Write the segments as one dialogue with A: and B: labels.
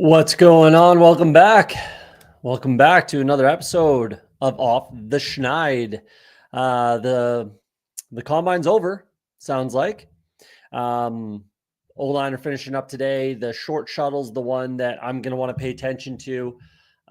A: What's going on? Welcome back. Welcome back to another episode of Off the Schneid. The combine's over, sounds like. O-line are finishing up today. The short shuttle's the one that I'm going to want to pay attention to.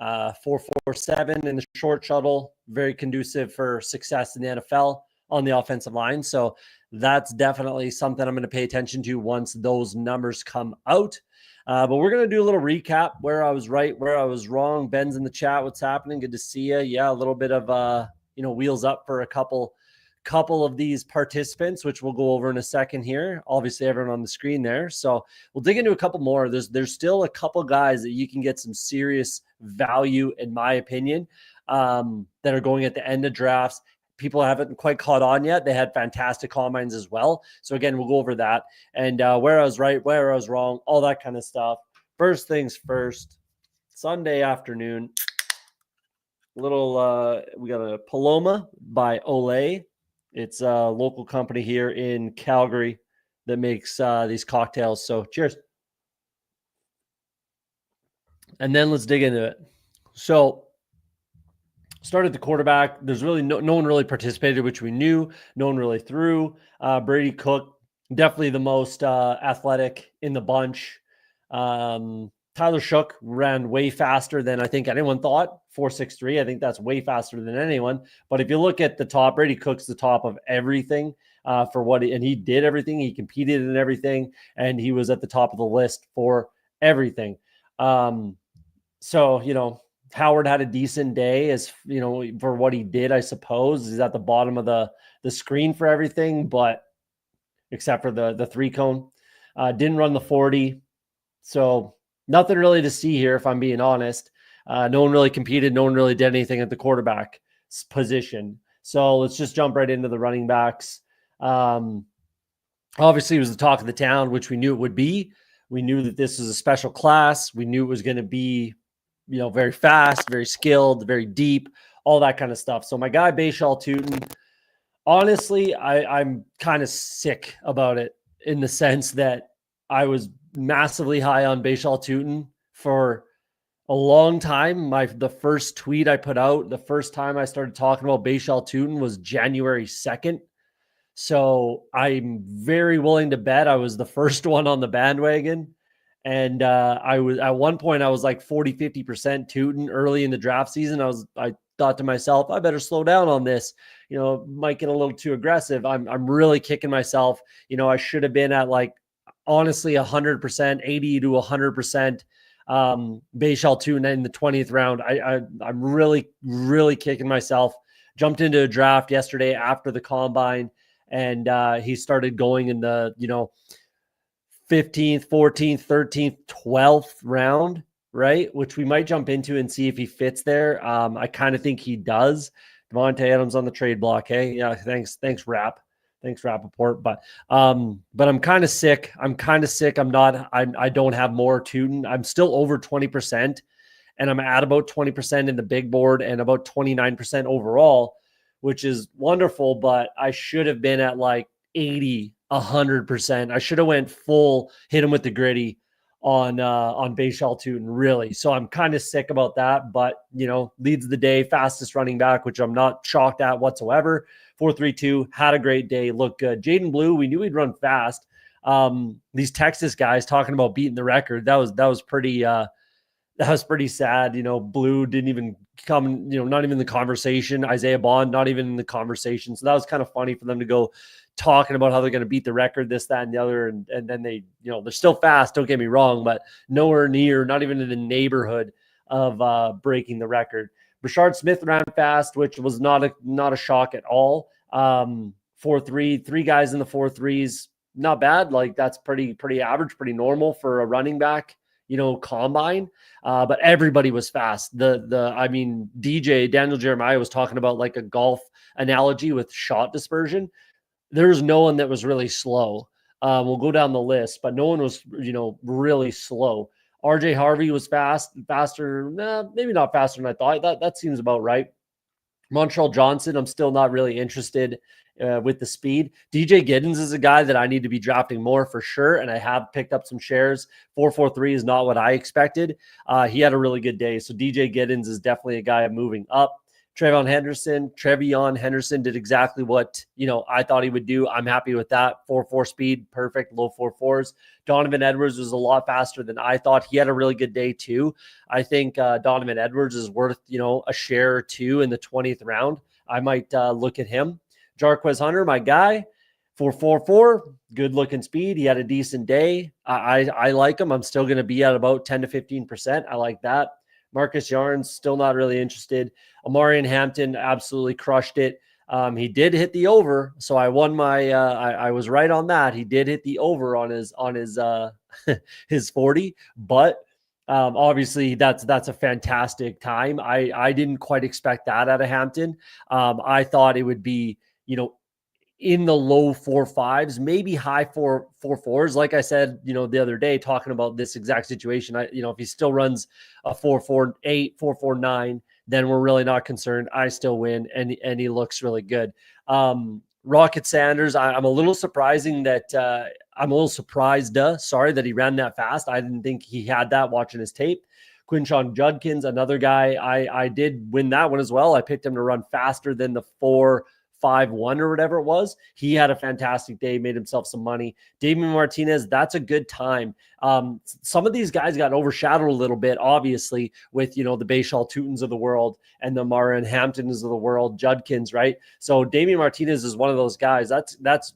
A: 4-4-7 in the short shuttle, very conducive for success in the NFL on the offensive line. So that's definitely something I'm going to pay attention to once those numbers come out. But we're going to do a little recap where I was right, where I was wrong. Ben's in the chat. What's happening? Good to see you. Yeah, a little bit of, wheels up for a couple of these participants, which we'll go over in a second here. Obviously, everyone on the screen there. So we'll dig into a couple more. There's still a couple guys that you can get some serious value, in my opinion, that are going at the end of drafts. People haven't quite caught on yet. They had fantastic combines as well. So again, we'll go over that and where I was right, where I was wrong, all that kind of stuff. First things first, Sunday afternoon, we got a Paloma by Olay. It's a local company here in Calgary that makes these cocktails. So cheers. And then let's dig into it. So started the quarterback. There's really no one really participated, which we knew. No one really threw. Brady Cook, definitely the most athletic in the bunch. Tyler Shook ran way faster than I think anyone thought. 4.63. I think that's way faster than anyone. But if you look at the top, Brady Cook's the top of everything and he did everything. He competed in everything, and he was at the top of the list for everything. Howard had a decent day for what he did, I suppose. He's at the bottom of the screen for everything, but except for the 3-cone. Didn't run the 40. So nothing really to see here, if I'm being honest. No one really competed. No one really did anything at the quarterback position. So let's just jump right into the running backs. Obviously, it was the talk of the town, which we knew it would be. We knew that this was a special class. We knew it was going to be very fast, very skilled, very deep, all that kind of stuff. So my guy, Bashal Tutin, honestly, I'm kind of sick about it in the sense that I was massively high on Bashal Tutin for a long time. The first tweet I put out, the first time I started talking about Bashal Tutin was January 2nd. So I'm very willing to bet I was the first one on the bandwagon. And I was at one point I was like 40-50% Tutin early in the draft season. I thought to myself, I better slow down on this. Might get a little too aggressive. I'm really kicking myself. I should have been at honestly 100%, 80 to 100% Bashal Tutin in the 20th round. I'm really, really kicking myself. Jumped into a draft yesterday after the combine, and he started going in the 15th, 14th, 13th, 12th round, right? Which we might jump into and see if he fits there. I kind of think he does. Devontae Adams on the trade block. Hey, yeah, thanks, Rap. Thanks, Rappaport. But I'm kind of sick. I don't have more Tutin. I'm still over 20%, and I'm at about 20% in the big board and about 29% overall, which is wonderful, but I should have been at 80, 100%. I should have went full, hit him with the gritty on Bashal Tutin, really. So I'm kind of sick about that, but leads the day, fastest running back, which I'm not shocked at whatsoever. 4.32, had a great day, looked good. Jaden Blue, we knew he'd run fast. These Texas guys talking about beating the record, that was pretty sad. Blue didn't even come, not even in the conversation. Isaiah Bond, not even in the conversation. So that was kind of funny for them to go talking about how they're going to beat the record, this, that, and the other. And then they, they're still fast, don't get me wrong, but nowhere near, not even in the neighborhood of breaking the record. Brashard Smith ran fast, which was not a shock at all. 4.3, 3 guys in the 4.3s, not bad. That's pretty average, pretty normal for a running back, combine. But everybody was fast. DJ Daniel Jeremiah was talking about a golf analogy with shot dispersion. There's no one that was really slow. We'll go down the list, but no one was, really slow. RJ Harvey was faster, maybe not faster than I thought. That seems about right. Montreal Johnson, I'm still not really interested with the speed. DJ Giddens is a guy that I need to be drafting more for sure, and I have picked up some shares. 443 is not what I expected. He had a really good day, so DJ Giddens is definitely a guy moving up. Trevion Henderson did exactly what I thought he would do. I'm happy with that. 4.4 speed, perfect, low 4.4s. Donovan Edwards was a lot faster than I thought. He had a really good day too. I think Donovan Edwards is worth a share or two in the 20th round. I might look at him. Jarquez Hunter, my guy, 4.44, good looking speed. He had a decent day. I like him. I'm still going to be at about 10 to 15%. I like that. Marcus Yarns, still not really interested. Amarian Hampton absolutely crushed it. He did hit the over, so I won my. I was right on that. He did hit the over on his his 40, but obviously that's a fantastic time. I didn't quite expect that out of Hampton. I thought it would be in the low 4.5s, maybe high 4.4s. Like I said, the other day, talking about this exact situation, if he still runs a 4.48, 4.49, then we're really not concerned. I still win, and he looks really good. Rocket Sanders, I'm a little surprised that he ran that fast. I didn't think he had that watching his tape. Quinshon Judkins, another guy, I did win that one as well. I picked him to run faster than the 4.51 or whatever it was. He had a fantastic day, made himself some money. Damian Martinez, that's a good time. Some of these guys got overshadowed a little bit, obviously, with, the Bayshall Tutons of the world and the Mara and Hamptons of the world, Judkins, right? So Damian Martinez is one of those guys. That's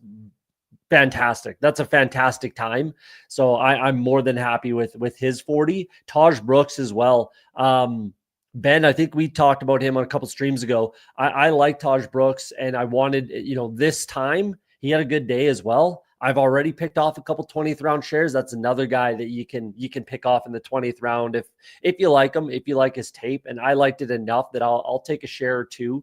A: fantastic. That's a fantastic time. So I'm more than happy with his 40. Taj Brooks as well. Ben, I think we talked about him on a couple streams ago. I like Taj Brooks, and I wanted, this time he had a good day as well. I've already picked off a couple 20th round shares. That's another guy that you can pick off in the 20th round if you like him, if you like his tape. And I liked it enough that I'll take a share or two.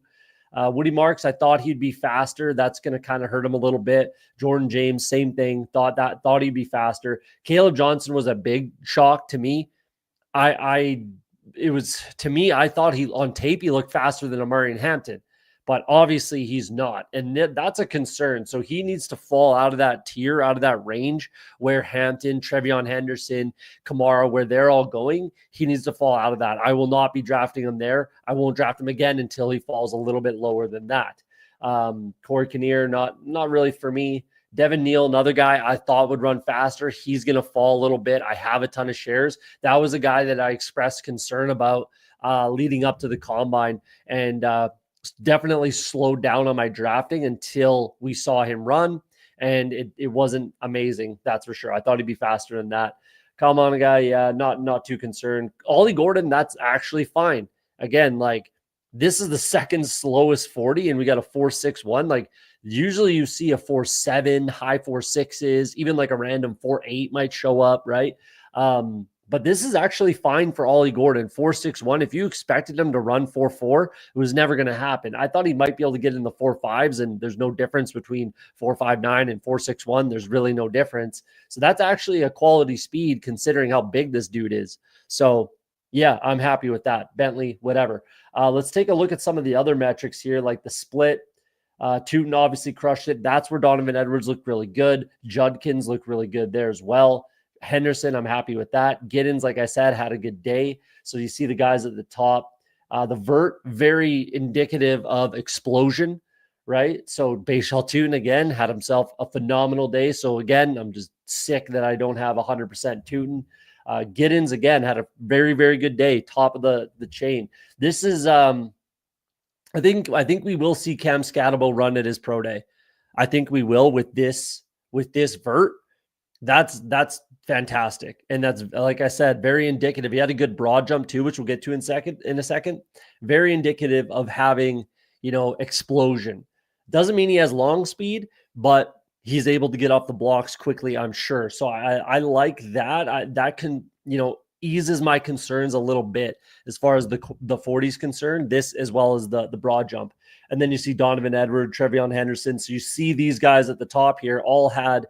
A: Woody Marks, I thought he'd be faster. That's going to kind of hurt him a little bit. Jordan James, same thing. Thought he'd be faster. Caleb Johnson was a big shock to me. I thought he on tape he looked faster than Amarian Hampton, but obviously he's not, and that's a concern. So he needs to fall out of that tier, out of that range where Hampton, Trevion Henderson, Kamara, where they're all going. He needs to fall out of that. I will not be drafting him there. I won't draft him again until he falls a little bit lower than that. Corey Kinnear, not really for me. Devin Neal, another guy I thought would run faster. He's going to fall a little bit. I have a ton of shares. That was a guy that I expressed concern about leading up to the combine, and definitely slowed down on my drafting until we saw him run, and it wasn't amazing. That's for sure. I thought he'd be faster than that. Kalman guy, yeah, not too concerned. Ollie Gordon, that's actually fine. Again, like this is the second slowest 40, and we got a 4.61. Like usually you see a 4.7, high 4.6s, even like a random 4.8 might show up, right? But this is actually fine for Ollie Gordon, 4.61. If you expected him to run 4.4, it was never going to happen. I thought he might be able to get in the 4.5s, and there's no difference between 4.59 and 4.61. There's really no difference. So that's actually a quality speed considering how big this dude is. So yeah, I'm happy with that. Bentley, whatever. Let's take a look at some of the other metrics here, like the split. Tootin obviously crushed it. That's where Donovan Edwards looked really good. Judkins looked really good there as well. Henderson, I'm happy with that. Giddens, like I said, had a good day. So you see the guys at the top. The vert, very indicative of explosion, right? So Bayshall Tootin, again, had himself a phenomenal day. So again, I'm just sick that I don't have 100% Tootin. Giddens, again, had a very, very good day, top of the chain. This is, I think we will see Cam Scatabo run at his pro day. I think we will with this vert. That's fantastic. And that's, like I said, very indicative. He had a good broad jump too, which we'll get to in a second. Very indicative of having, explosion. Doesn't mean he has long speed, but he's able to get off the blocks quickly, I'm sure. So I like that. That can, eases my concerns a little bit as far as the 40s concerned, this as well as the broad jump. And then you see Donovan Edwards, Trevion Henderson. So you see these guys at the top here all had,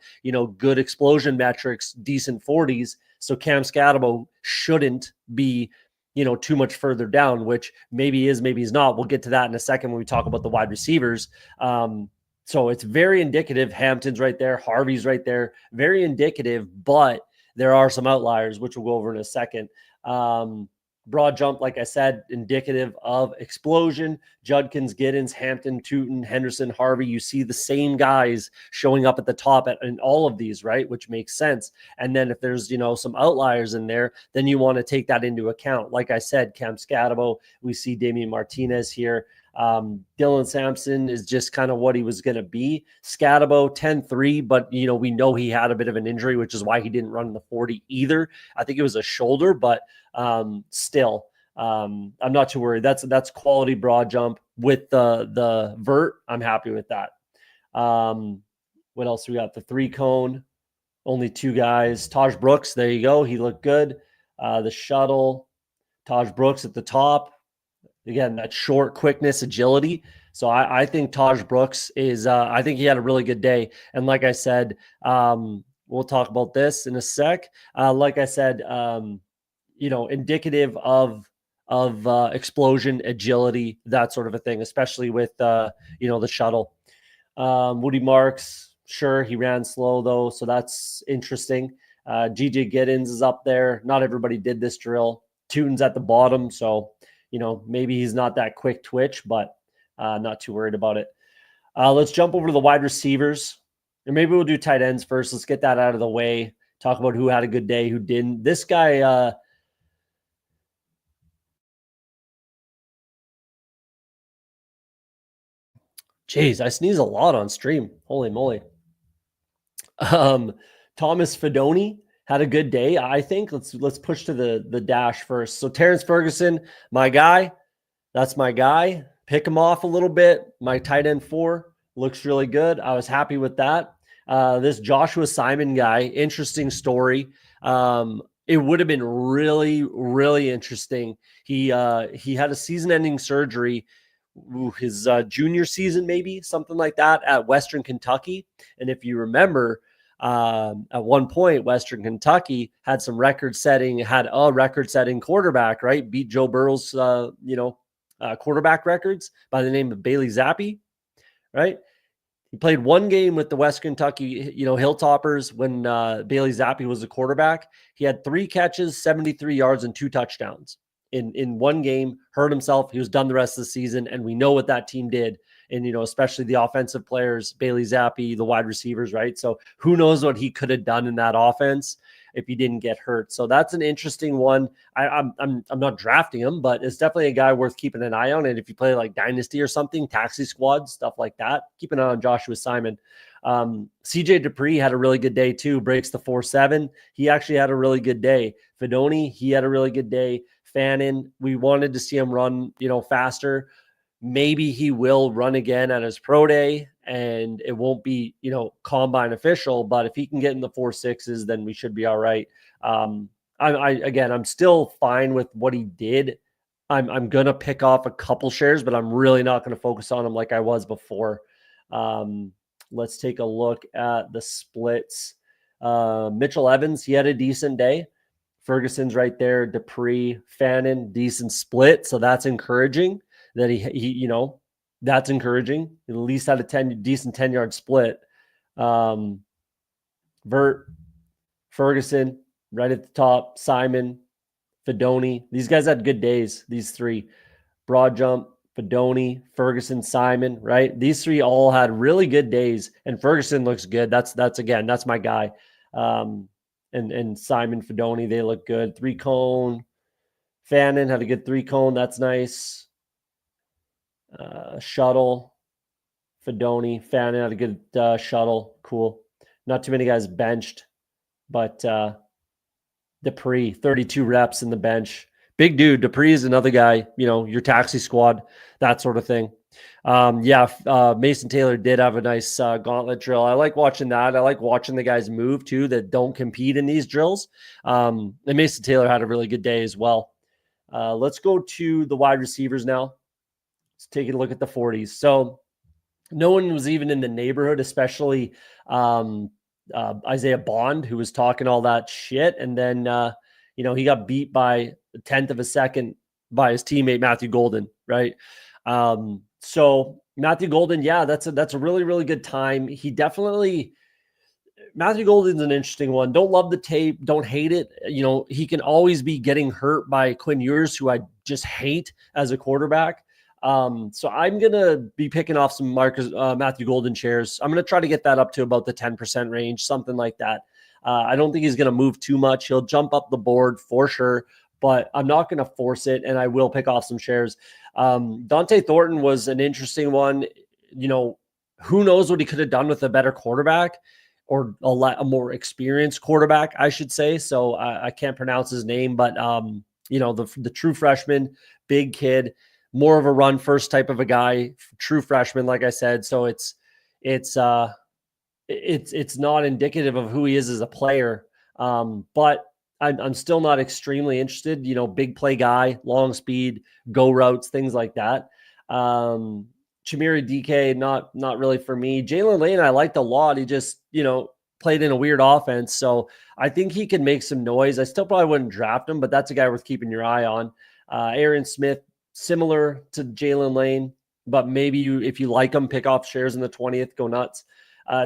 A: good explosion metrics, decent 40s. So Cam Scatabo shouldn't be, too much further down, which maybe is, maybe he's not. We'll get to that in a second when we talk about the wide receivers. So it's very indicative. Hampton's right there. Harvey's right there. Very indicative, but there are some outliers, which we'll go over in a second. Broad jump, like I said, indicative of explosion. Judkins, Giddens, Hampton, Tootin, Henderson, Harvey. You see the same guys showing up at the top in all of these, right? Which makes sense. And then if there's, some outliers in there, then you want to take that into account. Like I said, Cam Scatabo, we see Damian Martinez here. Dylan Sampson is just kind of what he was going to be. Scatabo 10-3, but we know he had a bit of an injury, which is why he didn't run the 40 either. I think it was a shoulder, but still, I'm not too worried. That's quality broad jump with the vert. I'm happy with that. What else we got? The 3 cone, only 2 guys. Taj Brooks, there you go. He looked good. The shuttle, Taj Brooks at the top. Again, that short quickness, agility. So I think Taj Brooks is, I think he had a really good day. And like I said, we'll talk about this in a sec. Like I said, indicative of explosion, agility, that sort of a thing, especially with, the shuttle. Woody Marks, sure, he ran slow though. So that's interesting. GJ Giddens is up there. Not everybody did this drill. Tootin's at the bottom. So, maybe he's not that quick twitch, but not too worried about it. Let's jump over to the wide receivers. And maybe we'll do tight ends first. Let's get that out of the way. Talk about who had a good day, who didn't. This guy, geez, I sneeze a lot on stream. Holy moly. Thomas Fedoni had a good day, I think. Let's push to the dash first. So Terrence Ferguson, my guy. That's my guy. Pick him off a little bit. My tight end 4 looks really good. I was happy with that. This Joshua Simon guy, interesting story. It would have been really, really interesting. He had a season-ending surgery, his junior season, maybe something like that, at Western Kentucky. And if you remember, at one point, Western Kentucky had a record-setting quarterback, right? Beat Joe Burrow's, quarterback records by the name of Bailey Zappi, right? He played 1 game with the West Kentucky, Hilltoppers when Bailey Zappi was the quarterback. He had 3 catches, 73 yards, and 2 touchdowns in 1 game. Hurt himself. He was done the rest of the season, and we know what that team did. And, especially the offensive players, Bailey Zappi, the wide receivers, right? So who knows what he could have done in that offense if he didn't get hurt. So that's an interesting one. I'm not drafting him, but it's definitely a guy worth keeping an eye on. And if you play like Dynasty or something, Taxi Squad, stuff like that, keep an eye on Joshua Simon. CJ Dupree had a really good day too, breaks the 4.7. He actually had a really good day. Fedoni, he had a really good day. Fannin, we wanted to see him run, faster. Maybe he will run again at his pro day and it won't be, combine official, but if he can get in the 4.6s, then we should be all right. I'm still fine with what he did. I'm going to pick off a couple shares, but I'm really not going to focus on him like I was before. Let's take a look at the splits. Mitchell Evans, he had a decent day. Ferguson's right there. Dupree, Fannin, decent split. So that's encouraging. That he that's encouraging. At least had a decent 10-yard split. Vert, Ferguson, right at the top. Simon, Fedoni. These guys had good days. These 3, broad jump, Fedoni, Ferguson, Simon. Right. These 3 all had really good days, and Ferguson looks good. That's my guy. And Simon, Fedoni, they look good. 3 cone. Fannin had a good 3 cone. That's nice. Shuttle, Fedoni, Fannin had a good shuttle. Cool. Not too many guys benched, but Dupree, 32 reps in the bench. Big dude. Dupree is another guy, your Taxi Squad, that sort of thing. Mason Taylor did have a nice gauntlet drill. I like watching that. I like watching the guys move too that don't compete in these drills. And Mason Taylor had a really good day as well. Let's go to the wide receivers now. Let's take a look at the 40s. So no one was even in the neighborhood, especially Isaiah Bond, who was talking all that shit. And then, he got beat by a tenth of a second by his teammate Matthew Golden, right? So Matthew Golden, yeah, that's a really, really good time. Matthew Golden's an interesting one. Don't love the tape, don't hate it. He can always be getting hurt by Quinn Ewers, who I just hate as a quarterback. So I'm gonna be picking off some Matthew Golden shares. I'm gonna try to get that up to about the 10% range, something like that. I don't think he's gonna move too much. He'll jump up the board for sure, but I'm not gonna force it, and I will pick off some shares. Dante Thornton was an interesting one. Who knows what he could have done with a better quarterback, or a more experienced quarterback, I should say. So I can't pronounce his name, but the true freshman, big kid, more of a run first type of a guy, true freshman, like I said. So it's not indicative of who he is as a player. But I'm still not extremely interested. Big play guy, long speed, go routes, things like that. Chimere DK, not really for me. Jalen Lane, I liked a lot. He just, played in a weird offense. So I think he can make some noise. I still probably wouldn't draft him, but that's a guy worth keeping your eye on. Aaron Smith, similar to Jalen Lane, but maybe if you like him, pick off shares in the 20th, go nuts.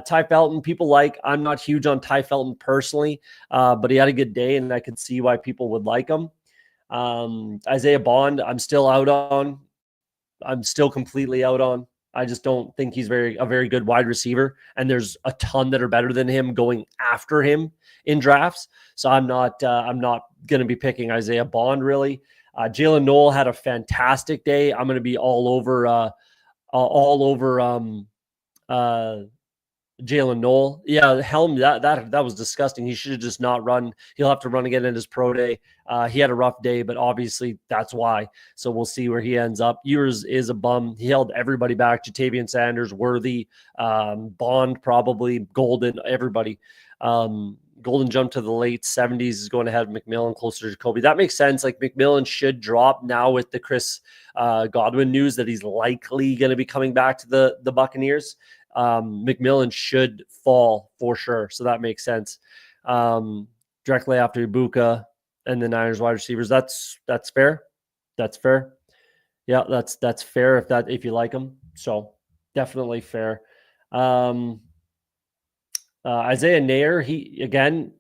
A: Ty Felton, people like. I'm not huge on Ty Felton personally, but he had a good day, and I could see why people would like him. Isaiah Bond, I'm still out on. I'm still completely out on. I just don't think he's a very good wide receiver, and there's a ton that are better than him going after him in drafts. So I'm not going to be picking Isaiah Bond really. Jalen Noel had a fantastic day. I'm going to be all over Jalen Noel. Yeah, Helm, that was disgusting. He should have just not run. He'll have to run again in his pro day. He had a rough day, but obviously that's why. So we'll see where he ends up. Ewers is a bum. He held everybody back. Jatavian Sanders, Worthy, Bond, probably, Golden, everybody. Golden jumped to the late 70s, is going ahead of McMillan, closer to Jacoby. That makes sense. Like, McMillan should drop now with the Chris Godwin news that he's likely going to be coming back to the Buccaneers. McMillan should fall for sure. So that makes sense. Directly after Ibuka and the Niners wide receivers. That's fair. That's fair. Yeah, that's fair if you like them. So definitely fair. Isaiah Nair, he again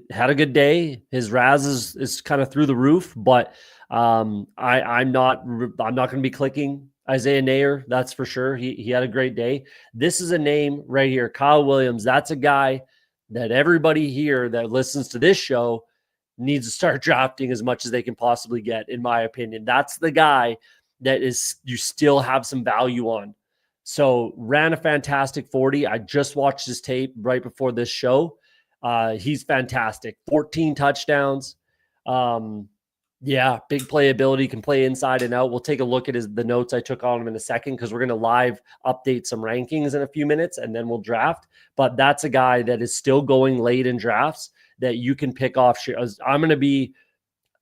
A: had a good day. His RAS is kind of through the roof, but I'm not going to be clicking Isaiah Nair, that's for sure. He had a great day. This is a name right here, Kyle Williams. That's a guy that everybody here that listens to this show needs to start drafting as much as they can possibly get, in my opinion. That's the guy that you still have some value on. So ran a fantastic 40. I just watched his tape right before this show. He's fantastic. 14 touchdowns. Yeah, big playability, can play inside and out. We'll take a look at the notes I took on him in a second, because we're going to live update some rankings in a few minutes, and then we'll draft. But that's a guy that is still going late in drafts that you can pick off. I'm going to be,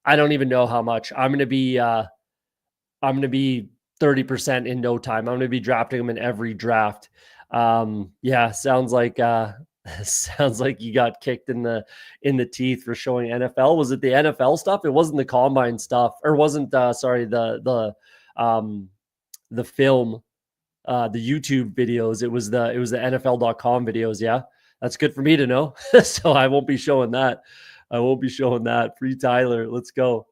A: I don't even know how much. I'm going to be 30% in no time. I'm going to be drafting him in every draft. Yeah, sounds like you got kicked in the teeth for showing NFL. Was it the NFL stuff? It wasn't the combine stuff, or wasn't the film, the YouTube videos. It was the NFL.com videos. Yeah, that's good for me to know. So I won't be showing that. Free Tyler. Let's go.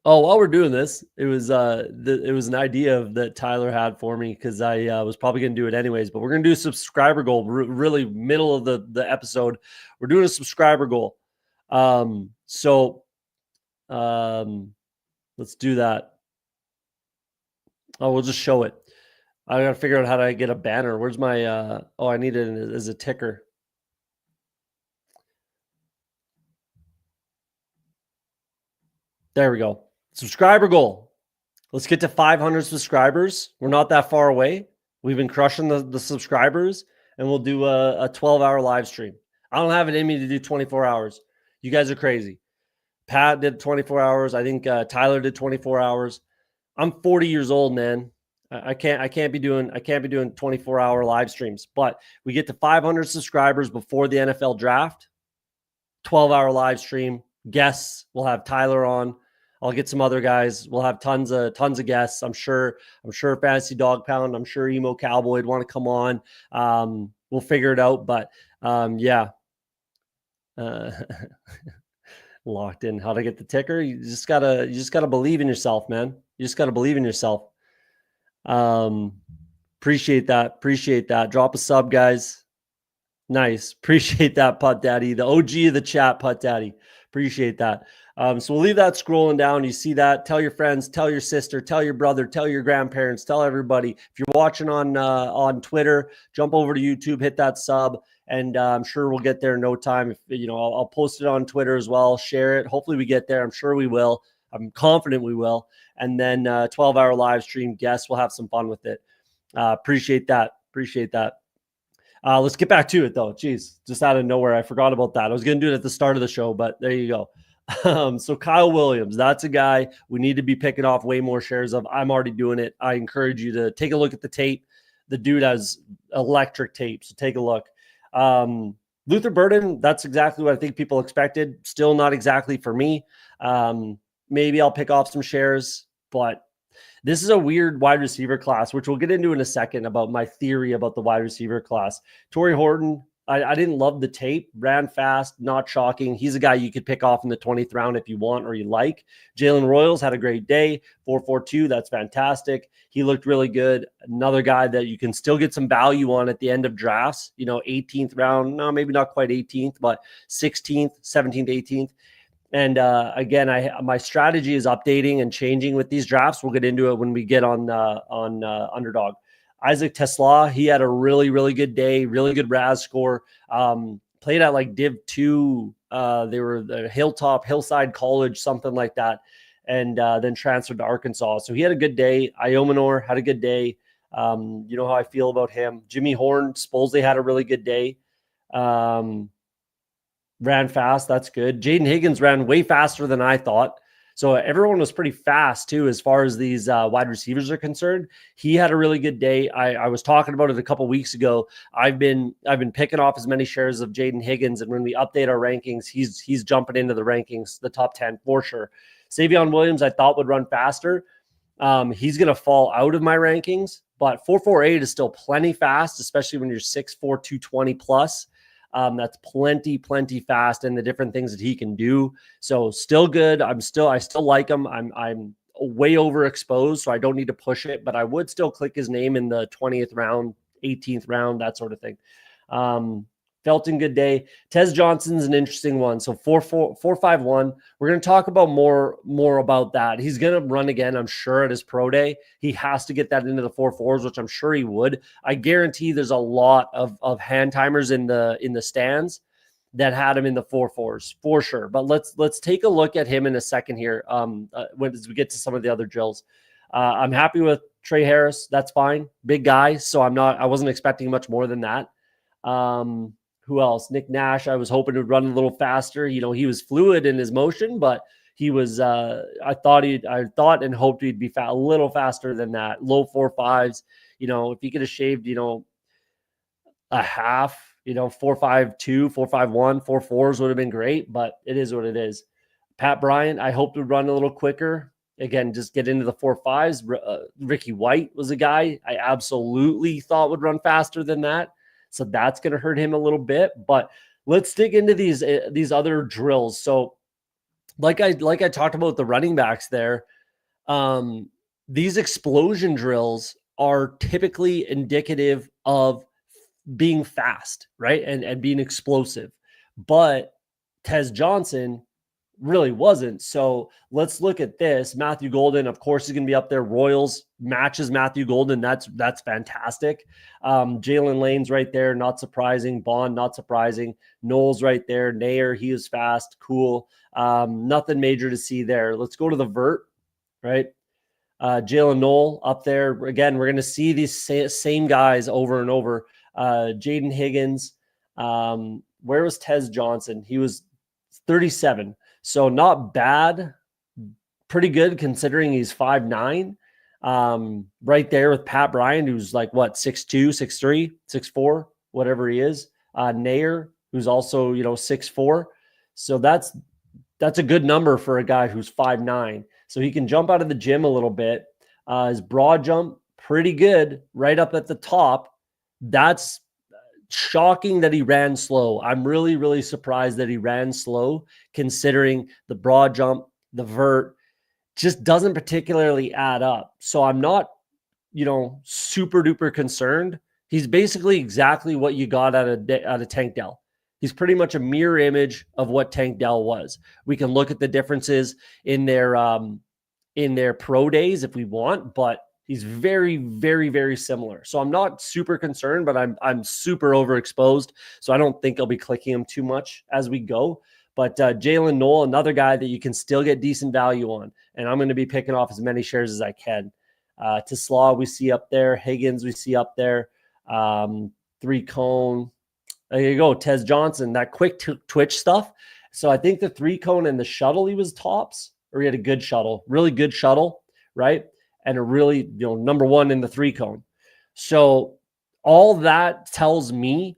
A: While we're doing this, it was an idea that Tyler had for me, because I was probably going to do it anyways. But we're going to do a subscriber goal. Really middle of the episode, we're doing a subscriber goal. So let's do that. We'll just show it. I got to figure out how to get a banner. Where's my? I need it as a ticker. There we go. Subscriber goal. Let's get to 500 subscribers. We're not that far away. We've been crushing the subscribers, and we'll do a 12-hour live stream. I don't have it in me to do 24 hours. You guys are crazy. Pat did 24 hours. I think Tyler did 24 hours. I'm 40 years old, man. I can't be doing 24-hour live streams. But we get to 500 subscribers before the NFL draft. 12-hour live stream. Guests. We'll have Tyler on. I'll get some other guys. We'll have tons of guests. I'm sure Fantasy Dog Pound. I'm sure Emo Cowboy would want to come on. We'll figure it out. But yeah. Locked in. How to get the ticker? You just gotta believe in yourself, man. You just gotta believe in yourself. Appreciate that. Drop a sub, guys. Nice. Appreciate that, Putt Daddy. The OG of the chat, Putt Daddy. Appreciate that. So we'll leave that scrolling down. You see that? Tell your friends, tell your sister, tell your brother, tell your grandparents, tell everybody. If you're watching on Twitter, jump over to YouTube, hit that sub, and I'm sure we'll get there in no time. If I'll post it on Twitter as well. Share it. Hopefully we get there. I'm sure we will. I'm confident we will. And then 12-hour live stream guests. We'll have some fun with it. Appreciate that. Let's get back to it, though. Jeez, just out of nowhere, I forgot about that. I was going to do it at the start of the show, but there you go. So Kyle Williams, that's a guy we need to be picking off way more shares of. I'm already doing it. I encourage you to take a look at the tape. The dude has electric tape, so take a look. Luther Burden, that's exactly what I think people expected. Still not exactly for me. Maybe I'll pick off some shares, but this is a weird wide receiver class, which we'll get into in a second about my theory about the wide receiver class. Torrey Horton, I didn't love the tape. Ran fast, not shocking. He's a guy you could pick off in the 20th round if you want or you like. Jalen Royals had a great day, 4.42. That's fantastic. He looked really good. Another guy that you can still get some value on at the end of drafts. 18th round. No, maybe not quite 18th, but 16th, 17th, 18th. And again, my strategy is updating and changing with these drafts. We'll get into it when we get on Underdog. Isaac Tesla, he had a really, really good day, really good RAS score. Played at like Div 2. They were the Hillside College, something like that, and then transferred to Arkansas. So he had a good day. Iomanor had a good day. You know how I feel about him. Jimmy Horn supposedly had a really good day. Ran fast. That's good. Jaden Higgins ran way faster than I thought. So everyone was pretty fast too, as far as these wide receivers are concerned. He had a really good day. I was talking about it a couple weeks ago. I've been picking off as many shares of Jaden Higgins, and when we update our rankings, he's jumping into the rankings, the top 10 for sure. Savion Williams, I thought would run faster. He's going to fall out of my rankings, but 4.48 is still plenty fast, especially when you're 6'4", 220 plus. That's plenty fast, and the different things that he can do. So still good. I still like him. I'm way overexposed, so I don't need to push it, but I would still click his name in the 20th round, 18th round, that sort of thing. Felton, good day. Tez Johnson's an interesting one. So 4.51. We're going to talk about more about that. He's going to run again, I'm sure, at his pro day. He has to get that into the 4.4s, which I'm sure he would. I guarantee there's a lot of hand timers in the stands that had him in the 4.4s for sure. But let's take a look at him in a second here. As we get to some of the other drills. I'm happy with Trey Harris. That's fine. Big guy. So I wasn't expecting much more than that. Who else? Nick Nash, I was hoping to run a little faster. He was fluid in his motion, but he was, I thought and hoped he'd be a little faster than that. Low 4.5s, if he could have shaved, a half, 4.52, 4.51, 4.4s would have been great, but it is what it is. Pat Bryant, I hoped would run a little quicker. Again, just get into the 4.5s. Ricky White was a guy I absolutely thought would run faster than that. So that's going to hurt him a little bit, but let's dig into these other drills. So like I talked about the running backs there, these explosion drills are typically indicative of being fast, right? And being explosive, but Tez Johnson really wasn't. So let's look at this. Matthew Golden, of course, is going to be up there. Royals matches Matthew Golden. That's fantastic. Jalen Lane's right there. Not surprising. Bond, not surprising. Knowles right there. Nair, he is fast. Cool. Nothing major to see there. Let's go to the vert, right? Jalen Knoll up there. Again, we're going to see these same guys over and over. Jaden Higgins. Where was Tez Johnson? He was 37. So not bad, pretty good considering he's 5'9". Right there with Pat Bryant, who's like, 6'2", 6'3", 6'4", whatever he is. Nair, who's also, 6'4". So that's a good number for a guy who's 5'9". So he can jump out of the gym a little bit. His broad jump, pretty good, right up at the top. That's shocking that he ran slow. I'm really, really surprised that he ran slow, considering the broad jump, the vert, just doesn't particularly add up. So I'm not, super duper concerned. He's basically exactly what you got out of Tank Dell. He's pretty much a mirror image of what Tank Dell was. We can look at the differences in their pro days if we want, but he's very, very, very similar. So I'm not super concerned, but I'm super overexposed. So I don't think I'll be clicking him too much as we go. But Jalen Noel, another guy that you can still get decent value on. And I'm going to be picking off as many shares as I can. Slaw we see up there. Higgins we see up there. Three cone. There you go. Tez Johnson, that quick twitch stuff. So I think the three cone and the shuttle, he was tops, or he had a good shuttle, really good shuttle, right? And a really, number one in the three cone. So all that tells me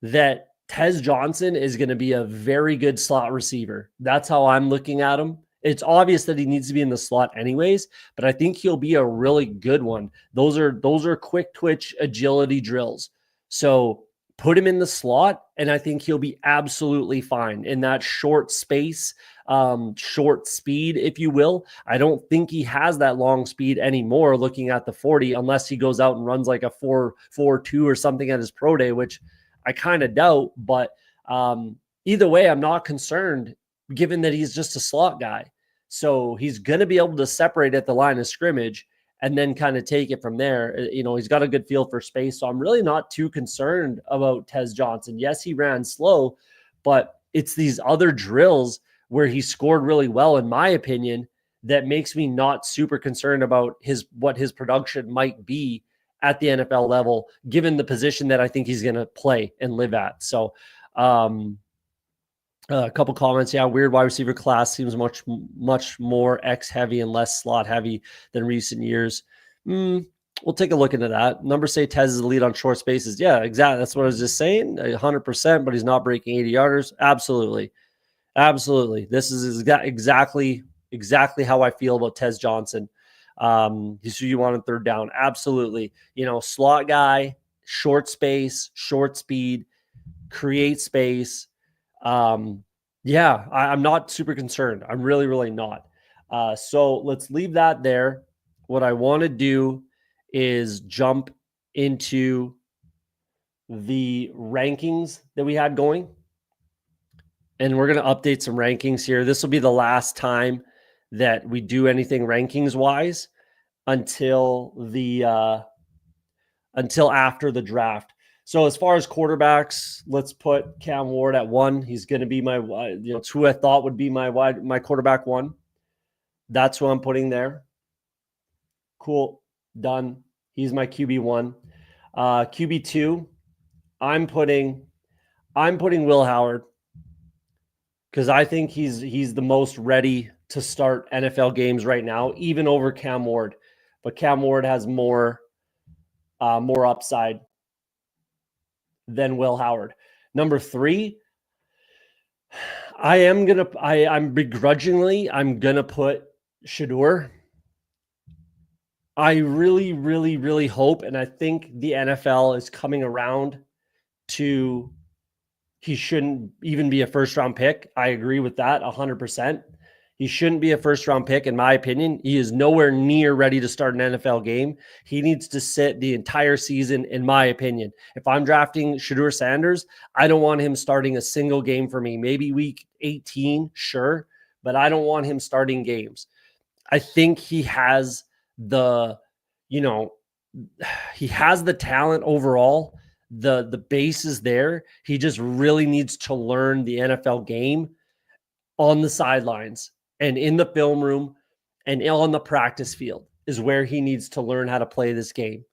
A: that Tez Johnson is going to be a very good slot receiver. That's how I'm looking at him. It's obvious that he needs to be in the slot anyways, but I think he'll be a really good one. Those are quick twitch agility drills. So put him in the slot, and I think he'll be absolutely fine in that short space, short speed, if you will. I don't think he has that long speed anymore looking at the 40, unless he goes out and runs like a 4.42 or something at his pro day, which I kind of doubt. But either way, I'm not concerned, given that he's just a slot guy. So he's going to be able to separate at the line of scrimmage and then kind of take it from there. He's got a good feel for space. So I'm really not too concerned about Tez Johnson. Yes, he ran slow, but it's these other drills where he scored really well, in my opinion, that makes me not super concerned about what his production might be at the NFL level, given the position that I think he's going to play and live at. So a couple comments. Yeah, weird wide receiver class seems much more X heavy and less slot heavy than recent years. We'll take a look into that. Numbers say Tez is the lead on short spaces. Yeah, exactly. That's what I was just saying. 100%, but he's not breaking 80 yarders. Absolutely. This is exactly how I feel about Tez Johnson. He's who you want on third down. Absolutely. Slot guy, short space, short speed, create space. I'm not super concerned. I'm really, really not. So let's leave that there. What I want to do is jump into the rankings that we had going. And we're going to update some rankings here. This will be the last time that we do anything rankings wise until after the draft. So as far as quarterbacks, let's put Cam Ward at 1. He's going to be my, it's who I thought would be my quarterback 1. That's who I'm putting there. Cool. Done. He's my QB 1. QB 2, I'm putting Will Howard, because I think he's the most ready to start NFL games right now, even over Cam Ward. But Cam Ward has more upside than Will Howard. Number 3, I'm gonna put Shedeur. I really, really, really hope, and I think the NFL is coming around to he shouldn't even be a first-round pick. I agree with that 100%. He shouldn't be a first-round pick, in my opinion. He is nowhere near ready to start an NFL game. He needs to sit the entire season, in my opinion. If I'm drafting Shedeur Sanders, I don't want him starting a single game for me. Maybe week 18, sure, but I don't want him starting games. I think he has the talent overall. The base is there. He just really needs to learn the NFL game on the sidelines and in the film room and on the practice field is where he needs to learn how to play this game.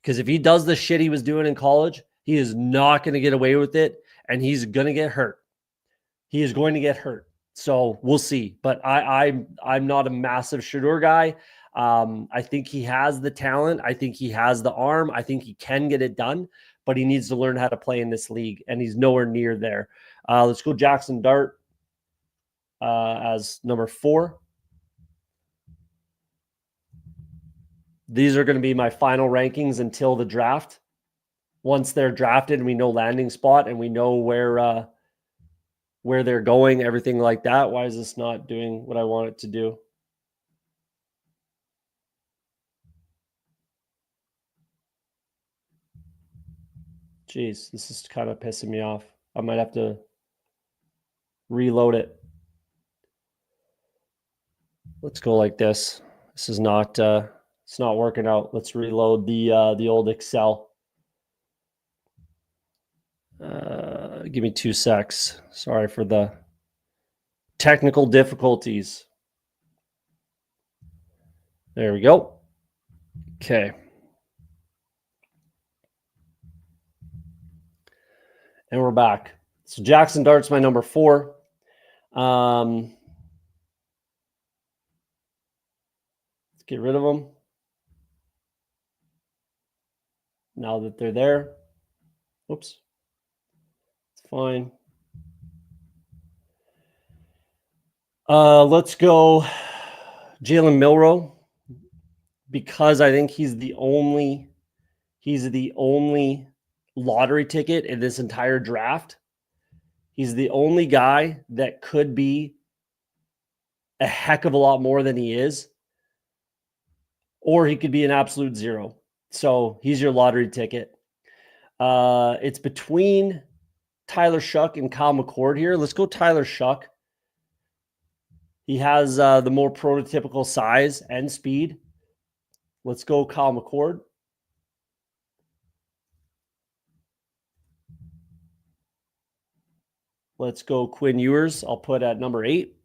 A: Because if he does the shit he was doing in college, he is not going to get away with it, and he's going to get hurt. He is going to get hurt. So we'll see. But I'm not a massive Shedeur guy. I think he has the talent. I think he has the arm. I think he can get it done, but he needs to learn how to play in this league, and he's nowhere near there. Let's go Jackson Dart. as number 4. These are going to be my final rankings until the draft. Once they're drafted and we know landing spot and we know where they're going, everything like that. Why is this not doing what I want it to do? Jeez, this is kind of pissing me off. I might have to reload it. Let's go like this. This is not it's not working out. Let's reload the old Excel. Give me 2 secs. Sorry for the technical difficulties. There we go. Okay. And we're back. So Jackson Dart's my number 4. Let's get rid of them. Now that they're there. Oops. It's fine. Let's go Jalen Milroe, because I think he's the only lottery ticket in this entire draft. He's the only guy that could be a heck of a lot more than he is, or he could be an absolute zero. So he's your lottery ticket. It's between Tyler Shuck and Kyle McCord here. Let's go Tyler Shuck. He has the more prototypical size and speed. Let's go Kyle McCord. Let's go Quinn Ewers. I'll put at number 8.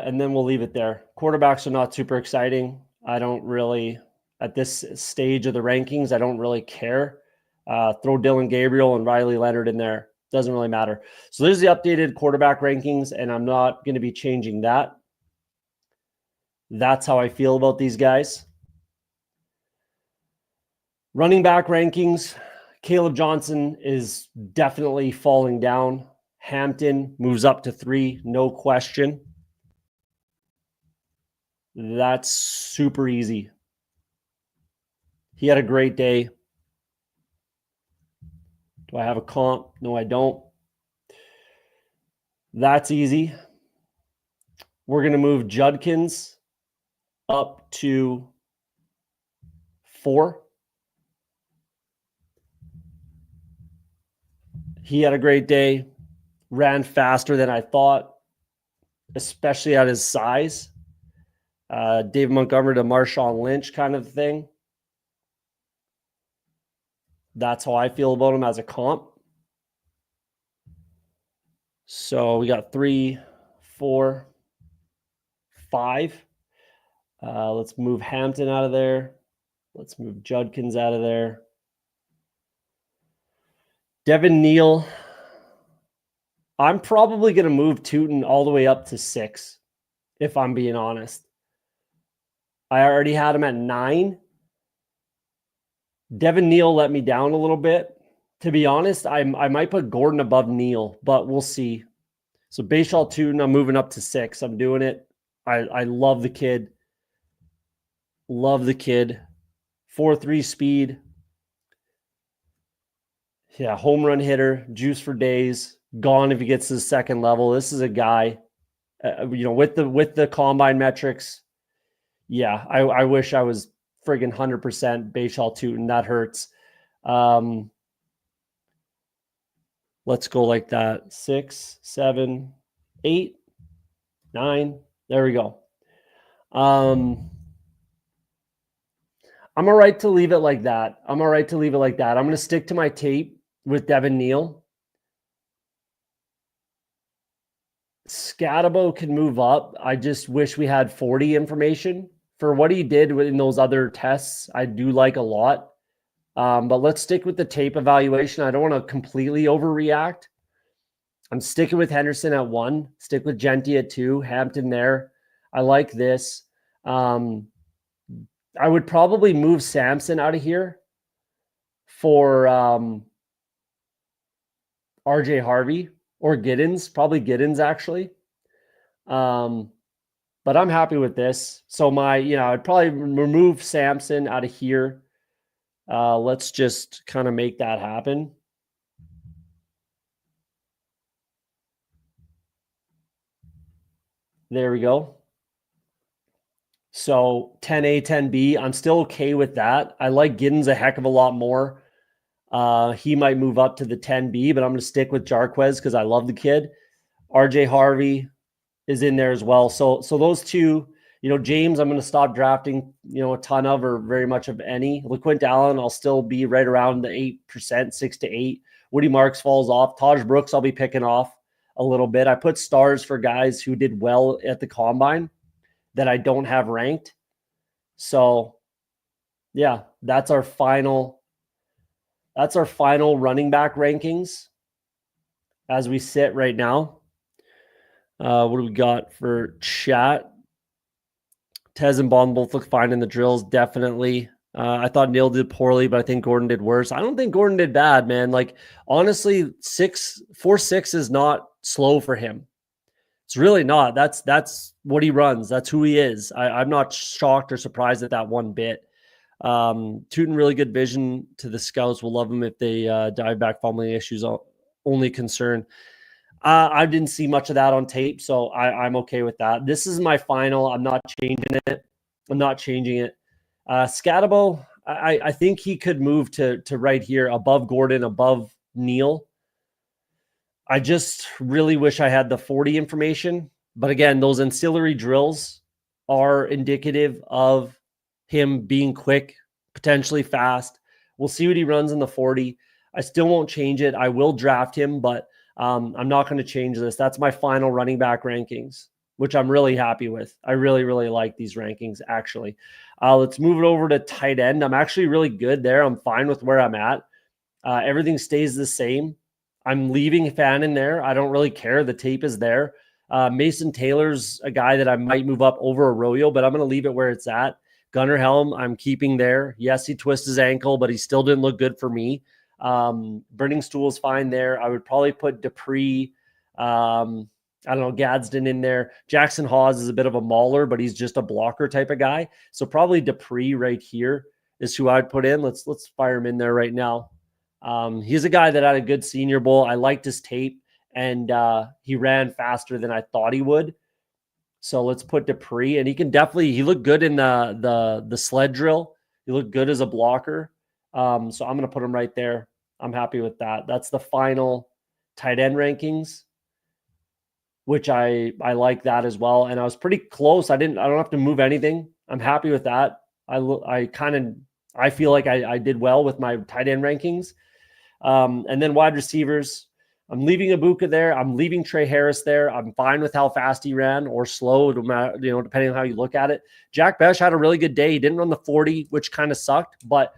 A: And then we'll leave it there. Quarterbacks are not super exciting. I don't really, at this stage of the rankings, I don't really care. Throw Dylan Gabriel and Riley Leonard in there. Doesn't really matter. So there's the updated quarterback rankings, and I'm not going to be changing that. That's how I feel about these guys. Running back rankings, Caleb Johnson is definitely falling down. Hampton moves up to 3, no question. That's super easy. He had a great day. Do I have a comp? No, I don't. That's easy. We're going to move Judkins up to 4. He had a great day. Ran faster than I thought, especially at his size. Dave Montgomery to Marshawn Lynch kind of thing. That's how I feel about him as a comp. So we got 3, 4, 5. Let's move Hampton out of there. Let's move Judkins out of there. Devin Neal. I'm probably going to move Tootin all the way up to 6, if I'm being honest. I already had him at 9. Devin Neal let me down a little bit. To be honest, I might put Gordon above Neal, but we'll see. So Bayshall Tootin, I'm moving up to 6. I'm doing it. I love the kid. Love the kid. 4.3 speed. Yeah, home run hitter, juice for days. Gone if he gets to the second level. This is a guy, with the combine metrics. Yeah, I wish I was friggin' 100% Bayshall Tootin. That hurts. Let's go like that. 6, 7, 8, 9. There we go. I'm all right to leave it like that. I'm going to stick to my tape with Devin Neal. Scatabo can move up. I just wish we had 40 information. For what he did in those other tests, I do like a lot. But let's stick with the tape evaluation. I don't want to completely overreact. I'm sticking with Henderson at 1. Stick with Genty at 2. Hampton there. I like this. I would probably move Samson out of here for RJ Harvey or Giddens, probably Giddens actually. But I'm happy with this. So I'd probably remove Samson out of here. Let's just kind of make that happen. There we go. So 10A, 10B, I'm still okay with that. I like Giddens a heck of a lot more. He might move up to the 10B, but I'm going to stick with Jarquez because I love the kid. RJ Harvey is in there as well. So those two, James, I'm going to stop drafting, a ton of or very much of any. LaQuint Allen, I'll still be right around the 8%, 6 to 8. Woody Marks falls off. Taj Brooks, I'll be picking off a little bit. I put stars for guys who did well at the combine that I don't have ranked. So yeah, that's our final running back rankings as we sit right now. What do we got for chat? Tez and Bond both look fine in the drills, definitely. I thought Neil did poorly, but I think Gordon did worse. I don't think Gordon did bad, man. Like, honestly, 4.6 is not slow for him. It's really not. That's what he runs. That's who he is. I'm not shocked or surprised at that one bit. Tootin, really good vision to the scouts. We'll love him if they dive back fumbling issues. Only concern. I didn't see much of that on tape, so I'm okay with that. This is my final. I'm not changing it. Scatabo, I think he could move to right here above Gordon, above Neil. I just really wish I had the 40 information. But again, those ancillary drills are indicative of him being quick, potentially fast. We'll see what he runs in the 40. I still won't change it. I will draft him, but I'm not going to change this. That's my final running back rankings, which I'm really happy with. I really, really like these rankings, actually. Let's move it over to tight end. I'm actually really good there. I'm fine with where I'm at. Everything stays the same. I'm leaving Fan in there. I don't really care. The tape is there. Mason Taylor's a guy that I might move up over Arroyo, but I'm going to leave it where it's at. Gunnar Helm, I'm keeping there. Yes, he twisted his ankle, but he still didn't look good for me. Burning Stool's fine there. I would probably put Dupree, I don't know, Gadsden in there. Jackson Hawes is a bit of a mauler, but he's just a blocker type of guy. So probably Dupree right here is who I'd put in. Let's fire him in there right now. He's a guy that had a good Senior Bowl. I liked his tape, and he ran faster than I thought he would. So let's put Dupree, and he looked good in the sled drill. He looked good as a blocker. So I'm going to put him right there. I'm happy with that. That's the final tight end rankings, which I like that as well. And I was pretty close. I don't have to move anything. I'm happy with that. I feel like I did well with my tight end rankings. And then wide receivers, I'm leaving Ibuka there. I'm leaving Trey Harris there. I'm fine with how fast he ran or slow, depending on how you look at it. Jack Besh had a really good day. He didn't run the 40, which kind of sucked, but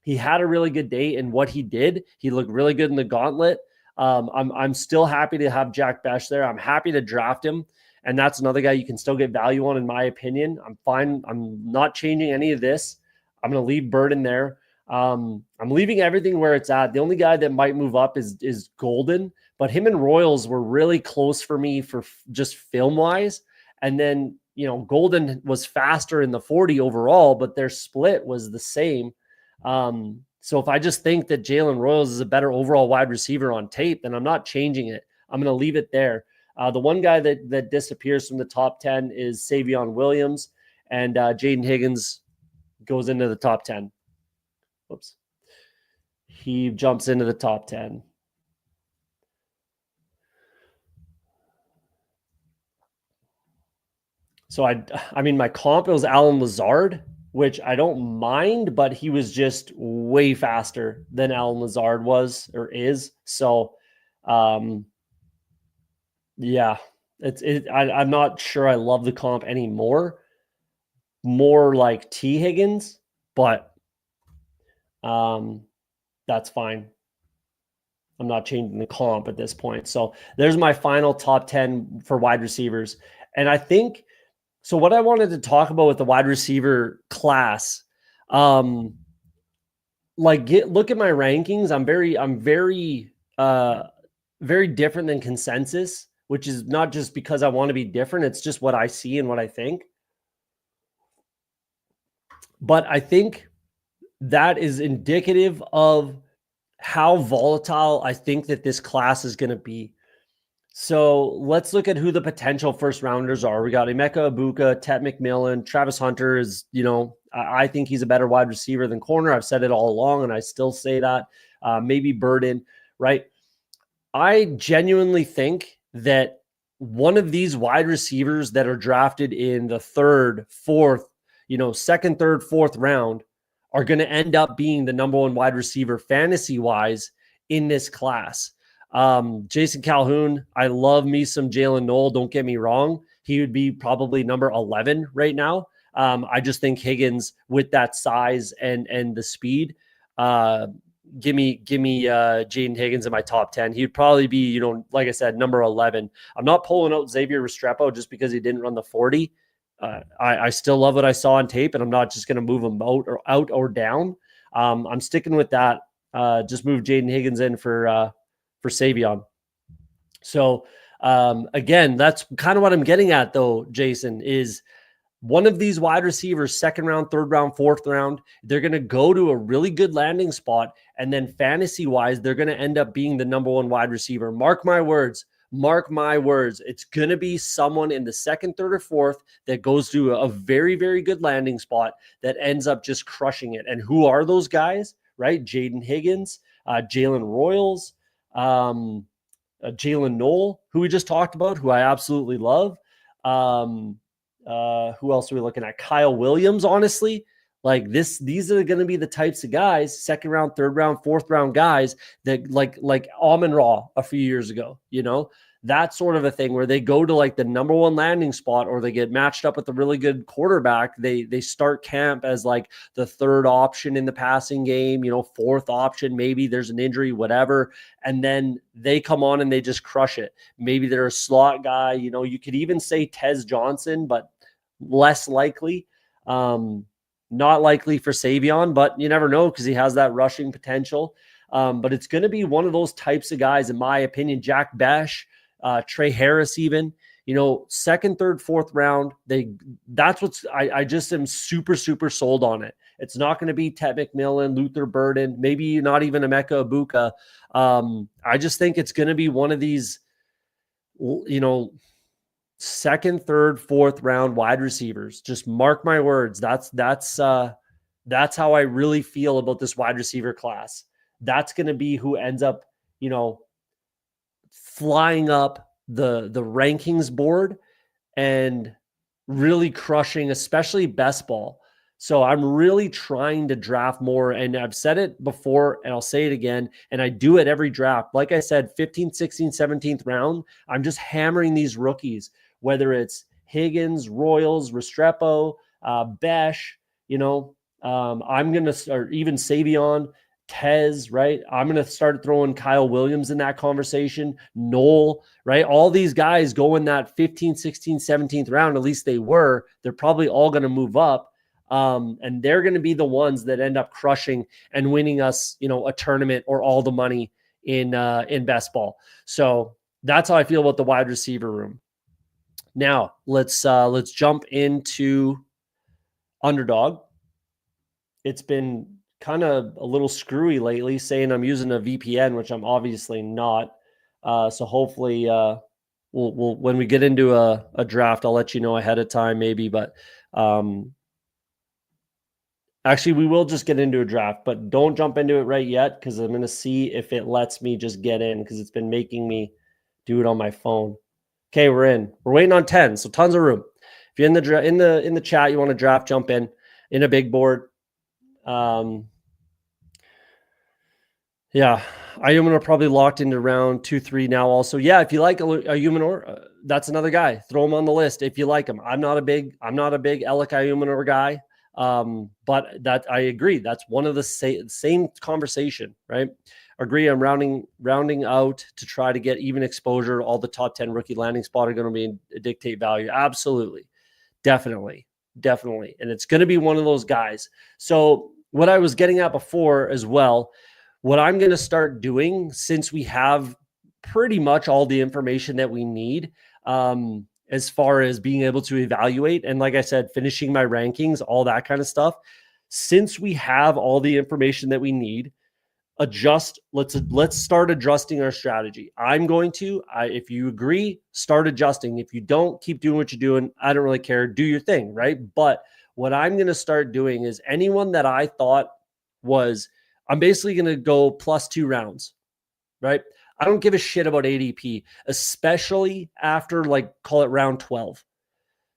A: he had a really good day in what he did. He looked really good in the gauntlet. I'm still happy to have Jack Besh there. I'm happy to draft him. And that's another guy you can still get value on, in my opinion. I'm fine. I'm not changing any of this. I'm going to leave Burden there. I'm leaving everything where it's at. The only guy that might move up is Golden, but him and Royals were really close for me for just film wise. And then, Golden was faster in the 40 overall, but their split was the same. So if I just think that Jalen Royals is a better overall wide receiver on tape, then I'm not changing it. I'm going to leave it there. The one guy that disappears from the top 10 is Savion Williams, and Jaden Higgins goes into the top 10. Whoops. He jumps into the top 10. So I mean, my comp was Alan Lazard, which I don't mind, but he was just way faster than Alan Lazard was or is. So, yeah, I'm not sure I love the comp anymore. More like T Higgins, but that's fine. I'm not changing the comp at this point. So there's my final top 10 for wide receivers. And I think, so what I wanted to talk about with the wide receiver class, look at my rankings. I'm very different than consensus, which is not just because I want to be different. It's just what I see and what I think. But I think that is indicative of how volatile I think that this class is going to be. So let's look at who the potential first rounders are. We got Emeka Ibuka, Tet McMillan, Travis Hunter is, I think he's a better wide receiver than corner. I've said it all along, and I still say that. Maybe Burden, right? I genuinely think that one of these wide receivers that are drafted in the third, fourth, second, third, fourth round are going to end up being the number one wide receiver fantasy wise in this class. Jason Calhoun, I love me some Jalen Noel. Don't get me wrong. He would be probably number 11 right now. I just think Higgins with that size and the speed, give me Jaden Higgins in my top 10. He'd probably be, like I said, number 11. I'm not pulling out Xavier Restrepo just because he didn't run the 40. I still love what I saw on tape, and I'm not just going to move him out or down. I'm sticking with that. Just move Jaden Higgins in for Savion. So again, that's kind of what I'm getting at though, Jason, is one of these wide receivers, second round, third round, fourth round, they're going to go to a really good landing spot. And then fantasy wise, they're going to end up being the number one wide receiver. Mark my words. It's going to be someone in the second, third, or fourth that goes to a very, very good landing spot that ends up just crushing it. And who are those guys, right? Jaden Higgins, Jalen Royals, Jalen Noel, who we just talked about, who I absolutely love. Who else are we looking at? Kyle Williams, honestly. Like these are going to be the types of guys, second round, third round, fourth round guys that like Amon-Ra a few years ago, that sort of a thing where they go to like the number one landing spot or they get matched up with a really good quarterback. They start camp as like the third option in the passing game, fourth option, maybe there's an injury, whatever. And then they come on and they just crush it. Maybe they're a slot guy, you could even say Tez Johnson, but less likely. Not likely for Savion, but you never know because he has that rushing potential. But it's going to be one of those types of guys, in my opinion. Jack Besh, Trey Harris, even, second, third, fourth round. That's what's I just am super, super sold on it. It's not going to be Tet McMillan, Luther Burden, maybe not even Emeka Ibuka. I just think it's going to be one of these, second, third, fourth round wide receivers. Just mark my words. That's how I really feel about this wide receiver class. That's going to be who ends up, flying up the rankings board and really crushing, especially best ball. So I'm really trying to draft more, and I've said it before and I'll say it again, and I do it every draft. Like I said, 15th, 16th, 17th round, I'm just hammering these rookies, whether it's Higgins, Royals, Restrepo, Besh, I'm going to start, even Savion, Tez, right? I'm going to start throwing Kyle Williams in that conversation, Noel, right? All these guys go in that 15th, 16th, 17th round, at least they were. They're probably all going to move up. And they're going to be the ones that end up crushing and winning us, a tournament or all the money in best ball. So that's how I feel about the wide receiver room. Now let's jump into Underdog. It's been kind of a little screwy lately, saying I'm using a VPN, which I'm obviously not. So hopefully, we'll when we get into a draft, I'll let you know ahead of time, maybe. But actually, we will just get into a draft, but don't jump into it right yet because I'm going to see if it lets me just get in because it's been making me do it on my phone. Okay, we're in. We're waiting on 10, so tons of room. If you're in the chat, you want to draft, jump in a big board. Yeah, Ayumanor probably locked into round 2-3 now. Also, yeah, if you like Ayumanor, that's another guy. Throw him on the list if you like him. I'm not a big Alec Ayumanor guy. But that I agree. That's one of the same conversation, right? Agree. I'm rounding out to try to get even exposure. All the top 10 rookie landing spot are going to be dictate value. Absolutely. Definitely. And it's going to be one of those guys. So what I was getting at before as well, what I'm going to start doing, since we have pretty much all the information that we need, as far as being able to evaluate, and like I said, finishing my rankings, all that kind of stuff, since we have all the information that we need, let's start adjusting our strategy. I'm going to, if you agree, start adjusting. If you don't, keep doing what you're doing. I don't really care. Do your thing, right? But what I'm going to start doing is anyone that I thought was, I'm basically going to go +2 rounds, right? I don't give a shit about ADP, especially after, like, call it round 12.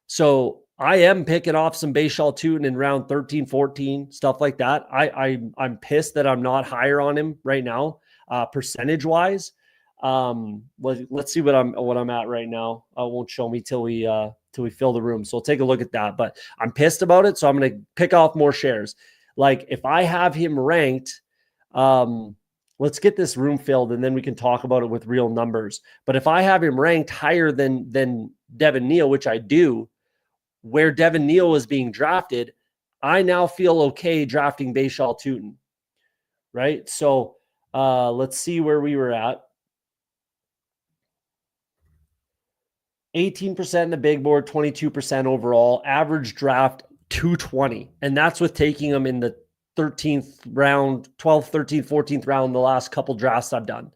A: So I am picking off some Bayshal Tootin in round 13, 14, stuff like that. I'm pissed that I'm not higher on him right now, percentage wise. Let's see what I'm at right now. It won't show me till we fill the room. So we'll take a look at that. But I'm pissed about it, so I'm going to pick off more shares. Like, if I have him ranked, let's get this room filled and then we can talk about it with real numbers. But if I have him ranked higher than Devin Neal, which I do, where Devin Neal was being drafted, I now feel okay drafting Bayshal Tootin, right? So let's see where we were at. 18% in the big board, 22% overall, average draft 220. And that's with taking them in the 13th round, 12th, 13th, 14th round, the last couple drafts I've done.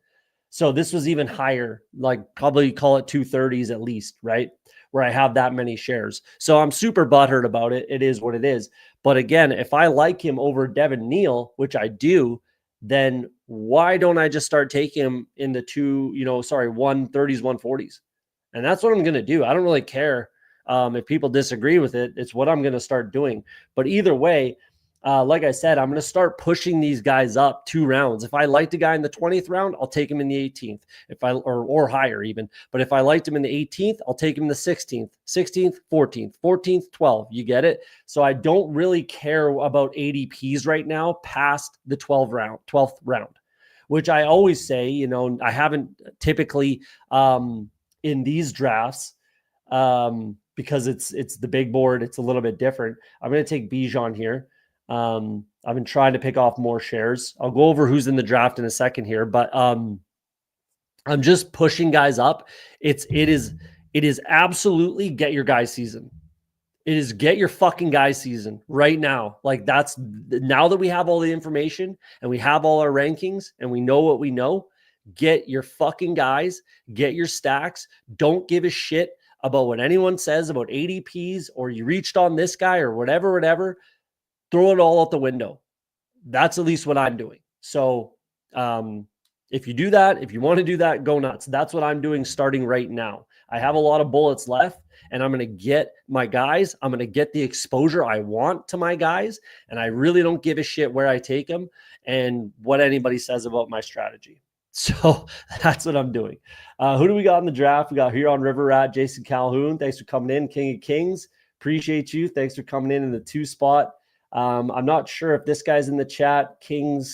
A: So this was even higher, like probably call it 230s at least, right? Where I have that many shares. So I'm super butthurt about it. It is what it is. But again, if I like him over Devin Neal, which I do, then why don't I just start taking him in the 130s, 140s? And that's what I'm going to do. I don't really care if people disagree with it. It's what I'm going to start doing. But either way, like I said, I'm going to start pushing these guys up 2 rounds. If I liked a guy in the 20th round, I'll take him in the 18th, or higher even. But if I liked him in the 18th, I'll take him in the 16th, 16th, 14th, 14th, 12th. You get it? So I don't really care about ADPs right now past the 12th round, which I always say, I haven't typically in these drafts, because it's the big board. It's a little bit different. I'm going to take Bijan here. I've been trying to pick off more shares. I'll go over who's in the draft in a second here, but I'm just pushing guys up. It is absolutely get your guy season. It is get your fucking guy season right now. Like, that's now that we have all the information and we have all our rankings and we know what we know, get your fucking guys, get your stacks. Don't give a shit about what anyone says about ADPs or you reached on this guy or whatever. Throw it all out the window. That's at least what I'm doing. So if you do that, if you want to do that, go nuts. That's what I'm doing starting right now. I have a lot of bullets left, and I'm going to get my guys. I'm going to get the exposure I want to my guys, and I really don't give a shit where I take them and what anybody says about my strategy. So that's what I'm doing. Who do we got in the draft? We got Huron River Rat, Jason Calhoun. Thanks for coming in. King of Kings. Appreciate you. Thanks for coming in the 2 spot. I'm not sure if this guy's in the chat. King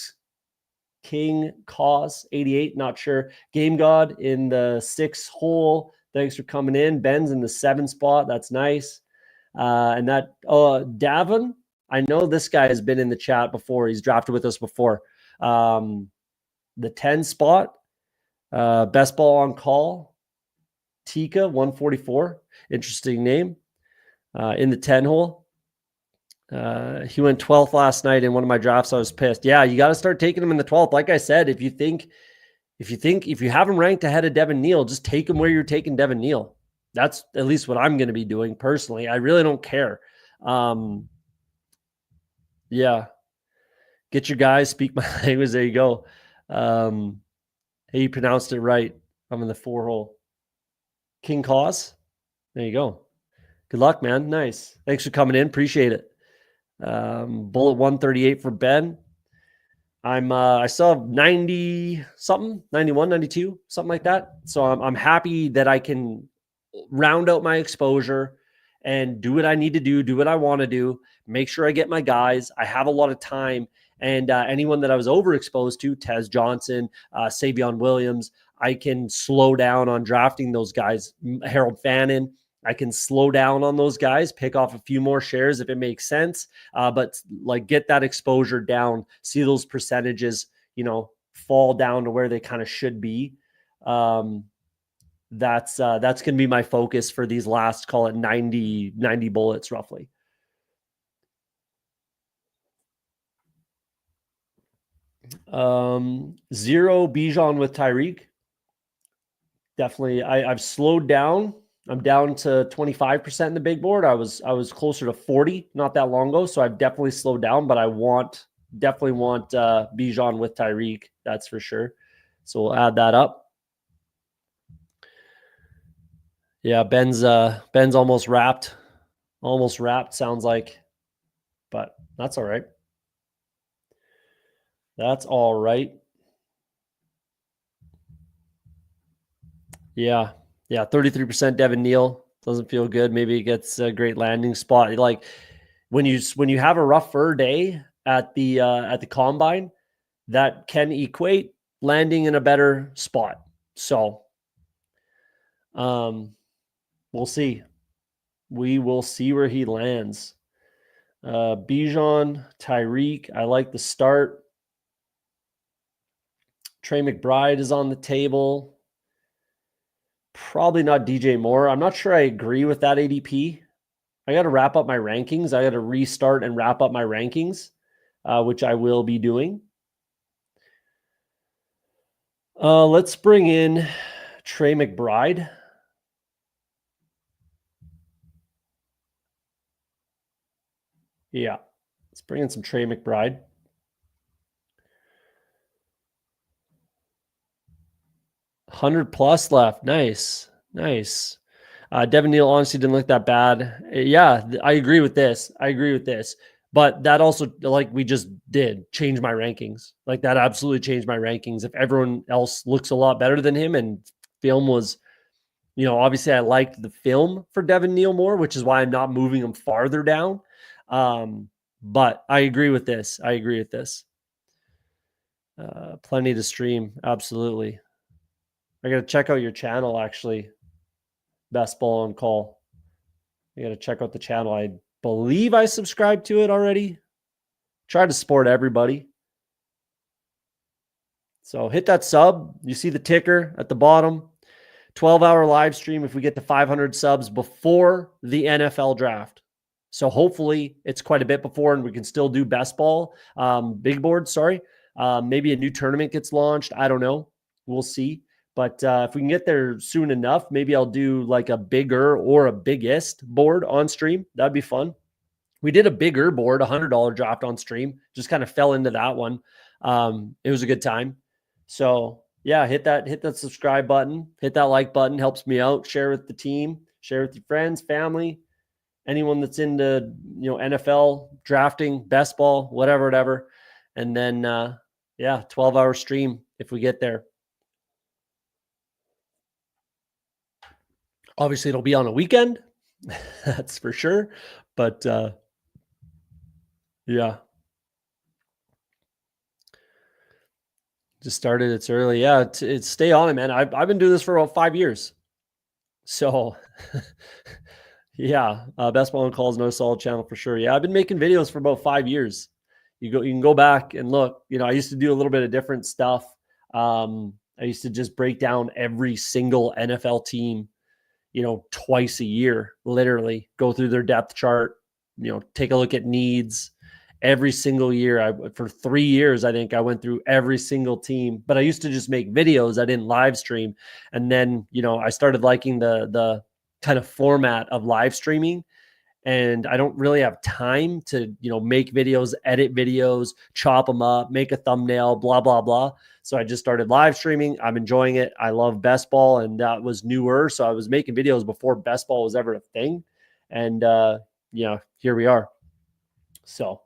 A: Cause 88, not sure. Game God in the 6 hole. Thanks for coming in. Ben's in the 7 spot. That's nice. And that Davin, I know this guy has been in the chat before. He's drafted with us before. The 10 spot. Best Ball on Call. Tika 144. Interesting name. In the 10 hole. He went 12th last night in one of my drafts. I was pissed. Yeah, you got to start taking him in the 12th. Like I said, if you have him ranked ahead of Devin Neal, just take him where you're taking Devin Neal. That's at least what I'm going to be doing personally. I really don't care. Yeah. Get your guys, speak my language. There you go. Hey, you pronounced it right. I'm in the 4 hole. King Cause. There you go. Good luck, man. Nice. Thanks for coming in. Appreciate it. Bullet 138 for Ben. I saw 90 something, 91, 92, something like that. So I'm happy that I can round out my exposure and do what I need to do what I want to do, make sure I get my guys. I have a lot of time, and anyone that I was overexposed to, Tez Johnson, Savion Williams, I can slow down on drafting those guys. Harold Fannin, I can slow down on those guys, pick off a few more shares if it makes sense, but like get that exposure down, see those percentages, fall down to where they kind of should be. That's going to be my focus for these last, call it 90 bullets roughly. Zero Bijan with Tyreek. Definitely. I've slowed down. I'm down to 25% in the big board. I was closer to 40 not that long ago. So I've definitely slowed down, but I definitely want Bijan with Tyreek. That's for sure. So we'll add that up. Yeah, Ben's almost wrapped. Almost wrapped, sounds like. But that's all right. That's all right. Yeah. Yeah, 33% Devin Neal. Doesn't feel good. Maybe it gets a great landing spot. Like when you have a rougher day at the combine, that can equate landing in a better spot. So we'll see. We will see where he lands. Bijan, Tyreek, I like the start. Trey McBride is on the table. Probably not DJ Moore. I'm not sure I agree with that ADP. I got to wrap up my rankings. I got to restart and wrap up my rankings, which I will be doing. Let's bring in Trey McBride. Yeah, let's bring in some Trey McBride. $100+ left. Nice. Devin Neal honestly didn't look that bad. Yeah, I agree with this. But that also, like we just did, change my rankings. Like that absolutely changed my rankings. If everyone else looks a lot better than him and film was, obviously I liked the film for Devin Neal more, which is why I'm not moving him farther down. But I agree with this. Plenty to stream. Absolutely. I got to check out your channel, actually. Best Ball on Call. You got to check out the channel. I believe I subscribed to it already. Try to support everybody. So hit that sub. You see the ticker at the bottom. 12-hour live stream if we get to 500 subs before the NFL draft. So hopefully it's quite a bit before and we can still do best ball. Big board, sorry. Maybe a new tournament gets launched. I don't know. We'll see. But if we can get there soon enough, maybe I'll do like a bigger or a biggest board on stream. That'd be fun. We did a bigger board, $100 draft on stream. Just kind of fell into that one. It was a good time. So yeah, hit that subscribe button, hit that like button, helps me out. Share with the team, share with your friends, family, anyone that's into NFL drafting, best ball, whatever. And then 12-hour stream if we get there. Obviously, it'll be on a weekend. That's for sure. But yeah. Just started. It's early. Yeah. It's stay on it, man. I've been doing this for about 5 years. So yeah. Best Ball on Call is no solid channel for sure. Yeah. I've been making videos for about 5 years. You can go back and look. I used to do a little bit of different stuff. I used to just break down every single NFL team, twice a year, literally go through their depth chart, take a look at needs every single year. For 3 years, I think I went through every single team, but I used to just make videos. I didn't live stream. And then, I started liking the kind of format of live streaming. And I don't really have time to, make videos, edit videos, chop them up, make a thumbnail, blah, blah, blah. So I just started live streaming. I'm enjoying it. I love best ball, and that was newer. So I was making videos before best ball was ever a thing. And, here we are. So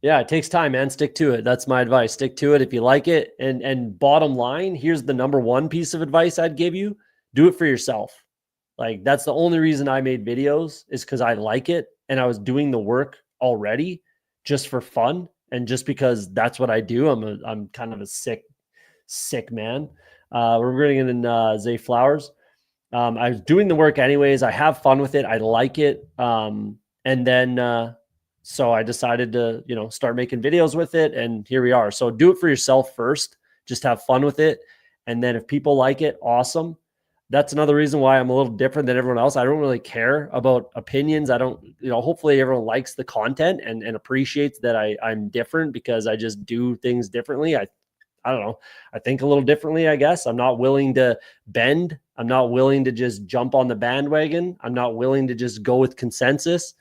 A: yeah, it takes time, man. Stick to it. That's my advice. Stick to it if you like it. And bottom line, here's the number one piece of advice I'd give you. Do it for yourself. Like that's the only reason I made videos is because I like it and I was doing the work already just for fun and just because that's what I do. I'm kind of a sick man. We're bringing in Zay Flowers. I was doing the work anyways. I have fun with it. I like it. And then, so I decided to, start making videos with it, and here we are. So do it for yourself first. Just have fun with it. And then if people like it, awesome. That's another reason why I'm a little different than everyone else. I don't really care about opinions. I don't, hopefully everyone likes the content and appreciates that I'm different, because I just do things differently. I don't know. I think a little differently, I guess. I'm not willing to bend. I'm not willing to just jump on the bandwagon. I'm not willing to just go with consensus.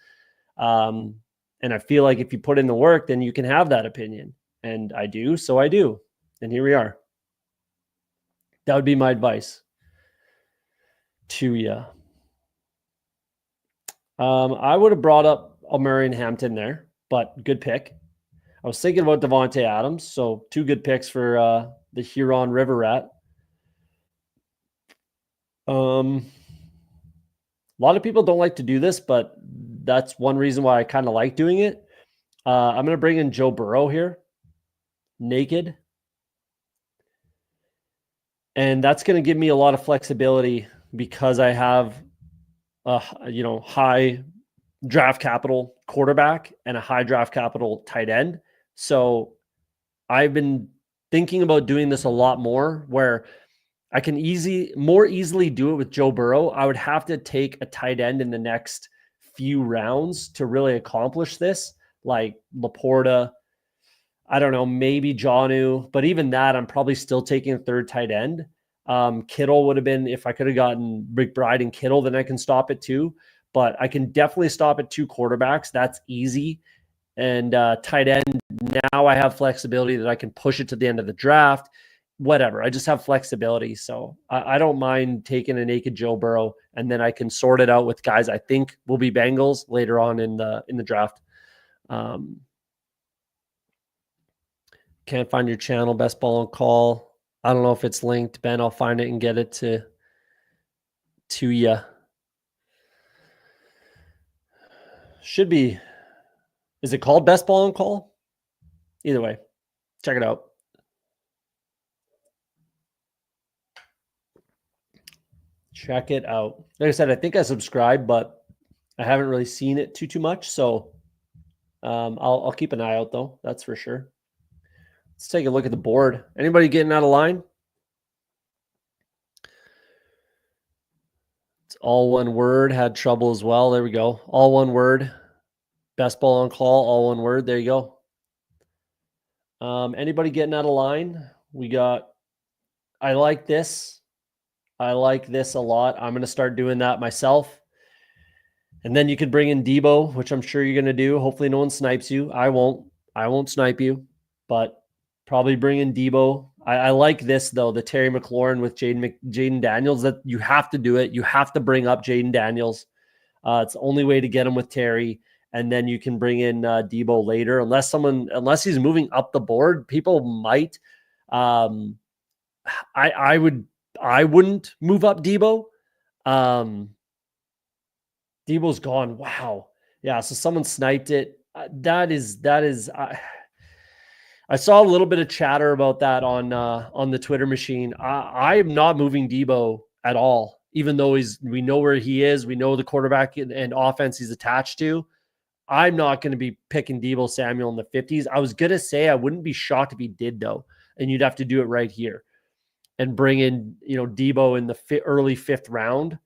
A: And I feel like if you put in the work, then you can have that opinion. And I do, so I do. And here we are. That would be my advice to you. I would have brought up Almerian Hampton there, but good pick. I was thinking about Davante Adams, so 2 good picks for the Huron River Rat. A lot of people don't like to do this, but that's one reason why I kind of like doing it. I'm going to bring in Joe Burrow here, naked. And that's going to give me a lot of flexibility, because I have a high draft capital quarterback and a high draft capital tight end. So I've been thinking about doing this a lot more, where I can more easily do it with Joe Burrow. I would have to take a tight end in the next few rounds to really accomplish this, like Laporta. I don't know, maybe Jonnu, but even that, I'm probably still taking a third tight end. Kittle would have been, if I could have gotten McBride and Kittle, then I can stop at 2. But I can definitely stop at 2 quarterbacks. That's easy. And tight end, now I have flexibility that I can push it to the end of the draft. Whatever. I just have flexibility. So I don't mind taking a naked Joe Burrow, and then I can sort it out with guys I think will be Bengals later on in the draft. Can't find your channel, Best Ball on Call. I don't know if it's linked, Ben. I'll find it and get it to you. Should be. Is it called Best Ball on Call? Either way, check it out. Check it out. Like I said, I think I subscribed, but I haven't really seen it too much. So I'll keep an eye out, though. That's for sure. Let's take a look at the board. Anybody getting out of line? It's all one word. Had trouble as well. There we go. All one word. Best Ball on Call. All one word. There you go. Anybody getting out of line? We got. I like this. I like this a lot. I'm going to start doing that myself. And then you could bring in Debo, which I'm sure you're going to do. Hopefully no one snipes you. I won't snipe you, but probably bring in Debo. I like this, though, the Terry McLaurin with Jaden Daniels. That you have to do it. You have to bring up Jaden Daniels. It's the only way to get him with Terry. And then you can bring in Debo later, unless he's moving up the board. People might. I wouldn't move up Debo. Debo's gone. Wow. Yeah. So someone sniped it. That is. I saw a little bit of chatter about that on the Twitter machine. I'm not moving Debo at all, even though we know where he is. We know the quarterback and offense he's attached to. I'm not going to be picking Debo Samuel in the 50s. I was going to say I wouldn't be shocked if he did, though, and you'd have to do it right here and bring in, Debo in the early 5th round.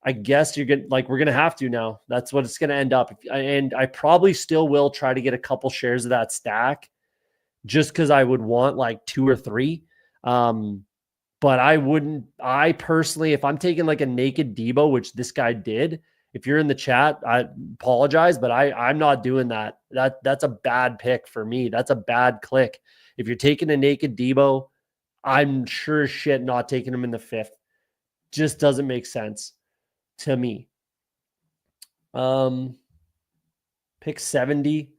A: I guess we're going to have to now. That's what it's going to end up. And I probably still will try to get a couple shares of that stack, just because I would want like 2 or 3. But I personally, if I'm taking like a naked Debo, which this guy did, if you're in the chat, I apologize, but I'm not doing that. That's a bad pick for me. That's a bad click. If you're taking a naked Debo, I'm sure as shit not taking him in the 5th. Just doesn't make sense to me. Pick 70.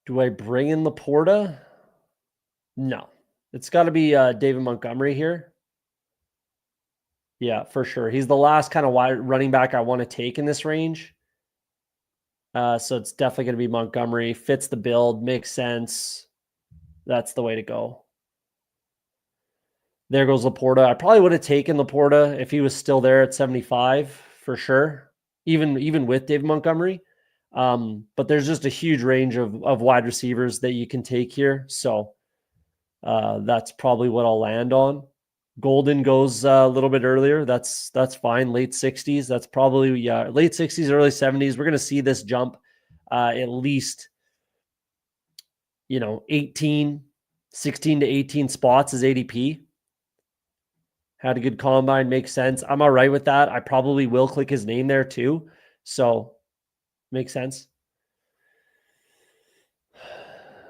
A: Do I bring in Laporta? No. It's got to be David Montgomery here. Yeah, for sure. He's the last kind of wide running back I want to take in this range. So it's definitely going to be Montgomery. Fits the build, makes sense. That's the way to go. There goes Laporta. I probably would have taken Laporta if he was still there at 75 for sure, even with David Montgomery. But there's just a huge range of wide receivers that you can take here. So that's probably what I'll land on. Golden goes a little bit earlier. That's fine. Late 60s. That's probably late 60s, early 70s. We're going to see this jump at least 16 to 18 spots as ADP. Had a good combine, makes sense. I'm all right with that. I probably will click his name there too. So makes sense.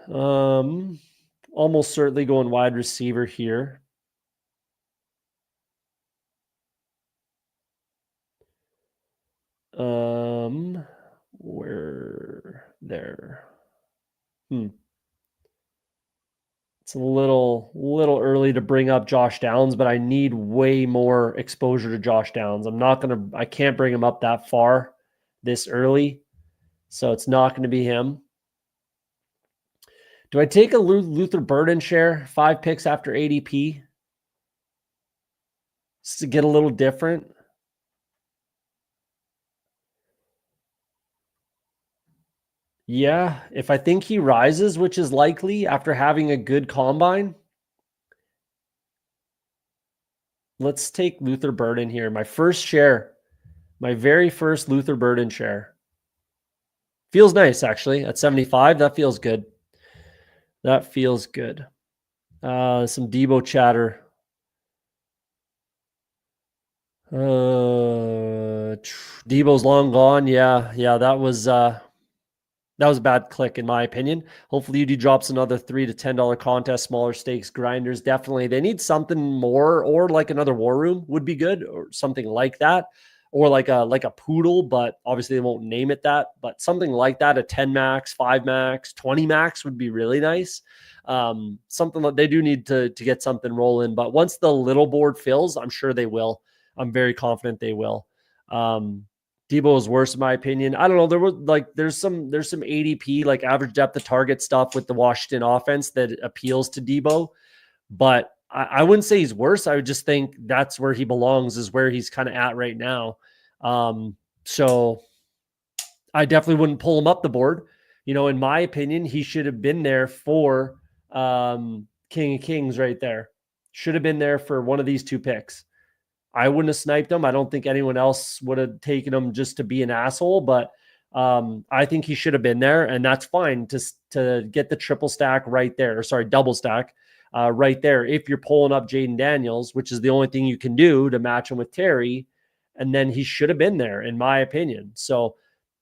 A: Almost certainly going wide receiver here. Where there? It's a little early to bring up Josh Downs, but I need way more exposure to Josh Downs. I can't bring him up that far this early. So it's not going to be him. Do I take a Luther Burden share? 5 picks after ADP? Just to get a little different. Yeah, if I think he rises, which is likely after having a good combine, let's take Luther Burden here. My first share, my very first Luther Burden share. Feels nice, actually, at 75. That feels good. That feels good. Some Debo chatter. Debo's long gone. Yeah, that was a bad click in my opinion. Hopefully UD drops another $3 to $10 contest, smaller stakes, grinders. Definitely. They need something more, or like another war room would be good, or something like that. Or like a poodle, but obviously they won't name it that. But something like that, a 10 max, 5 max, 20 max would be really nice. Something that they do need to get something rolling. But once the little board fills, I'm sure they will. I'm very confident they will. Debo is worse in my opinion. I don't know. There's some ADP, like average depth of target stuff with the Washington offense that appeals to Debo, but I wouldn't say he's worse. I would just think that's where he belongs, is where he's kind of at right now. So I definitely wouldn't pull him up the board. In my opinion, he should have been there for King of Kings right there. Should have been there for one of these 2 picks. I wouldn't have sniped him. I don't think anyone else would have taken him just to be an asshole, but I think he should have been there, and that's fine to get the triple stack right there. Sorry, double stack right there. If you're pulling up Jaden Daniels, which is the only thing you can do to match him with Terry, and then he should have been there, in my opinion. So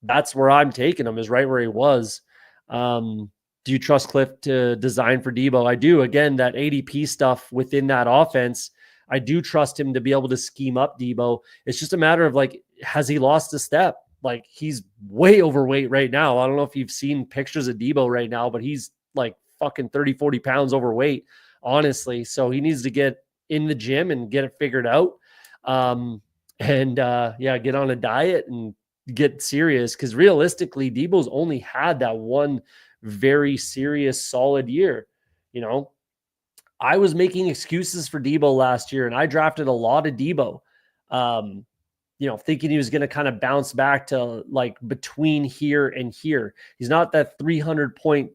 A: that's where I'm taking him, is right where he was. Do you trust Cliff to design for Debo? I do. Again, that ADP stuff within that offense, I do trust him to be able to scheme up Debo. It's just a matter of has he lost a step? Like, he's way overweight right now. I don't know if you've seen pictures of Debo right now, but he's like fucking 30, 40 pounds overweight, honestly. So he needs to get in the gym and get it figured out. Get on a diet and get serious. Because realistically, Debo's only had that one very serious, solid year. I was making excuses for Debo last year, and I drafted a lot of Debo, thinking he was going to kind of bounce back to like between here and here. He's not that 300 point,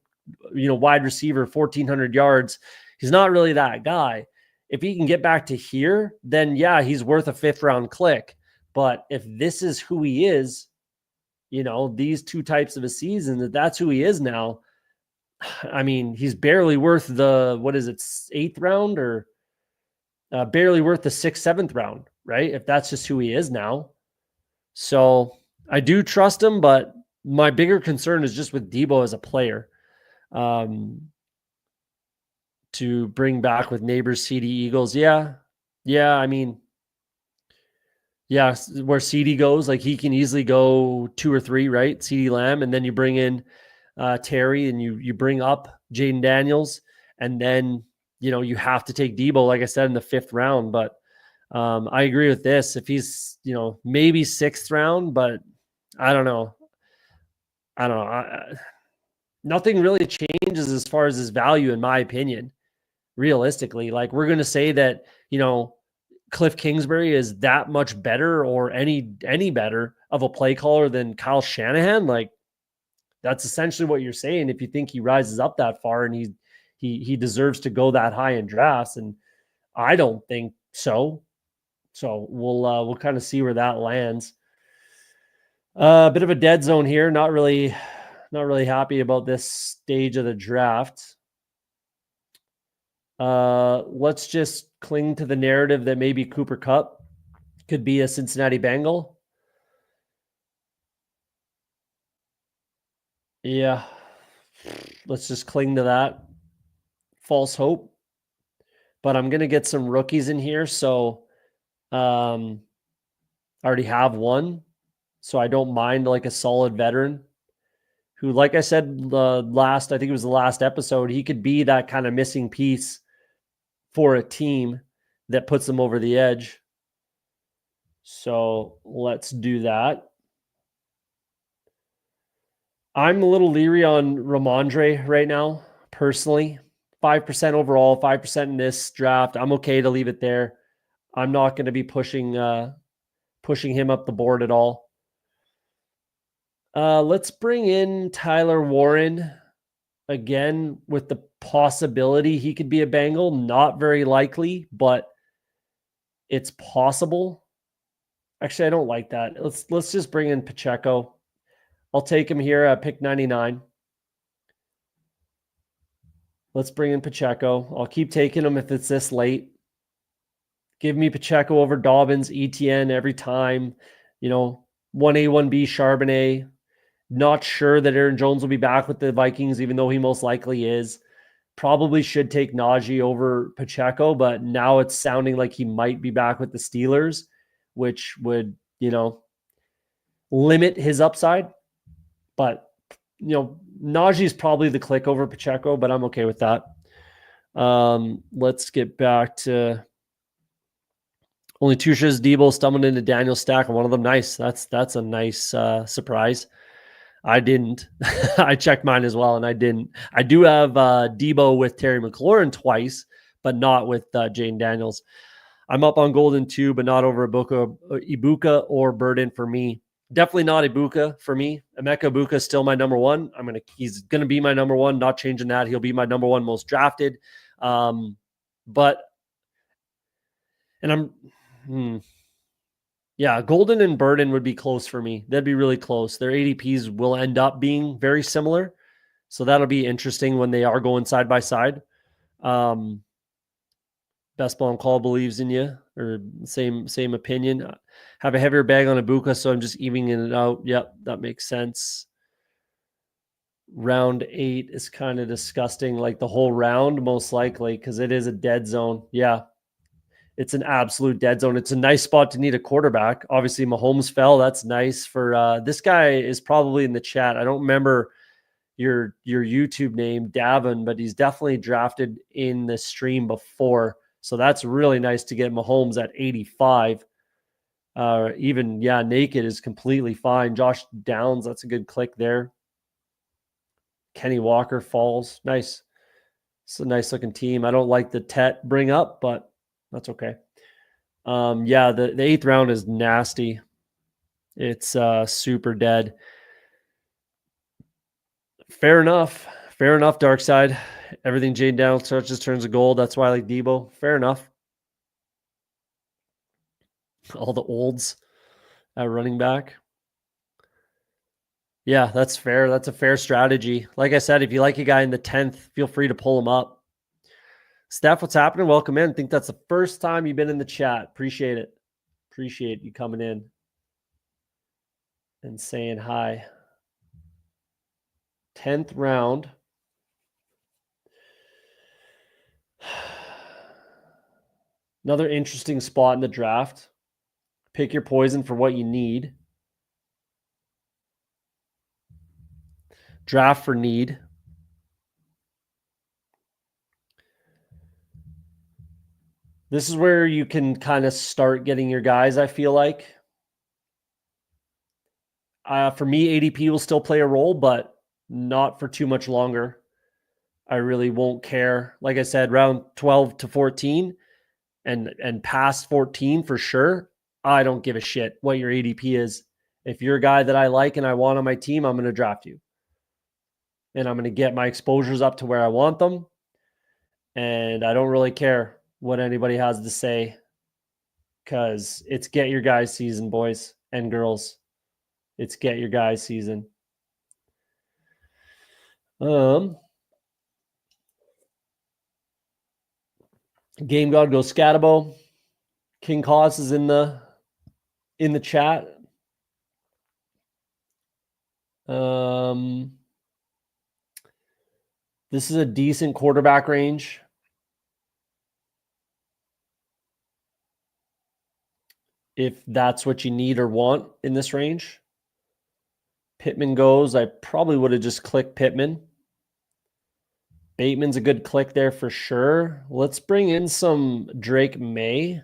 A: wide receiver, 1,400 yards. He's not really that guy. If he can get back to here, then yeah, he's worth a 5th round click. But if this is who he is, these 2 types of a season, that's who he is now. I mean, he's barely worth the, 8th round, or barely worth the 6th, 7th round, right? If that's just who he is now. So I do trust him, but my bigger concern is just with Debo as a player. To bring back with neighbors, CD Eagles. Yeah. I mean, yeah, where CD goes, like he can easily go 2 or 3, right? CD Lamb, and then you bring in Terry, and you bring up Jaden Daniels, and then you have to take Debo, like I said, in the 5th round. But I agree with this. If he's maybe 6th round, but I don't know. Nothing really changes as far as his value, in my opinion. realistically. Like, we're going to say that, Cliff Kingsbury is that much better or any better of a play caller than Kyle Shanahan. Like, that's essentially what you're saying. If you think he rises up that far and he deserves to go that high in drafts, and I don't think so. So we'll kind of see where that lands. A bit of a dead zone here. Not really happy about this stage of the draft. Let's just cling to the narrative that maybe Cooper Kupp could be a Cincinnati Bengal. Yeah. Let's just cling to that false hope. But I'm going to get some rookies in here. So I already have one. So I don't mind like a solid veteran who, like I said, I think it was the last episode, he could be that kind of missing piece for a team that puts them over the edge. So let's do that. I'm a little leery on Ramondre right now, personally. 5% overall, 5% in this draft. I'm okay to leave it there. I'm not going to be pushing him up the board at all. Let's bring in Tyler Warren again with the possibility he could be a Bengal. Not very likely, but it's possible. Actually, I don't like that. Let's just bring in Pacheco. I'll take him here at pick 99. Let's bring in Pacheco. I'll keep taking him if it's this late. Give me Pacheco over Dobbins, ETN every time. 1A, 1B, Charbonnet. Not sure that Aaron Jones will be back with the Vikings, even though he most likely is. Probably should take Najee over Pacheco, but now it's sounding like he might be back with the Steelers, which would, limit his upside. But, Najee is probably the click over Pacheco, but I'm okay with that. Let's get back to only two shares. Debo stumbled into Daniel's stack, and one of them nice. That's a nice surprise. I didn't. I checked mine as well, and I didn't. I do have Debo with Terry McLaurin twice, but not with Jane Daniels. I'm up on Golden too, but not over Ibuka or Burden for me. Definitely not Ibuka for me. Emeka Ibuka is still my number one. He's gonna be my number one. Not changing that. He'll be my number one most drafted. But Golden and Burden would be close for me. That'd be really close. Their ADPs will end up being very similar. So that'll be interesting when they are going side by side. Best Ball and Call believes in you, or same opinion. Have a heavier bag on Ibuka, so I'm just evening it out. Yep, that makes sense. Round 8 is kind of disgusting, like the whole round, most likely, because it is a dead zone. Yeah, it's an absolute dead zone. It's a nice spot to need a quarterback. Obviously, Mahomes fell. That's nice for this guy is probably in the chat. I don't remember your YouTube name, Davin, but he's definitely drafted in the stream before. So that's really nice to get Mahomes at 85. Naked is completely fine. Josh Downs, that's a good click there. Kenny Walker falls. Nice. It's a nice looking team. I don't like the Tet bring up, but that's okay. The 8th round is nasty. It's super dead. Fair enough, Dark Side. Everything Jane Daniels touches turns to gold. That's why I like Debo. Fair enough. All the olds at running back. Yeah, that's fair. That's a fair strategy. Like I said, if you like a guy in the 10th, feel free to pull him up. Steph, what's happening? Welcome in. I think that's the first time you've been in the chat. Appreciate it. Appreciate you coming in and saying hi. 10th round. Another interesting spot in the draft. Pick your poison for what you need. Draft for need. This is where you can kind of start getting your guys, I feel like. For me, ADP will still play a role, but not for too much longer. I really won't care. Like I said, round 12 to 14 and past 14 for sure. I don't give a shit what your ADP is. If you're a guy that I like and I want on my team, I'm going to draft you. And I'm going to get my exposures up to where I want them. And I don't really care what anybody has to say because it's get your guys season, boys and girls. It's get your guys season. Game God goes Scatabo. King Cos is in the chat. This is a decent quarterback range. If that's what you need or want in this range. Pittman goes. I probably would have just clicked Pittman. Bateman's a good click there for sure. Let's bring in some Drake May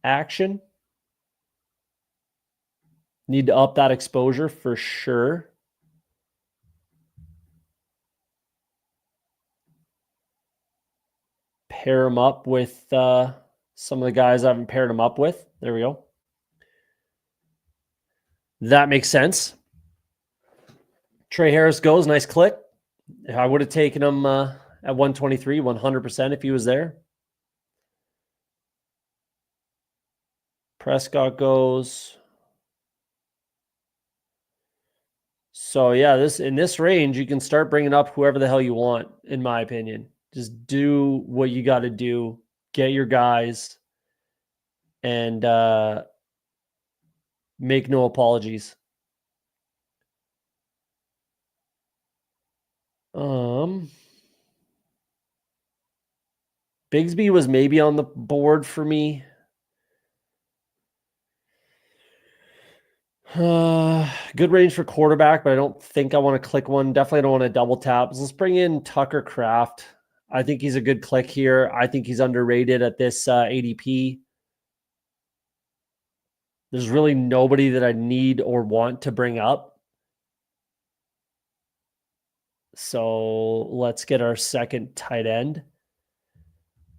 A: action. Need to up that exposure for sure. Pair him up with some of the guys I haven't paired him up with. There we go. That makes sense. Trey Harris goes. Nice click. I would have taken him at 123, 100% if he was there. Prescott goes. So yeah, in this range, you can start bringing up whoever the hell you want, in my opinion. Just do what you got to do. Get your guys and make no apologies. Bigsby was maybe on the board for me. Good range for quarterback, but I don't think I want to click one. Definitely don't want to double tap. So let's bring in Tucker Kraft. I think he's a good click here. I think he's underrated at this ADP. There's really nobody that I need or want to bring up. So let's get our second tight end.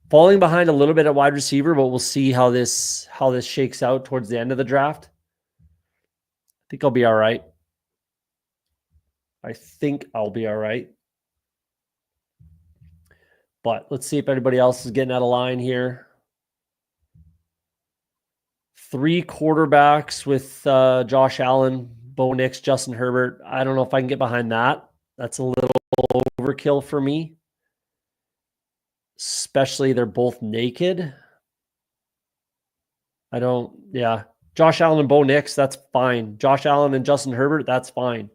A: Falling behind a little bit at wide receiver, but we'll see how this shakes out towards the end of the draft. I think I'll be all right. But let's see if anybody else is getting out of line here. 3 quarterbacks with Josh Allen, Bo Nix, Justin Herbert. I don't know if I can get behind that. That's a little overkill for me. Especially they're both naked. Josh Allen and Bo Nix, that's fine. Josh Allen and Justin Herbert, that's fine.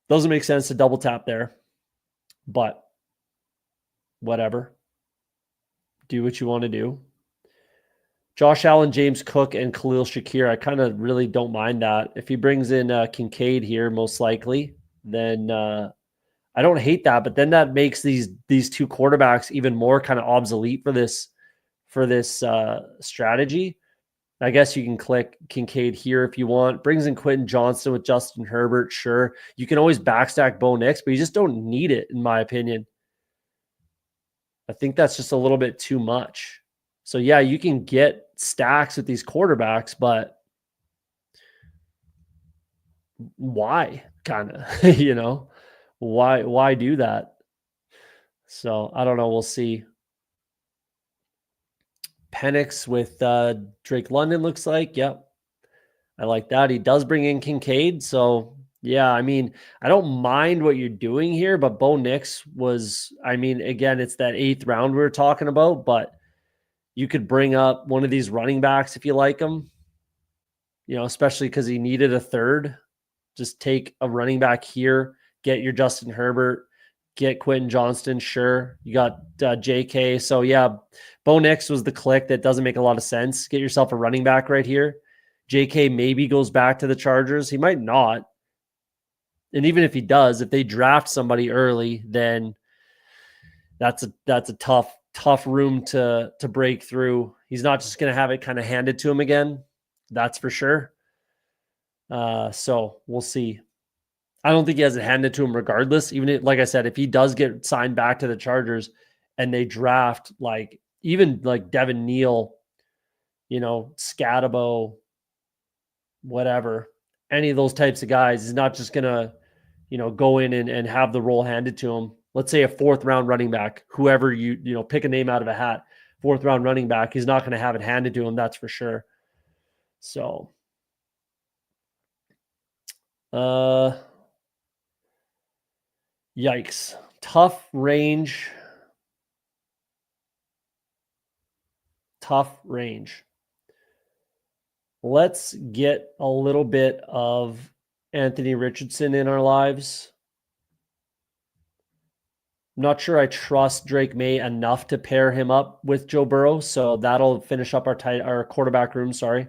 A: Doesn't make sense to double tap there, but whatever. Do what you want to do. Josh Allen, James Cook, and Khalil Shakir, I kind of really don't mind that. If he brings in Kincaid here, most likely, then I don't hate that. But then that makes these 2 quarterbacks even more kind of obsolete for this strategy. I guess you can click Kincaid here if you want. Brings in Quentin Johnston with Justin Herbert. Sure. You can always backstack Bo Nix, but you just don't need it, in my opinion. I think that's just a little bit too much. So yeah, you can get stacks with these quarterbacks, but why? Kind of, why do that? So I don't know. We'll see. Penix with Drake London looks like. Yep. I like that. He does bring in Kincaid. So yeah, I mean, I don't mind what you're doing here, but Bo Nix was, I mean, again, it's that 8th round we were talking about, but you could bring up one of these running backs if you like them, especially because he needed a third. Just take a running back here, get your Justin Herbert, get Quentin Johnston. Sure. You got JK. So yeah, Bo Nix was the click that doesn't make a lot of sense. Get yourself a running back right here. JK maybe goes back to the Chargers. He might not. And even if he does, if they draft somebody early, then that's a tough room to break through. He's not just going to have it kind of handed to him again. That's for sure. So we'll see. I don't think he has it handed to him regardless. Even if, like I said, if he does get signed back to the Chargers and they draft like even like Devin Neal, Scatabo, whatever, any of those types of guys, he's not just gonna, go in and have the role handed to him. Let's say a fourth round running back, whoever pick a name out of a hat, fourth round running back, he's not going to have it handed to him. That's for sure. So, yikes. Tough range. Let's get a little bit of Anthony Richardson in our lives. I'm not sure I trust Drake May enough to pair him up with Joe Burrow, so that'll finish up our quarterback room. Sorry.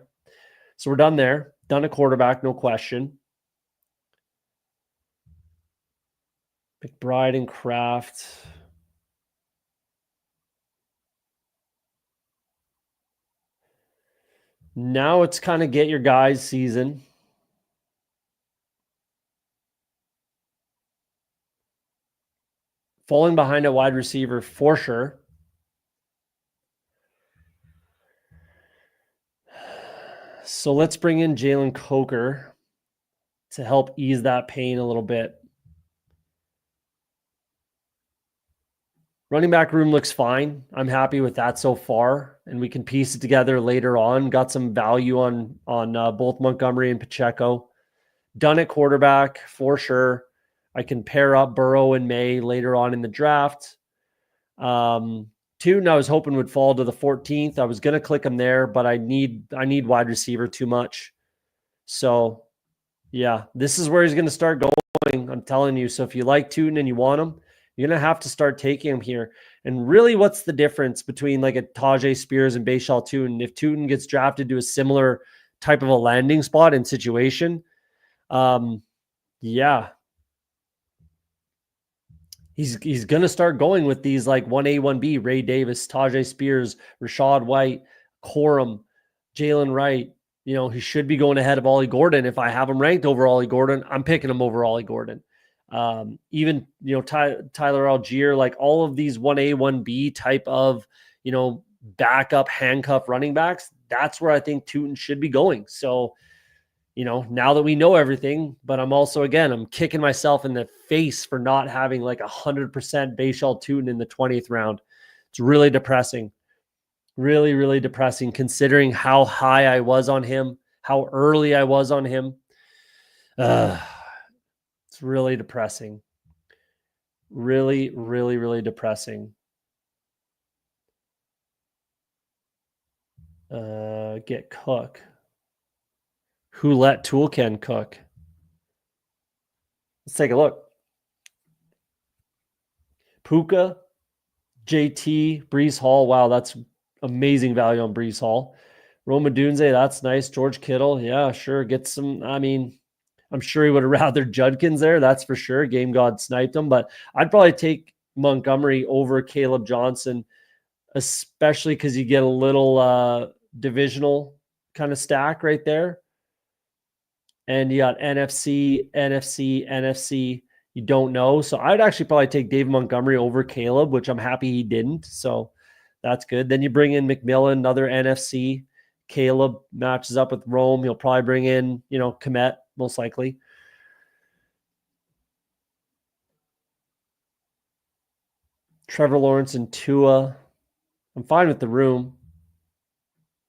A: So we're done there. Done a quarterback, no question. McBride and Kraft. Now it's kind of get your guys season. Falling behind at wide receiver for sure. So let's bring in Jalen Coker to help ease that pain a little bit. Running back room looks fine. I'm happy with that so far, and we can piece it together later on. Got some value on both Montgomery and Pacheco. Done at quarterback for sure. I can pair up Burrow and May later on in the draft. Tootin, I was hoping would fall to the 14th. I was going to click him there, but I need wide receiver too much. So, yeah, this is where he's going to start going. I'm telling you. So if you like Tootin and you want him, you're going to have to start taking him here. And really, what's the difference between like a Tajay Spears and Bashal Tootin? If Tootin gets drafted to a similar type of a landing spot and situation, yeah, he's going to start going with these like 1A, 1B, Ray Davis, Tajay Spears, Rashad White, Corum, Jalen Wright. He should be going ahead of Ollie Gordon. If I have him ranked over Ollie Gordon, I'm picking him over Ollie Gordon. Even, Tyler Algier, like all of these 1A, 1B type of, backup handcuff running backs, that's where I think Tootin should be going. So, now that we know everything, but I'm kicking myself in the face for not having like 100% Bashal Tootin in the 20th round. It's really depressing. Really, really depressing considering how high I was on him, how early I was on him. It's really depressing. Really, really, really depressing. Get Cook. Who let Toolken cook? Let's take a look. Puka, JT, Brees Hall. Wow, that's amazing value on Brees Hall. Roma Dunze, that's nice. George Kittle, yeah, sure. Get some. I mean, I'm sure he would have rather Judkins there. That's for sure. Game God sniped him, but I'd probably take Montgomery over Caleb Johnson, especially because you get a little divisional kind of stack right there. And you got NFC, NFC, NFC. You don't know. So I'd actually probably take David Montgomery over Caleb, which I'm happy he didn't. So that's good. Then you bring in McMillan, another NFC. Caleb matches up with Rome. He'll probably bring in, Komet, most likely. Trevor Lawrence and Tua. I'm fine with the room.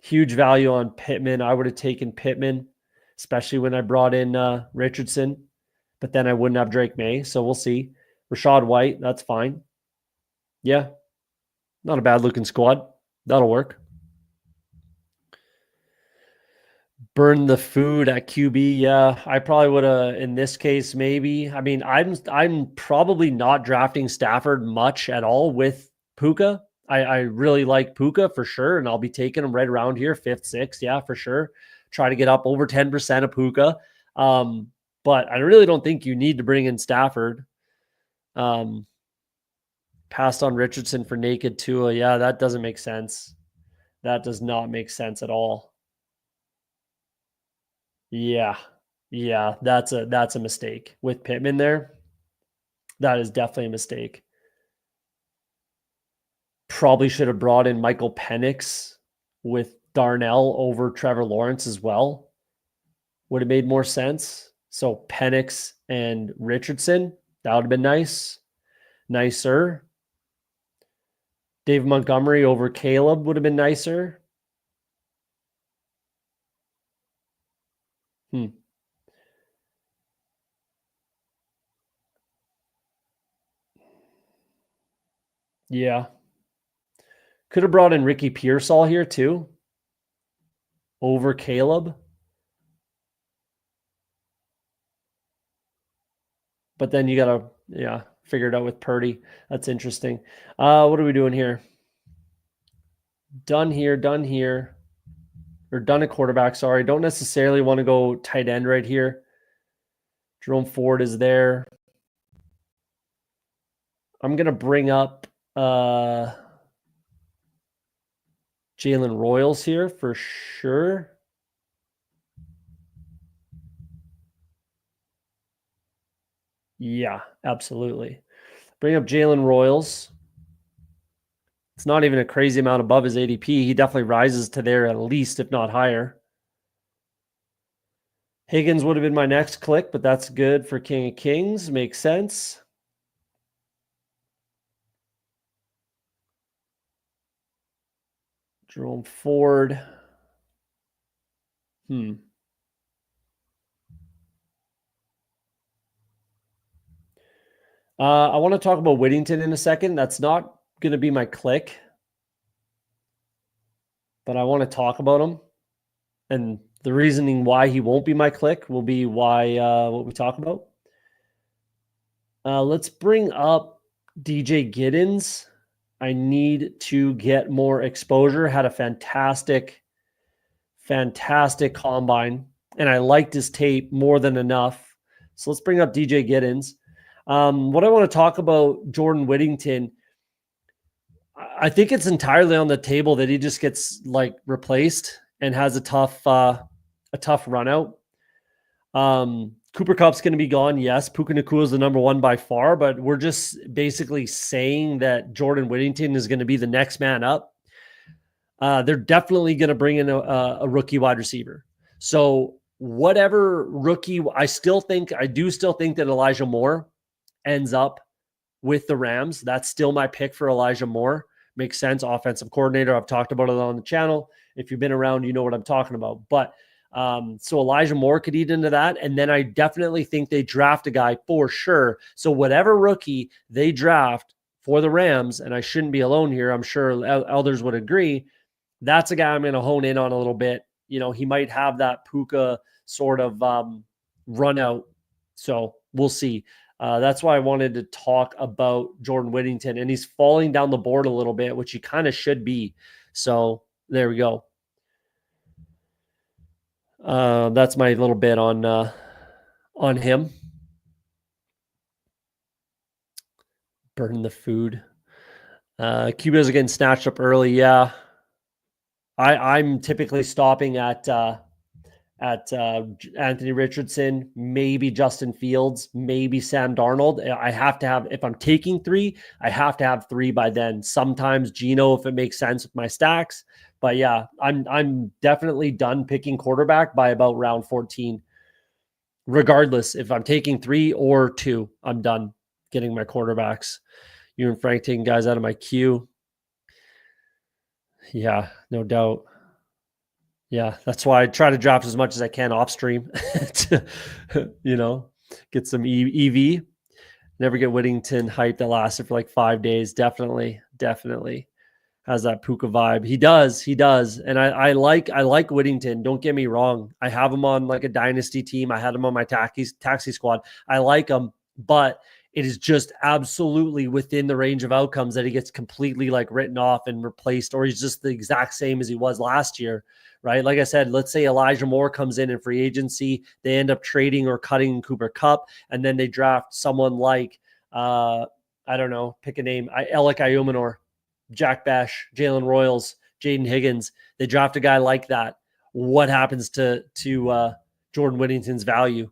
A: Huge value on Pittman. I would have taken Pittman, especially when I brought in Richardson, but then I wouldn't have Drake May. So we'll see. Rashad White, that's fine. Yeah, not a bad looking squad. That'll work. Burn the food at QB. Yeah, I probably would have in this case, maybe. I mean, I'm probably not drafting Stafford much at all with Puka. I really like Puka for sure, and I'll be taking him right around here, 5th, 6th. Yeah, for sure. Try to get up over 10% of Puka. But I really don't think you need to bring in Stafford. Passed on Richardson for naked Tua. Yeah, that doesn't make sense. That does not make sense at all. Yeah. Yeah, that's a mistake with Pittman there. That is definitely a mistake. Probably should have brought in Michael Penix with Darnell over Trevor Lawrence as well. Would have made more sense. So Penix and Richardson, that would have been nice. Nicer. Dave Montgomery over Caleb would have been nicer. Yeah. Could have brought in Ricky Pearsall here too over Caleb. But then you got to, figure it out with Purdy. That's interesting. What are we doing here? Done here. Or done at quarterback, sorry. Don't necessarily want to go tight end right here. Jerome Ford is there. I'm going to bring up Jalen Royals here for sure. Yeah, absolutely. Bring up Jalen Royals. It's not even a crazy amount above his ADP. He definitely rises to there at least, if not higher. Higgins would have been my next click, but that's good for King of Kings. Makes sense. Jerome Ford. I want to talk about Whittington in a second. That's not going to be my click, but I want to talk about him. And the reasoning why he won't be my click will be why what we talk about. Let's bring up DJ Giddens. I need to get more exposure. Had a fantastic combine, and I liked his tape more than enough. So let's bring up DJ Giddens. What I want to talk about Jordan Whittington, I think it's entirely on the table that he just gets like replaced and has a tough run out. Cooper Kupp's going to be gone. Yes, Puka Nacua is the number one by far, but we're just basically saying that Jordan Whittington is going to be the next man up. They're definitely going to bring in a rookie wide receiver. So whatever rookie, I do still think that Elijah Moore ends up with the Rams. That's still my pick for Elijah Moore. Makes sense. Offensive coordinator. I've talked about it on the channel. If you've been around, you know what I'm talking about. But so Elijah Moore could eat into that. And then I definitely think they draft a guy for sure. So whatever rookie they draft for the Rams, and I shouldn't be alone here, I'm sure elders would agree, that's a guy I'm going to hone in on a little bit. You know, he might have that Puka sort of run out. So we'll see. That's why I wanted to talk about Jordan Whittington, and he's falling down the board a little bit, which he kind of should be. So there we go. That's my little bit on him. Burn the food. Cuba's getting snatched up early. Yeah, I'm typically stopping at Anthony Richardson, maybe Justin Fields, maybe Sam Darnold. I have to have, if I'm taking 3, I have to have 3 by then. Sometimes Geno, if it makes sense with my stacks. But yeah, I'm definitely done picking quarterback by about round 14. Regardless, if I'm taking 3 or 2, I'm done getting my quarterbacks. You and Frank taking guys out of my queue. Yeah, no doubt. Yeah, that's why I try to draft as much as I can off stream to, get some EV. Never get Whittington hype that lasted for like 5 days. Definitely has that Puka vibe. He does. And I like Whittington. Don't get me wrong. I have him on like a dynasty team. I had him on my taxi squad. I like him, but it is just absolutely within the range of outcomes that he gets completely like written off and replaced, or he's just the exact same as he was last year, right? Like I said, let's say Elijah Moore comes in free agency. They end up trading or cutting Cooper Kupp, and then they draft someone like, I don't know, pick a name, Alec Iomanor, Jack Bash, Jalen Royals, Jaden Higgins. They draft a guy like that. What happens to Jordan Whittington's value.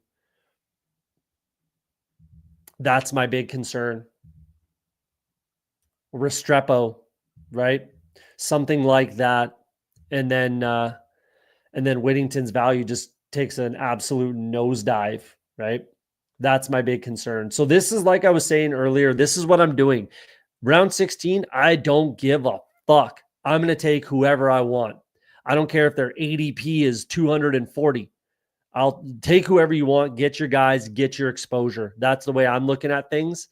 A: That's my big concern. Restrepo, right? Something like that. And then Whittington's value just takes an absolute nosedive, right? That's my big concern. So this is, like I was saying earlier, this is what I'm doing. Round 16, I don't give a fuck. I'm going to take whoever I want. I don't care if their ADP is 240. I'll take whoever you want, get your guys, get your exposure. That's the way I'm looking at things.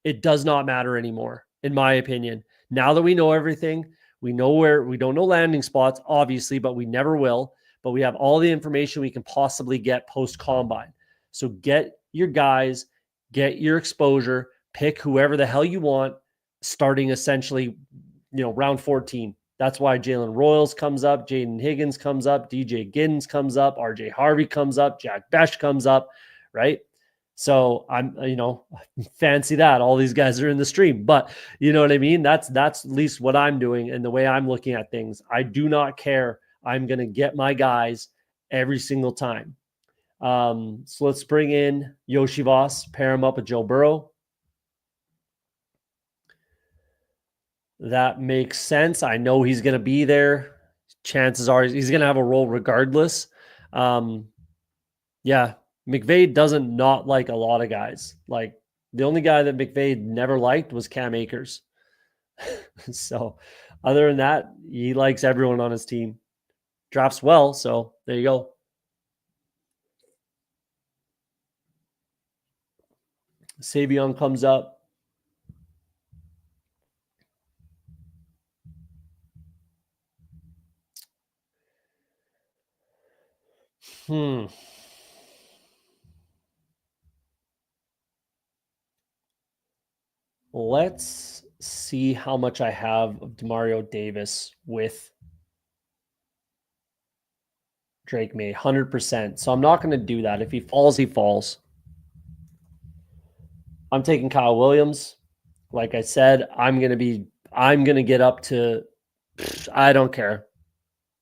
A: It does not matter anymore, in my opinion. Now that we know everything, we know where, we don't know landing spots, obviously, but we never will. But we have all the information we can possibly get post-combine. So get your guys, get your exposure, pick whoever the hell you want, starting essentially, round 14. That's why Jalen Royals comes up, Jaden Higgins comes up, DJ Giddens comes up, RJ Harvey comes up, Jack Besh comes up, right? So I'm, fancy that. All these guys are in the stream, but you know what I mean? That's at least what I'm doing and the way I'm looking at things. I do not care. I'm going to get my guys every single time. So let's bring in Yoshi Voss, pair him up with Joe Burrow. That makes sense. I know he's going to be there. Chances are he's going to have a role regardless. Yeah, McVay doesn't not like a lot of guys. Like the only guy that McVay never liked was Cam Akers. So other than that, he likes everyone on his team. Drafts well, so there you go. Savion comes up. Let's see how much I have of Demario Davis with Drake May. 100%. So I'm not going to do that. If he falls, he falls. I'm taking Kyle Williams. Like I said, I'm going to get up to, I don't care.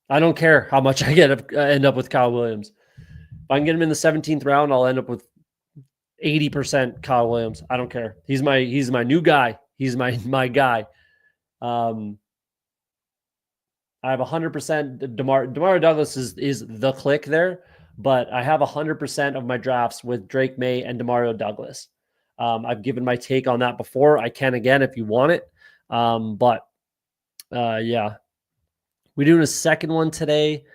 A: I don't care how much I end up with Kyle Williams. If I can get him in the 17th round, I'll end up with 80% Kyle Williams. I don't care. He's my new guy. He's my guy. I have 100% Demario Douglas is the click there, but I have 100% of my drafts with Drake May and Demario Douglas. I've given my take on that before. I can again if you want it. Yeah. We're doing a second one today.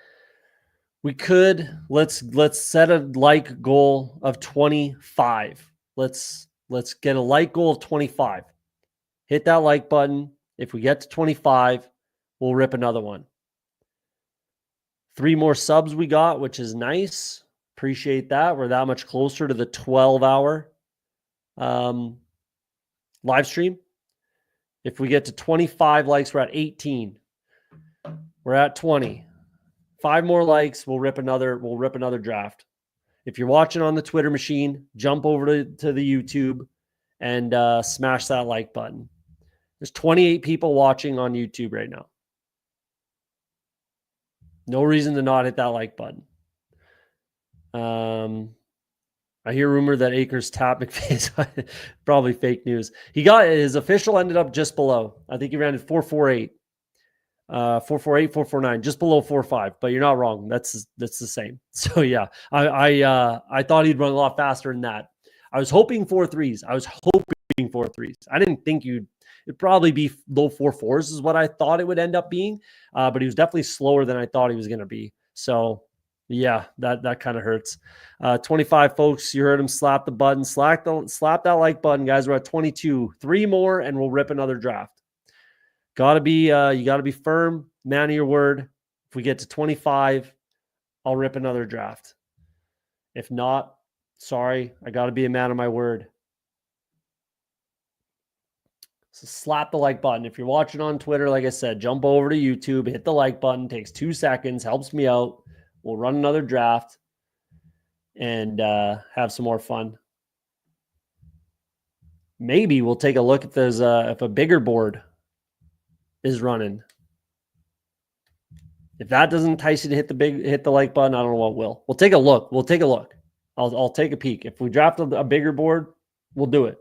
A: We could let's set a like goal of 25. Let's get a like goal of 25. Hit that like button. If we get to 25, we'll rip another one. 3 more subs we got, which is nice. Appreciate that. We're that much closer to the 12-hour live stream. If we get to 25 likes, we're at 18. We're at 20. 5 more likes, we'll rip another draft. If you're watching on the Twitter machine, jump over to the YouTube and smash that like button. There's 28 people watching on YouTube right now. No reason to not hit that like button. I hear rumor that Akers tapped McVay's. Probably fake news. He got his official ended up just below. I think he ran at 4.48. 4.48, 4.49, just below 4.5, but you're not wrong. That's the same. So yeah, I thought he'd run a lot faster than that. I was hoping 4.3s. I didn't think it'd probably be low 4.4s is what I thought it would end up being. But he was definitely slower than I thought he was going to be. So yeah, that kind of hurts. 25 folks, you heard him slap the button, slap that like button, guys. We're at 22, 3 more, and we'll rip another draft. You got to be firm, man of your word. If we get to 25, I'll rip another draft. If not, sorry, I got to be a man of my word. So slap the like button. If you're watching on Twitter, like I said, jump over to YouTube, hit the like button, takes 2 seconds, helps me out. We'll run another draft and have some more fun. Maybe we'll take a look at those if a bigger board is running. If that doesn't entice you to hit the like button, I don't know what will. We'll take a look. I'll take a peek. If we draft a bigger board, we'll do it.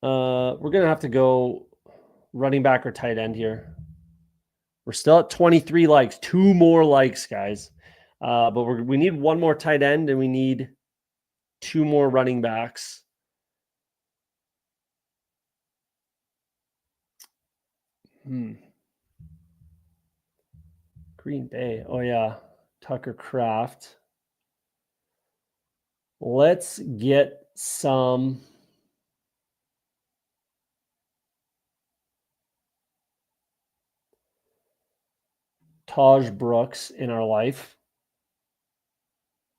A: We're gonna have to go running back or tight end here. We're still at 23 likes. 2 more likes, guys. But we need 1 more tight end and we need 2 more running backs. Green Bay. Oh yeah, Tucker Kraft. Let's get some Taj Brooks in our life.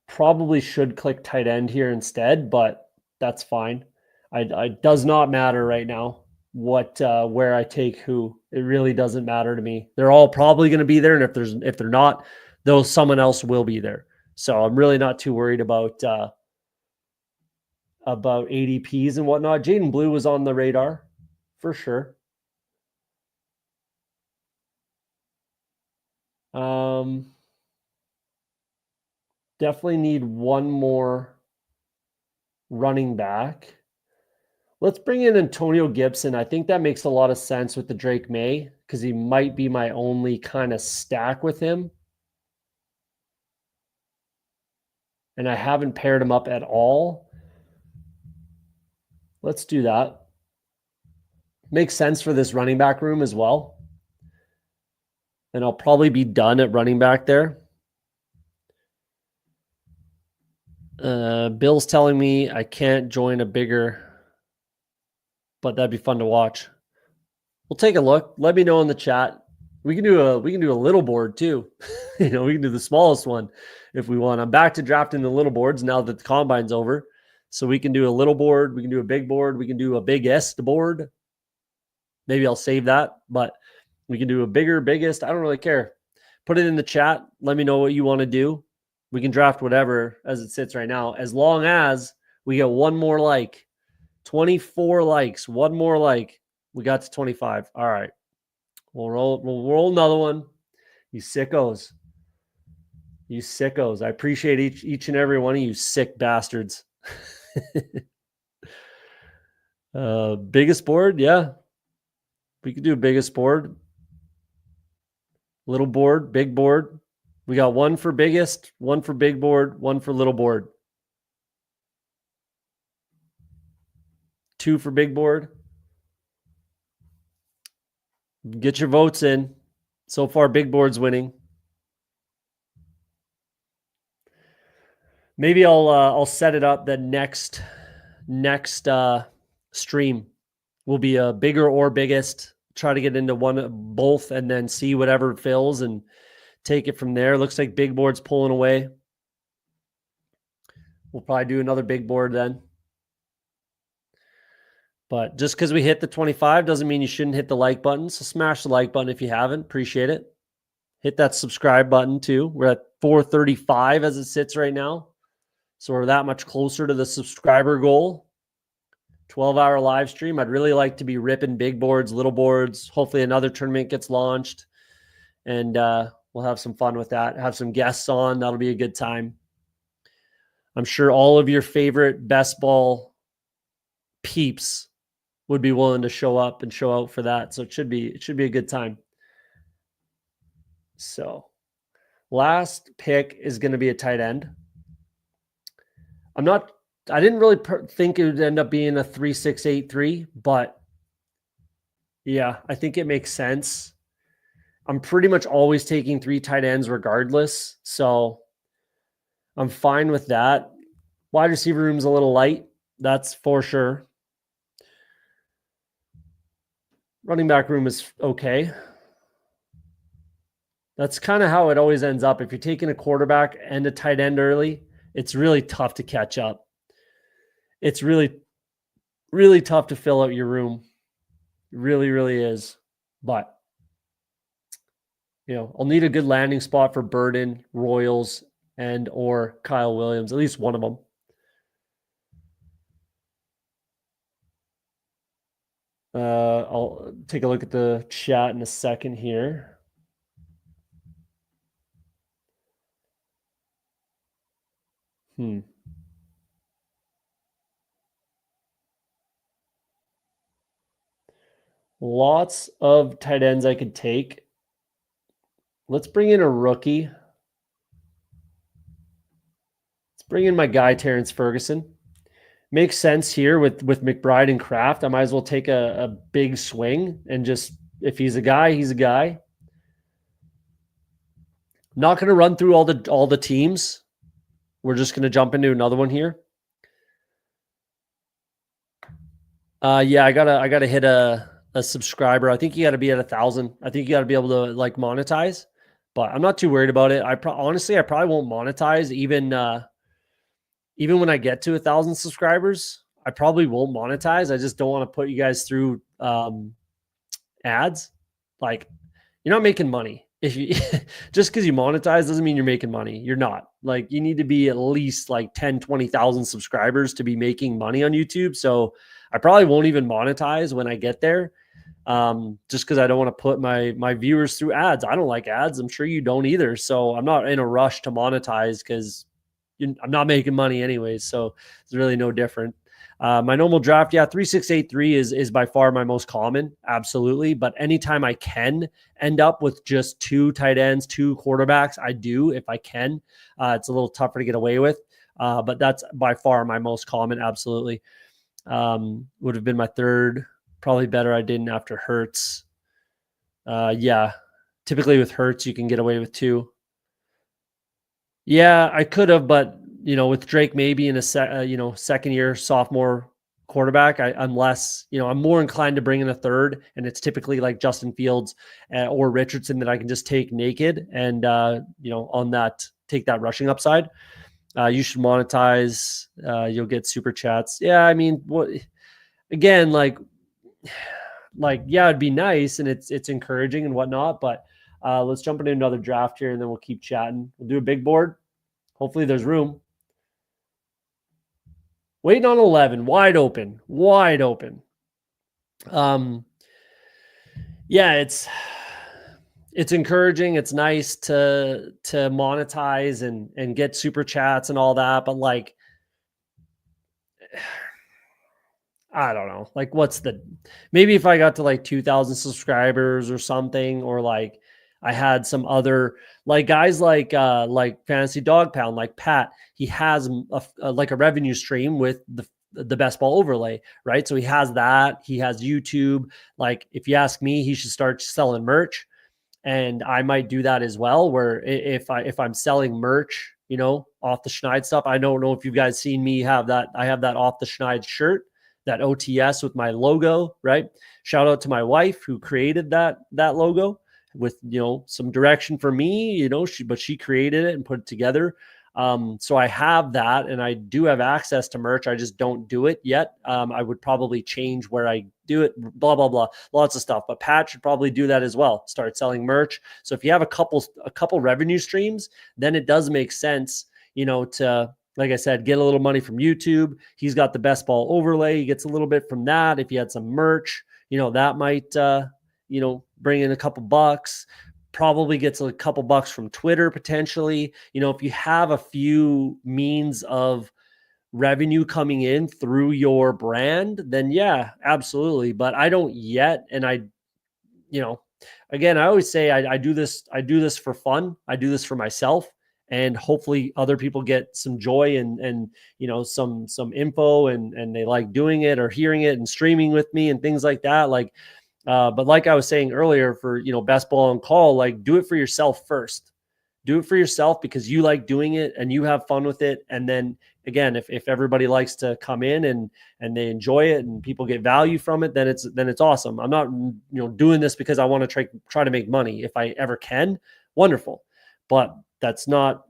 A: Probably should click tight end here instead, but that's fine. I does not matter right now where I take who. It really doesn't matter to me. They're all probably going to be there, and if they're not, though, someone else will be there. So I'm really not too worried about ADPs and whatnot. Jaden Blue was on the radar for sure. Definitely need 1 more running back. Let's bring in Antonio Gibson. I think that makes a lot of sense with the Drake May because he might be my only kind of stack with him. And I haven't paired him up at all. Let's do that. Makes sense for this running back room as well. And I'll probably be done at running back there. Bill's telling me I can't join a bigger, but that'd be fun to watch. We'll take a look. Let me know in the chat. We can do a little board too. We can do the smallest one if we want. I'm back to drafting the little boards now that the combine's over. So we can do a little board, we can do a big board, we can do a biggest board. Maybe I'll save that, but we can do a biggest. I don't really care. Put it in the chat. Let me know what you want to do. We can draft whatever as it sits right now, as long as we get 1 more like. 24 likes, 1 more like. We got to 25. All right. We'll roll another one. You sickos. I appreciate each and every one of you sick bastards. Biggest board, yeah. We could do biggest board. Little board, big board. We got 1 for biggest, 1 for big board, 1 for little board. 2 for big board. Get your votes in. So far, big board's winning. Maybe I'll set it up that next stream will be a bigger or biggest. Try to get into both, and then see whatever fills and take it from there. Looks like big board's pulling away. We'll probably do another big board then. But just because we hit the 25 doesn't mean you shouldn't hit the like button. So smash the like button if you haven't. Appreciate it. Hit that subscribe button too. We're at 435 as it sits right now. So we're that much closer to the subscriber goal. 12-hour live stream. I'd really like to be ripping big boards, little boards. Hopefully another tournament gets launched. And we'll have some fun with that. Have some guests on. That'll be a good time. I'm sure all of your favorite best ball peeps would be willing to show up and show out for that. So it should be a good time. So last pick is going to be a tight end. I didn't really think it would end up being a 3-6-8-3, but yeah, I think it makes sense. I'm pretty much always taking 3 tight ends regardless. So I'm fine with that. Wide receiver room's a little light. That's for sure. Running back room is okay. That's kind of how it always ends up. If you're taking a quarterback and a tight end early, it's really tough to catch up. It's really, really tough to fill out your room. It really, really is. But, I'll need a good landing spot for Burden, Royals, and or Kyle Williams, at least one of them. I'll take a look at the chat in a second here. Lots of tight ends I could take. Let's bring in a rookie. Let's bring in my guy, Terrence Ferguson. Makes sense here with McBride and Kraft. I might as well take a big swing and just, if he's a guy, he's a guy. Not going to run through all the teams. We're just going to jump into another one here. Yeah, I gotta hit a subscriber. I think you got to be at 1,000. I think you got to be able to like monetize, but I'm not too worried about it. Honestly, I probably won't monetize even when I get to 1,000 subscribers. I probably won't monetize. I just don't want to put you guys through ads. Like, you're not making money. If you just because you monetize doesn't mean you're making money. You're not. Like, you need to be at least like 10, 20,000 subscribers to be making money on YouTube. So I probably won't even monetize when I get there. Just because I don't want to put my viewers through ads. I don't like ads. I'm sure you don't either. So I'm not in a rush to monetize because I'm not making money anyways. So it's really no different. My normal draft, 3683 is by far my most common, absolutely. But anytime I can end up with just 2 tight ends, 2 quarterbacks, I do if I can. It's a little tougher to get away with, but that's by far my most common, absolutely. Would have been my third, probably better I didn't after Hurts. Typically with Hurts, you can get away with 2. Yeah, I could have, but with Drake maybe in a second year sophomore quarterback, I'm less, I'm more inclined to bring in a third, and it's typically like Justin Fields or Richardson that I can just take naked and on that take that rushing upside. You should monetize. You'll get super chats. Yeah, I mean, what again? Yeah, it'd be nice and it's encouraging and whatnot, but let's jump into another draft here and then we'll keep chatting. We'll do a big board. Hopefully there's room. Waiting on 11, wide open. Yeah, it's encouraging. It's nice to monetize and get super chats and all that, but like, I don't know. Like, maybe if I got to like 2,000 subscribers or something, or like I had some other like guys like Fantasy Dog Pound, like Pat, he has like a revenue stream with the best ball overlay, right? So he has that. He has YouTube. Like, if you ask me, he should start selling merch, and I might do that as well. Where if I'm selling merch, off the Schneid stuff. I don't know if you guys seen me have that. I have that Off the Schneid shirt, that OTS with my logo, right? Shout out to my wife who created that logo with some direction for me, she created it and put it together. So I have that, and I do have access to merch. I just don't do it yet. I would probably change where I do it, blah, blah, blah, lots of stuff. But Pat should probably do that as well. Start selling merch. So if you have a couple revenue streams, then it does make sense, to, like I said, get a little money from YouTube. He's got the best ball overlay. He gets a little bit from that. If you had some merch, that might, bring in a couple bucks. Probably gets a couple bucks from Twitter potentially. If you have a few means of revenue coming in through your brand, then yeah, absolutely. But I don't yet. And again, I always say I do this for fun. I do this for myself, and hopefully other people get some joy and some info and they like doing it or hearing it and streaming with me and things like that. But like I was saying earlier, for best ball on call, like, do it for yourself first. Do it for yourself because you like doing it and you have fun with it. And then again, if everybody likes to come in and they enjoy it and people get value from it, then it's awesome. I'm not doing this because I want to try to make money. If I ever can, wonderful. But that's not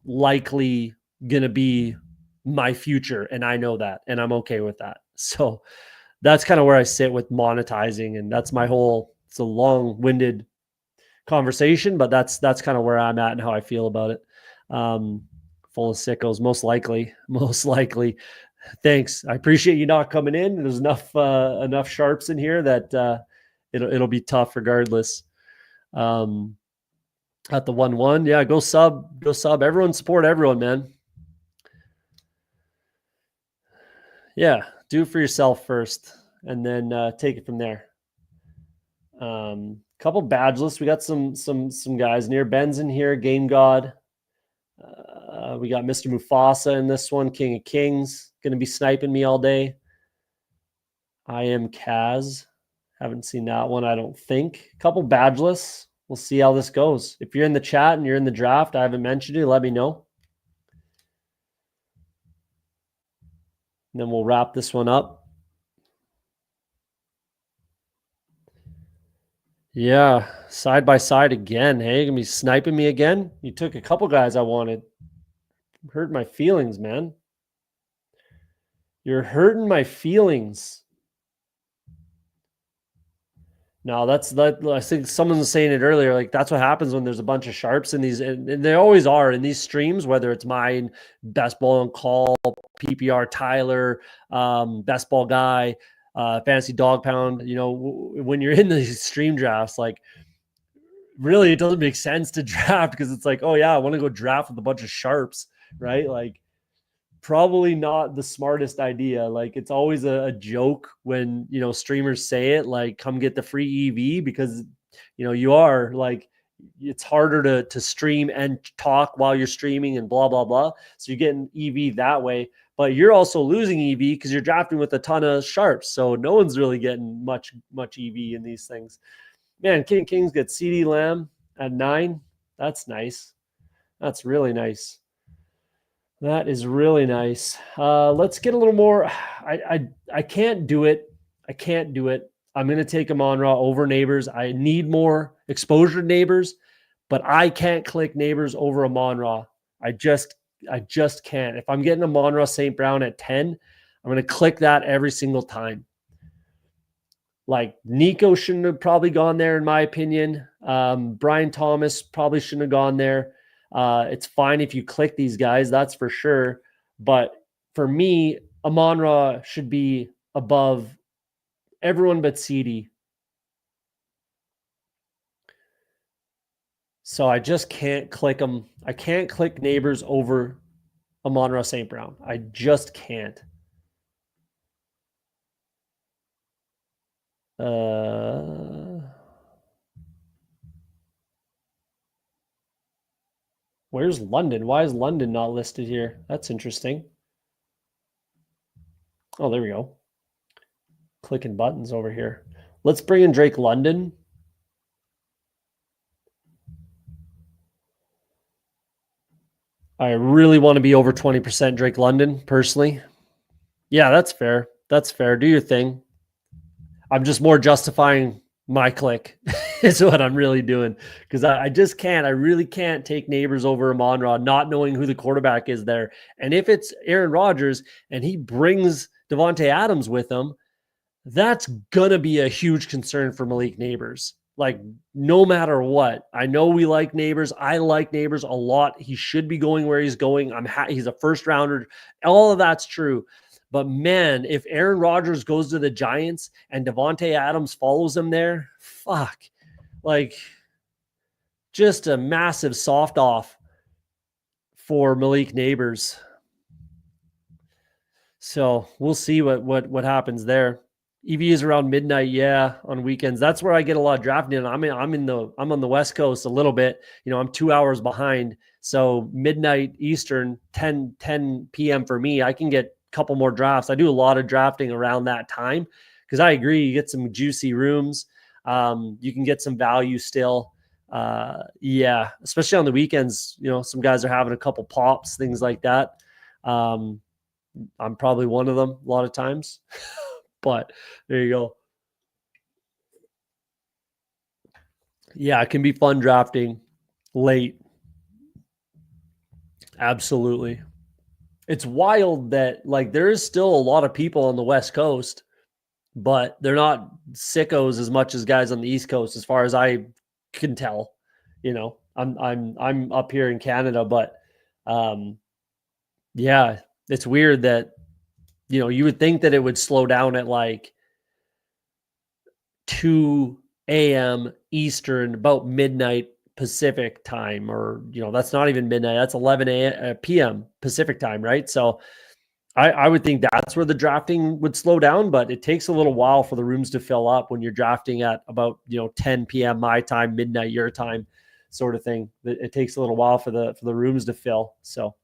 A: likely gonna be my future, and I know that, and I'm okay with that. So that's kind of where I sit with monetizing, and that's my whole. It's a long-winded conversation, but that's kind of where I'm at and how I feel about it. Full of sickos, most likely. Thanks. I appreciate you not coming in. There's enough sharps in here that it'll be tough regardless. At the 1-1, yeah, go sub. Everyone support everyone, man. Yeah, do it for yourself first, and then take it from there. Couple badgeless. We got some guys near. Ben's in here. Game God. We got Mr. Mufasa in this one. King of Kings. Going to be sniping me all day. I am Kaz. Haven't seen that one, I don't think. Couple badgeless. We'll see how this goes. If you're in the chat and you're in the draft, I haven't mentioned you, let me know. And then we'll wrap this one up. Yeah, side by side again. Hey, you're gonna be sniping me again? You took a couple guys I wanted. Hurt my feelings, man. You're hurting my feelings. No, that's that. I think someone was saying it earlier. Like that's what happens when there's a bunch of sharps in these, and they always are in these streams. Whether it's mine, Best Ball on Call, PPR Tyler, Best Ball Guy, Fantasy Dog Pound. You know, when you're in these stream drafts, like really, it doesn't make sense to draft because it's like, oh yeah, I want to go draft with a bunch of sharps, right? Like probably not the smartest idea. Like it's always a joke when, you know, streamers say it, like come get the free EV because, you know, you are like, it's harder to stream and talk while you're streaming and blah, blah, blah. So you're getting EV that way, but you're also losing EV because you're drafting with a ton of sharps. So no one's really getting much EV in these things. Man, King Kings get CD Lamb at 9. That's nice. That's really nice. That is really nice. Let's get a little more. I can't do it. I can't do it. I'm going to take Amon-Ra over Neighbors. I need more exposure to Neighbors, but I can't click Neighbors over Amon-Ra. I just can't. If I'm getting Amon-Ra St. Brown at 10, I'm going to click that every single time. Like Nico shouldn't have probably gone there, in my opinion. Brian Thomas probably shouldn't have gone there. It's fine if you click these guys, that's for sure. But for me, Amon-Ra should be above everyone but CD. So I just can't click them. I can't click Neighbors over Amon-Ra St. Brown. I just can't. Where's London? Why is London not listed here? That's interesting. Oh, there we go. Clicking buttons over here. Let's bring in Drake London. I really want to be over 20% Drake London, personally. Yeah, that's fair. That's fair. Do your thing. I'm just more justifying my click is what I'm really doing because I just can't. I really can't take Neighbors over Amon-Ra, not knowing who the quarterback is there. And if it's Aaron Rodgers and he brings Devontae Adams with him, that's going to be a huge concern for Malik Neighbors. Like, no matter what. I know we like Neighbors. I like Neighbors a lot. He should be going where he's going. He's a first rounder. All of that's true. But man, if Aaron Rodgers goes to the Giants and Devontae Adams follows him there, fuck. Like, just a massive soft off for Malik Neighbors. So we'll see what happens there. EV is around midnight, yeah, on weekends. That's where I get a lot of drafting in. I'm on the West Coast a little bit. You know, I'm 2 hours behind. So midnight Eastern, 10 p.m. for me, I can get couple more drafts. I do a lot of drafting around that time because I agree. You get some juicy rooms. You can get some value still. Yeah, especially on the weekends. You know, some guys are having a couple pops, things like that. I'm probably one of them a lot of times, but there you go. Yeah, it can be fun drafting late. Absolutely. It's wild that like there is still a lot of people on the West Coast, but they're not sickos as much as guys on the East Coast, as far as I can tell. You know, I'm up here in Canada, but yeah, it's weird that you would think that it would slow down at like 2 a.m. Eastern, about midnight Pacific time, or that's not even midnight. That's 11 p.m. Pacific time, right? So I would think that's where the drafting would slow down, but it takes a little while for the rooms to fill up when you're drafting at about 10 p.m. my time, midnight your time, sort of thing. It takes a little while for the rooms to fill. So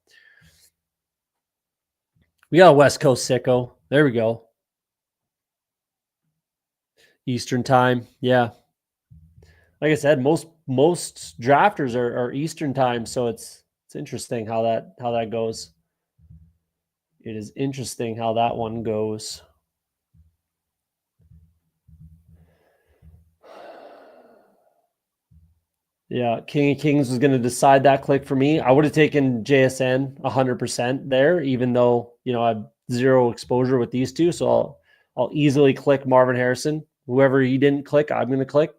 A: we got a West Coast sicko. There we go. Eastern time, yeah. Like I said, most drafters are Eastern time, so it's interesting how that goes. It is interesting how that one goes. Yeah, King of Kings was going to decide that click for me. I would have taken JSN 100% there, even though I have zero exposure with these two. So I'll easily click Marvin Harrison. Whoever he didn't click, I'm going to click.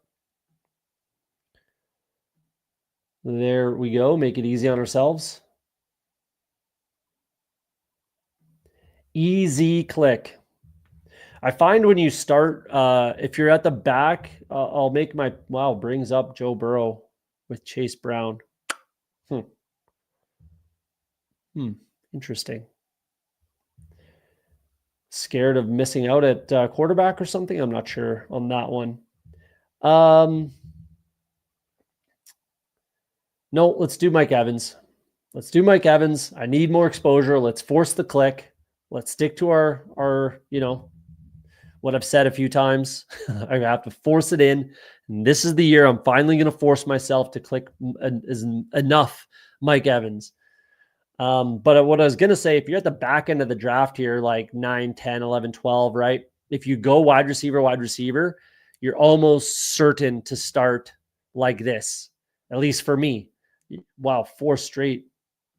A: There we go. Make it easy on ourselves. Easy click. I find when you start, if you're at the back, I'll make my brings up Joe Burrow with Chase Brown. Interesting. Scared of missing out at quarterback or something? I'm not sure on that one. No, let's do Mike Evans. I need more exposure. Let's force the click. Let's stick to our what I've said a few times. I have to force it in. And this is the year I'm finally going to force myself to click enough Mike Evans. But what I was going to say, if you're at the back end of the draft here, like 9, 10, 11, 12, right? If you go wide receiver, you're almost certain to start like this, at least for me. Wow, 4 straight.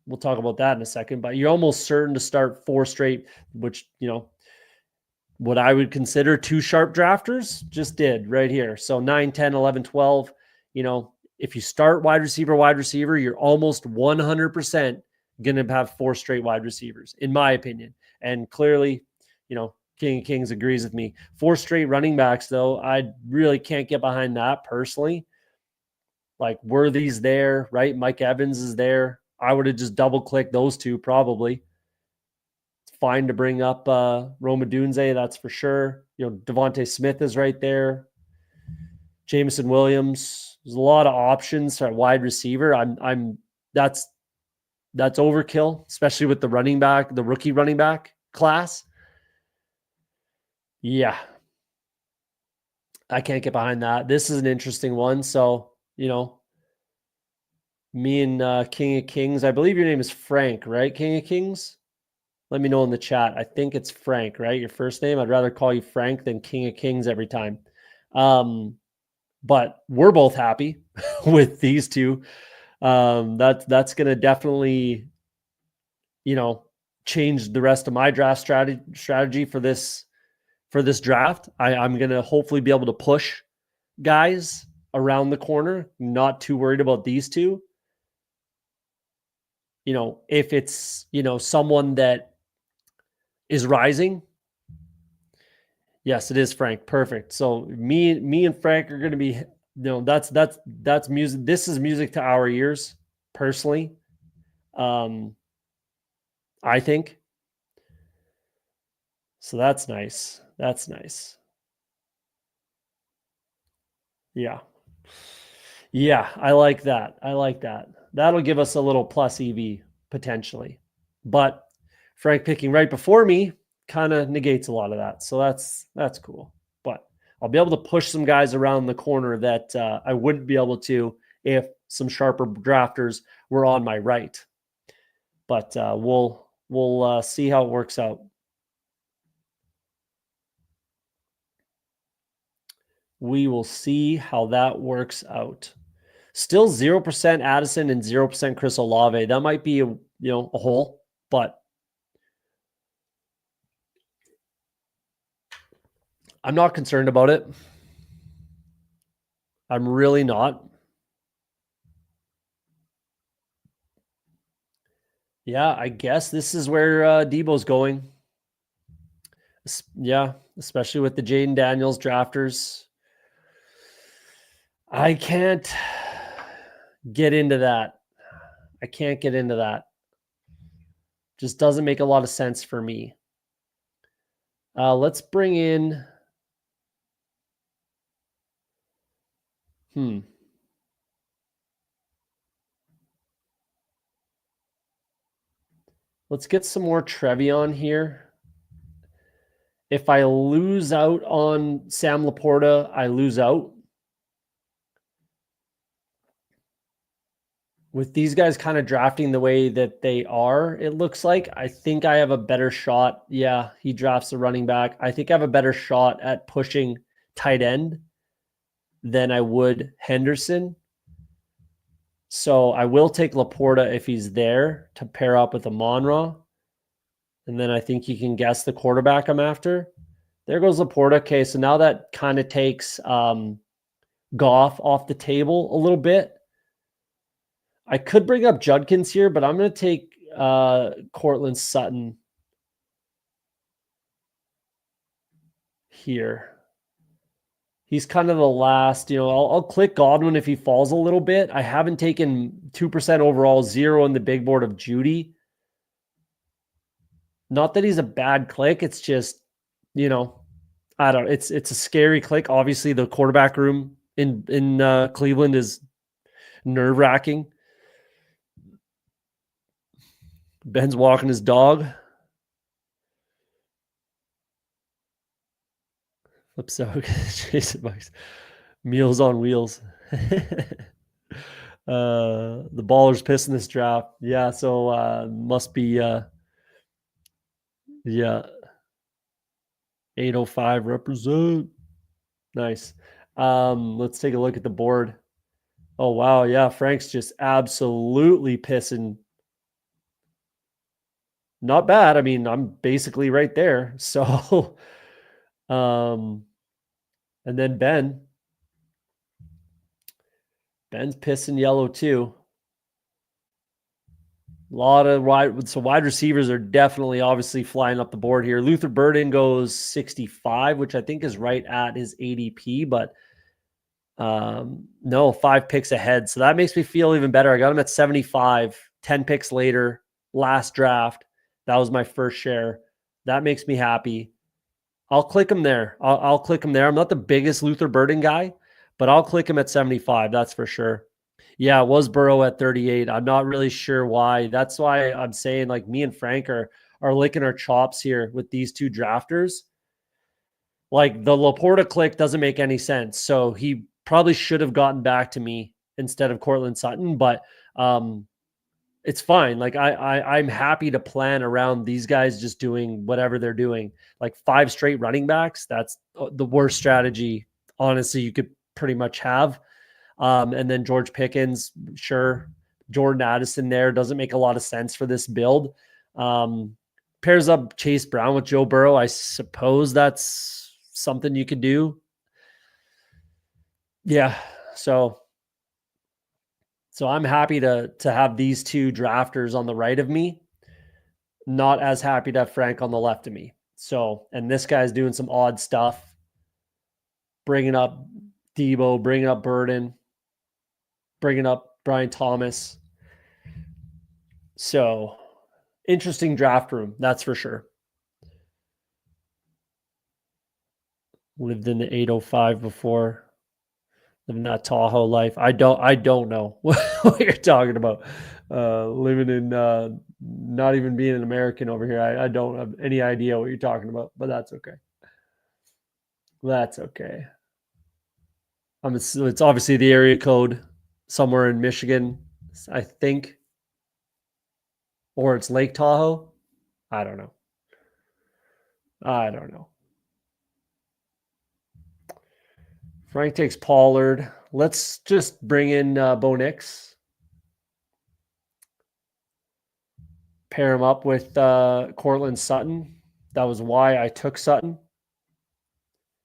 A: We'll talk about that in a second, but you're almost certain to start 4 straight, which, what I would consider 2 sharp drafters just did right here. So 9, 10, 11, 12, if you start wide receiver, you're almost 100% going to have 4 straight wide receivers, in my opinion. And clearly, King of Kings agrees with me. 4 straight running backs, though, I really can't get behind that personally. Like Worthy's there, right? Mike Evans is there. I would have just double clicked those two probably. It's fine to bring up Roma Dunze, that's for sure. Devontae Smith is right there. Jameson Williams. There's a lot of options for wide receiver. That's overkill, especially with the rookie running back class. Yeah. I can't get behind that. This is an interesting one. So, me and King of Kings, I believe your name is Frank, right? King of Kings? Let me know in the chat. I think it's Frank, right? Your first name. I'd rather call you Frank than King of Kings every time. But we're both happy with these two. That's going to definitely, change the rest of my draft strategy for this draft. I'm going to hopefully be able to push guys around the corner, not too worried about these two. If it's, someone that is rising. Yes, it is Frank. Perfect. So me and Frank are going to be, that's music. This is music to our ears personally. I think. So that's nice. That's nice. Yeah. Yeah, I like that. That'll give us a little plus EV potentially. But Frank picking right before me kind of negates a lot of that. So that's cool. But I'll be able to push some guys around the corner that I wouldn't be able to if some sharper drafters were on my right. But we'll see how it works out. We will see how that works out. Still 0% Addison and 0% Chris Olave. That might be a hole, but I'm not concerned about it. I'm really not. Yeah, I guess this is where Debo's going. Yeah, especially with the Jaden Daniels drafters. I can't get into that. I can't get into that. Just doesn't make a lot of sense for me. Let's bring in. Let's get some more Trevion here. If I lose out on Sam Laporta, I lose out. With these guys kind of drafting the way that they are, it looks like, I think I have a better shot. Yeah, he drafts a running back. I think I have a better shot at pushing tight end than I would Henderson. So I will take Laporta if he's there to pair up with Amon-Ra. And then I think you can guess the quarterback I'm after. There goes Laporta. Okay, so now that kind of takes Goff off the table a little bit. I could bring up Judkins here, but I'm going to take Cortland Sutton here. He's kind of the last, I'll click Godwin if he falls a little bit. I haven't taken 2% overall, 0 in the big board of Judy. Not that he's a bad click. It's just, I don't know. It's a scary click. Obviously, the quarterback room in Cleveland is nerve-wracking. Ben's walking his dog. Flips out. Jason Bucks. Meals on wheels. The baller's pissing this draft. Yeah, so must be yeah. 805 represent. Nice. Let's take a look at the board. Oh wow, yeah. Frank's just absolutely pissing. Not bad. I mean, I'm basically right there. So and then Ben's pissing yellow too. A lot of wide receivers are definitely obviously flying up the board here. Luther Burden goes 65, which I think is right at his ADP, but no, 5 picks ahead. So that makes me feel even better. I got him at 75, 10 picks later, last draft. That was my first share. That makes me happy. I'll click him there. I'll click him there. I'm not the biggest Luther Burden guy, but I'll click him at 75. That's for sure. Yeah, it was Burrow at 38. I'm not really sure why. That's why I'm saying like me and Frank are licking our chops here with these two drafters. Like the Laporta click doesn't make any sense. So he probably should have gotten back to me instead of Cortland Sutton, but it's fine. Like I'm happy to plan around these guys just doing whatever they're doing. Like 5 straight running backs, that's the worst strategy, honestly, you could pretty much have. And then George Pickens, sure. Jordan Addison there doesn't make a lot of sense for this build. Pairs up Chase Brown with Joe Burrow. I suppose that's something you could do. Yeah. So I'm happy to have these two drafters on the right of me. Not as happy to have Frank on the left of me. So, and this guy's doing some odd stuff, bringing up Debo, bringing up Burden, bringing up Brian Thomas. So, interesting draft room, that's for sure. Lived in the 805 before. Living that Tahoe life. I don't know what you're talking about. Living in not even being an American over here. I don't have any idea what you're talking about, but that's okay. That's okay. It's obviously the area code somewhere in Michigan, I think. Or it's Lake Tahoe. I don't know. Frank takes Pollard. Let's just bring in Bo Nix. Pair him up with Cortland Sutton. That was why I took Sutton,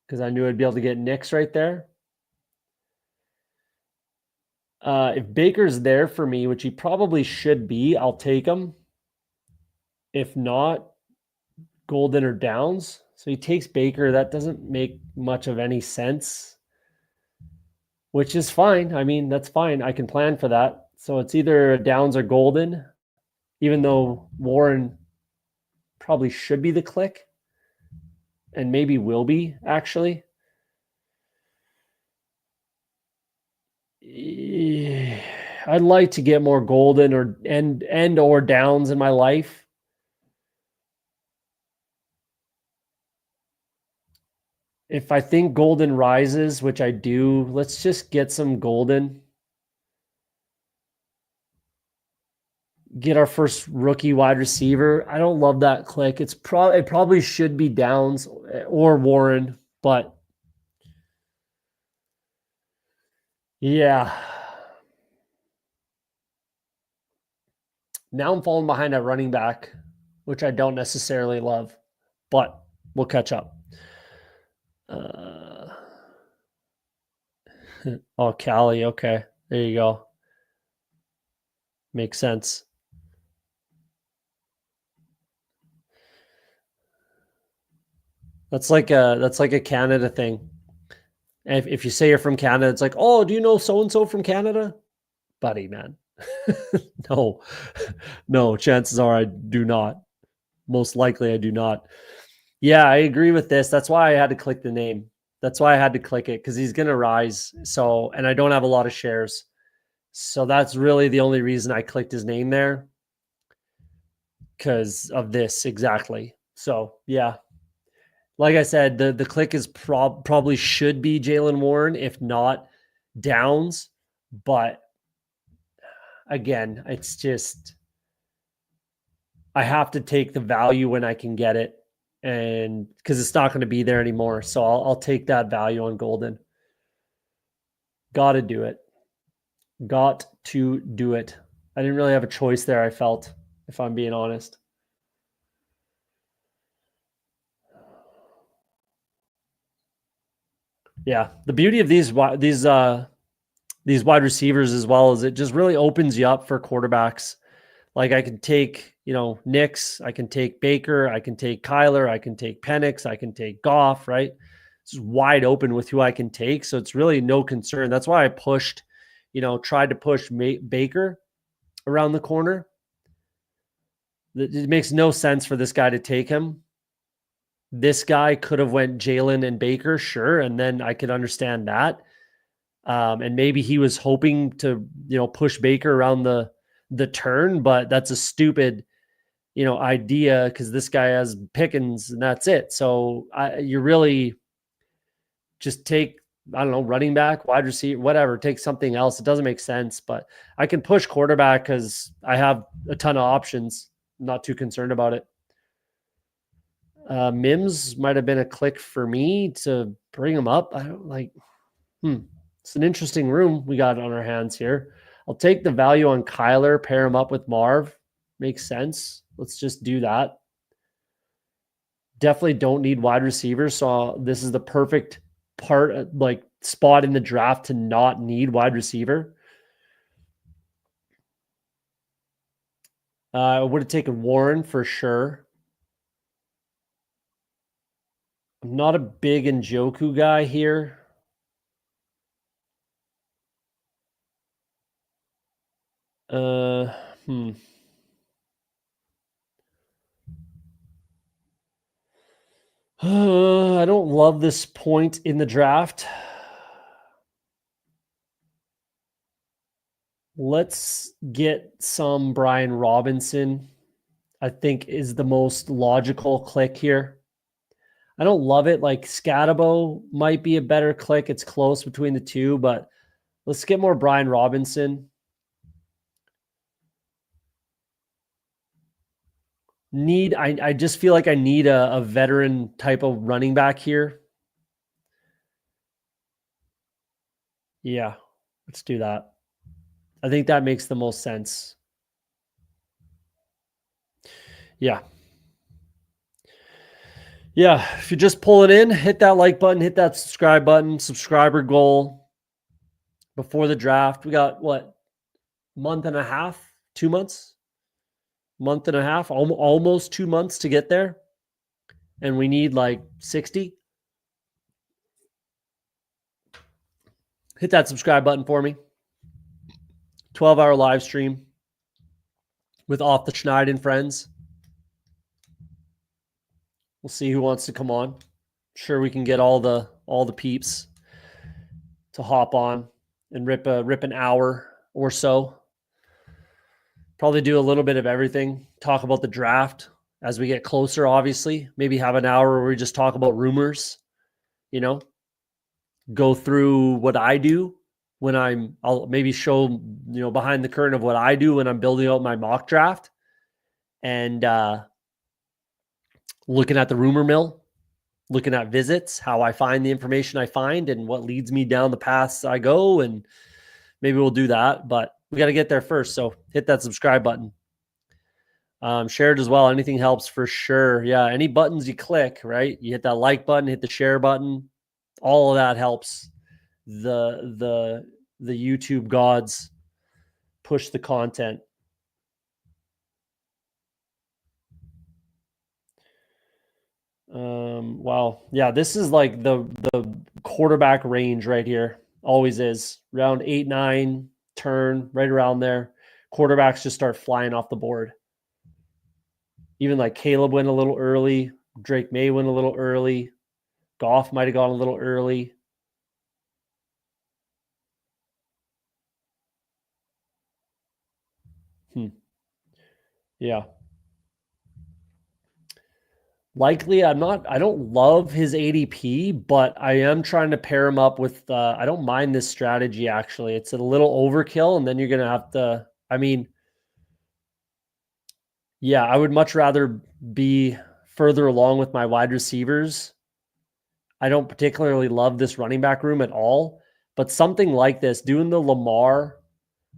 A: because I knew I'd be able to get Nix right there. If Baker's there for me, which he probably should be, I'll take him. If not, Golden or Downs. So he takes Baker. That doesn't make much of any sense, which is fine. I mean, that's fine. I can plan for that. So it's either Downs or Golden, even though Warren probably should be the click and maybe will be actually. I'd like to get more Golden or Downs in my life. If I think Golden rises, which I do, let's just get some Golden. Get our first rookie wide receiver. I don't love that click. It probably should be Downs or Warren, but yeah. Now I'm falling behind at running back, which I don't necessarily love, but we'll catch up. Oh, Cali. Okay. There you go. Makes sense. That's like a Canada thing. And if you say you're from Canada, it's like, oh, do you know so and so from Canada? Buddy, man. No. No, chances are I do not. Most likely I do not. Yeah, I agree with this. That's why I had to click the name. That's why I had to click it, because he's gonna rise. So, and I don't have a lot of shares. So that's really the only reason I clicked his name there. Because of this exactly. So yeah. Like I said, the click is probably should be Jalen Warren, if not Downs. But again, it's just I have to take the value when I can get it, and because it's not going to be there anymore. So I'll take that value on Golden. Got to do it. Got to do it. I didn't really have a choice there, I felt, if I'm being honest. Yeah, the beauty of these wide receivers as well is it just really opens you up for quarterbacks. Like I can take, Nix, I can take Baker, I can take Kyler, I can take Penix, I can take Goff, right? It's wide open with who I can take. So it's really no concern. That's why I pushed, tried to push Baker around the corner. It makes no sense for this guy to take him. This guy could have went Jalen and Baker, sure, and then I could understand that. And maybe he was hoping to, push Baker around the turn, but that's a stupid, idea, because this guy has Pickens and that's it. So you really just take, I don't know, running back, wide receiver, whatever, take something else. It doesn't make sense, but I can push quarterback because I have a ton of options. I'm not too concerned about it. Mims might have been a click for me to bring him up. I don't like, it's an interesting room we got on our hands here. I'll take the value on Kyler, pair him up with Marv. Makes sense. Let's just do that. Definitely don't need wide receivers. So this is the perfect spot in the draft to not need wide receiver. I would have taken Warren for sure. I'm not a big Njoku guy here. I don't love this point in the draft. Let's get some Brian Robinson, I think is the most logical click here. I don't love it. Like Scatabo might be a better click. It's close between the two, but let's get more Brian Robinson. I just feel like I need a veteran type of running back here. Yeah, let's do that. I think that makes the most sense. Yeah. Yeah, if you're just pulling in, hit that like button, hit that subscribe button, subscriber goal before the draft. We got what, month and a half, 2 months, month and a half, almost 2 months to get there. and we need like 60. Hit that subscribe button for me. 12-hour live stream with Off the Schneid and friends. We'll see who wants to come on. Sure, we can get all the peeps to hop on and rip an hour or so. Probably do a little bit of everything. Talk about the draft as we get closer, obviously. Maybe have an hour where we just talk about rumors, go through what I do when I'll maybe show, behind the curtain of what I do when I'm building out my mock draft and looking at the rumor mill, looking at visits, how I find the information I find and what leads me down the paths I go. And maybe we'll do that, but we got to get there first. So hit that subscribe button. Share it as well. Anything helps for sure. Yeah. Any buttons you click, right? You hit that like button, hit the share button. All of that helps the YouTube gods push the content. Wow. Yeah, this is like the quarterback range right here. Always is. Round 8, 9, turn, right around there. Quarterbacks just start flying off the board. Even like Caleb went a little early. Drake May went a little early. Goff might have gone a little early. Yeah. Likely, I don't love his ADP, but I am trying to pair him up with, I don't mind this strategy, actually. It's a little overkill, and then you're going to have to, yeah, I would much rather be further along with my wide receivers. I don't particularly love this running back room at all, but something like this, doing the Lamar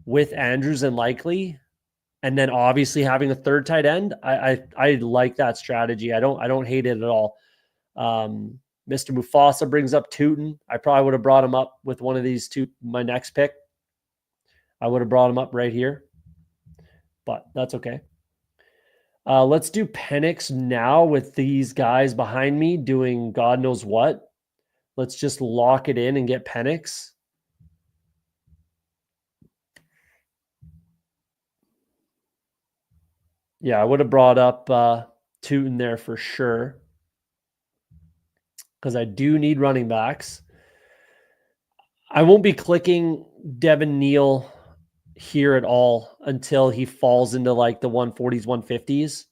A: with Andrews and Likely, and then obviously having a third tight end, I like that strategy. I don't hate it at all. Mr. Mufasa brings up Tootin. I probably would have brought him up with one of these two, my next pick. I would have brought him up right here, but that's okay. Let's do Penix now with these guys behind me doing God knows what. Let's just lock it in and get Penix. Yeah, I would have brought up Tootin there for sure because I do need running backs. I won't be clicking Devin Neal here at all until he falls into like the 140s, 150s.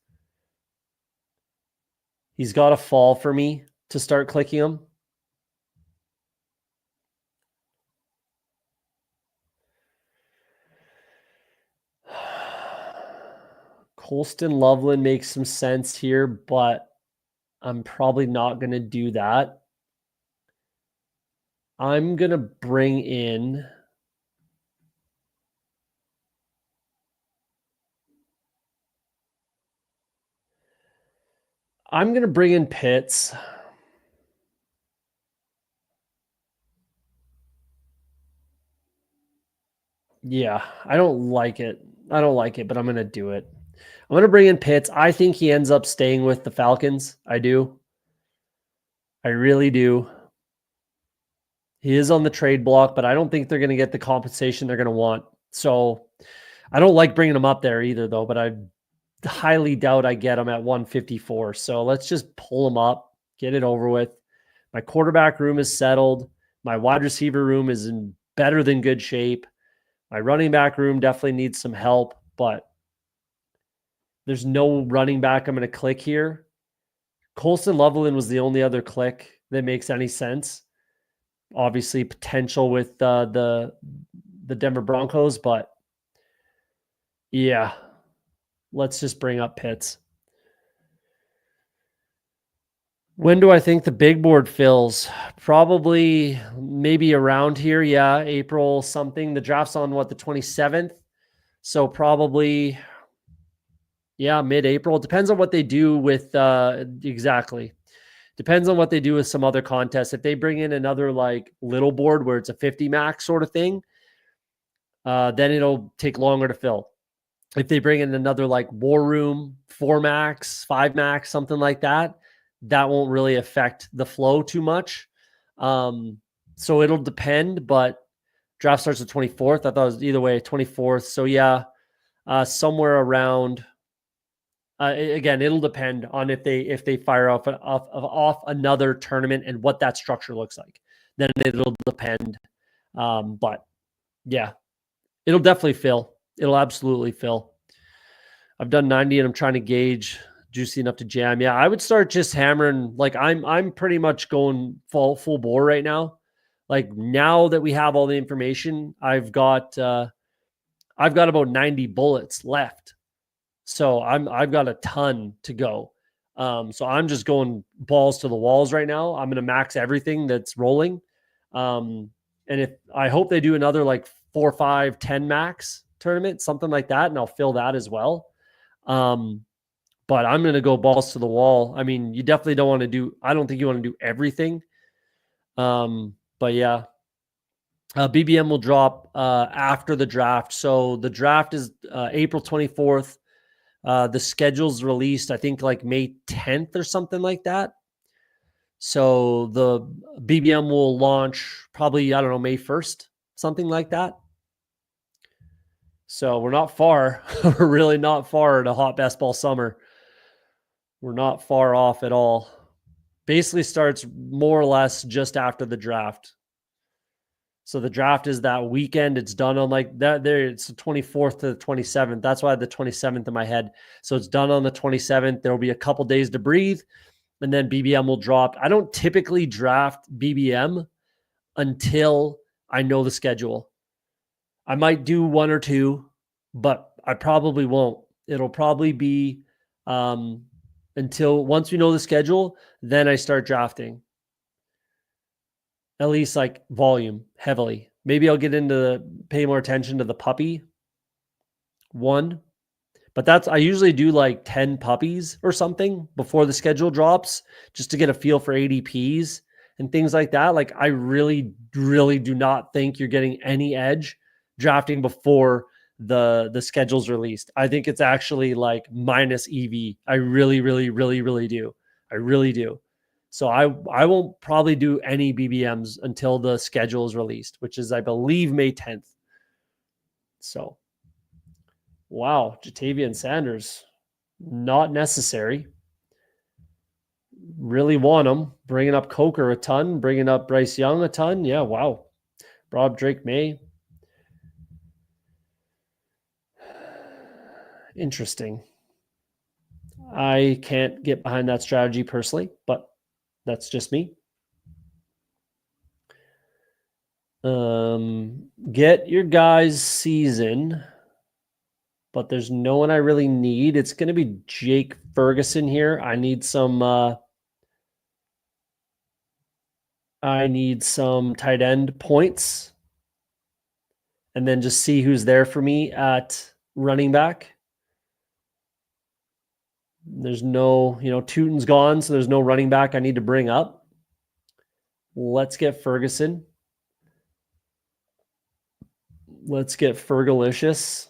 A: He's got to fall for me to start clicking him. Colston Loveland makes some sense here, but I'm probably not going to do that. I'm going to bring in Pitts. Yeah, I don't like it, but I'm going to do it. I'm going to bring in Pitts. I think he ends up staying with the Falcons. I do. I really do. He is on the trade block, but I don't think they're going to get the compensation they're going to want. So I don't like bringing him up there either, though, but I highly doubt I get him at 154. So let's just pull him up, get it over with. My quarterback room is settled. My wide receiver room is in better than good shape. My running back room definitely needs some help, but there's no running back I'm going to click here. Colston Loveland was the only other click that makes any sense. Obviously, potential with the Denver Broncos, but yeah, let's just bring up Pitts. When do I think the big board fills? Probably maybe around here. Yeah, April something. The draft's on the 27th. So probably, yeah, mid-April. It depends on what they do with exactly. Depends on what they do with some other contests. If they bring in another like little board where it's a 50 max sort of thing, then it'll take longer to fill. If they bring in another like war room, 4 max, 5 max, something like that, that won't really affect the flow too much. So it'll depend, but draft starts the 24th. I thought it was either way, 24th. So yeah, somewhere around. Again, it'll depend on if they fire off another tournament and what that structure looks like. Then it'll depend. But yeah, it'll definitely fill. It'll absolutely fill. I've done 90 and I'm trying to gauge juicy enough to jam. Yeah, I would start just hammering. Like I'm pretty much going full bore right now. Like now that we have all the information, I've got about 90 bullets left. So I've got a ton to go. So I'm just going balls to the walls right now. I'm going to max everything that's rolling. And if I hope they do another like 4, 5, 10 max tournament, something like that, and I'll fill that as well. But I'm going to go balls to the wall. I mean, you definitely don't want to do, I don't think you want to do everything. But yeah, BBM will drop after the draft. So the draft is April 24th. The schedule's released, I think, like May 10th or something like that. So the BBM will launch probably, I don't know, May 1st, something like that. So we're not far. We're really not far to hot best ball summer. We're not far off at all. Basically starts more or less just after the draft. So the draft is that weekend. It's done on like that. There, it's the 24th to the 27th. That's why I had the 27th in my head. So it's done on the 27th. There will be a couple days to breathe, and then BBM will drop. I don't typically draft BBM until I know the schedule. I might do one or two, but I probably won't. It'll probably be until once we know the schedule, then I start drafting. At least like volume heavily. Maybe I'll get into pay more attention to the puppy one, but I usually do like 10 puppies or something before the schedule drops just to get a feel for ADPs and things like that. Like I really, really do not think you're getting any edge drafting before the schedule's released. I think it's actually like minus EV. I really, really, really, really do. I really do. So I won't probably do any BBMs until the schedule is released, which is, I believe, May 10th. So, wow, Jatavian Sanders, not necessary. Really want him. Bringing up Coker a ton, bringing up Bryce Young a ton. Yeah, wow. Rob Drake May. Interesting. I can't get behind that strategy personally, but that's just me. Get your guys' season, but there's no one I really need. It's going to be Jake Ferguson here. I need some tight end points, and then just see who's there for me at running back. There's no, Tootin's gone, so there's no running back I need to bring up. Let's get Ferguson. Let's get Fergalicious.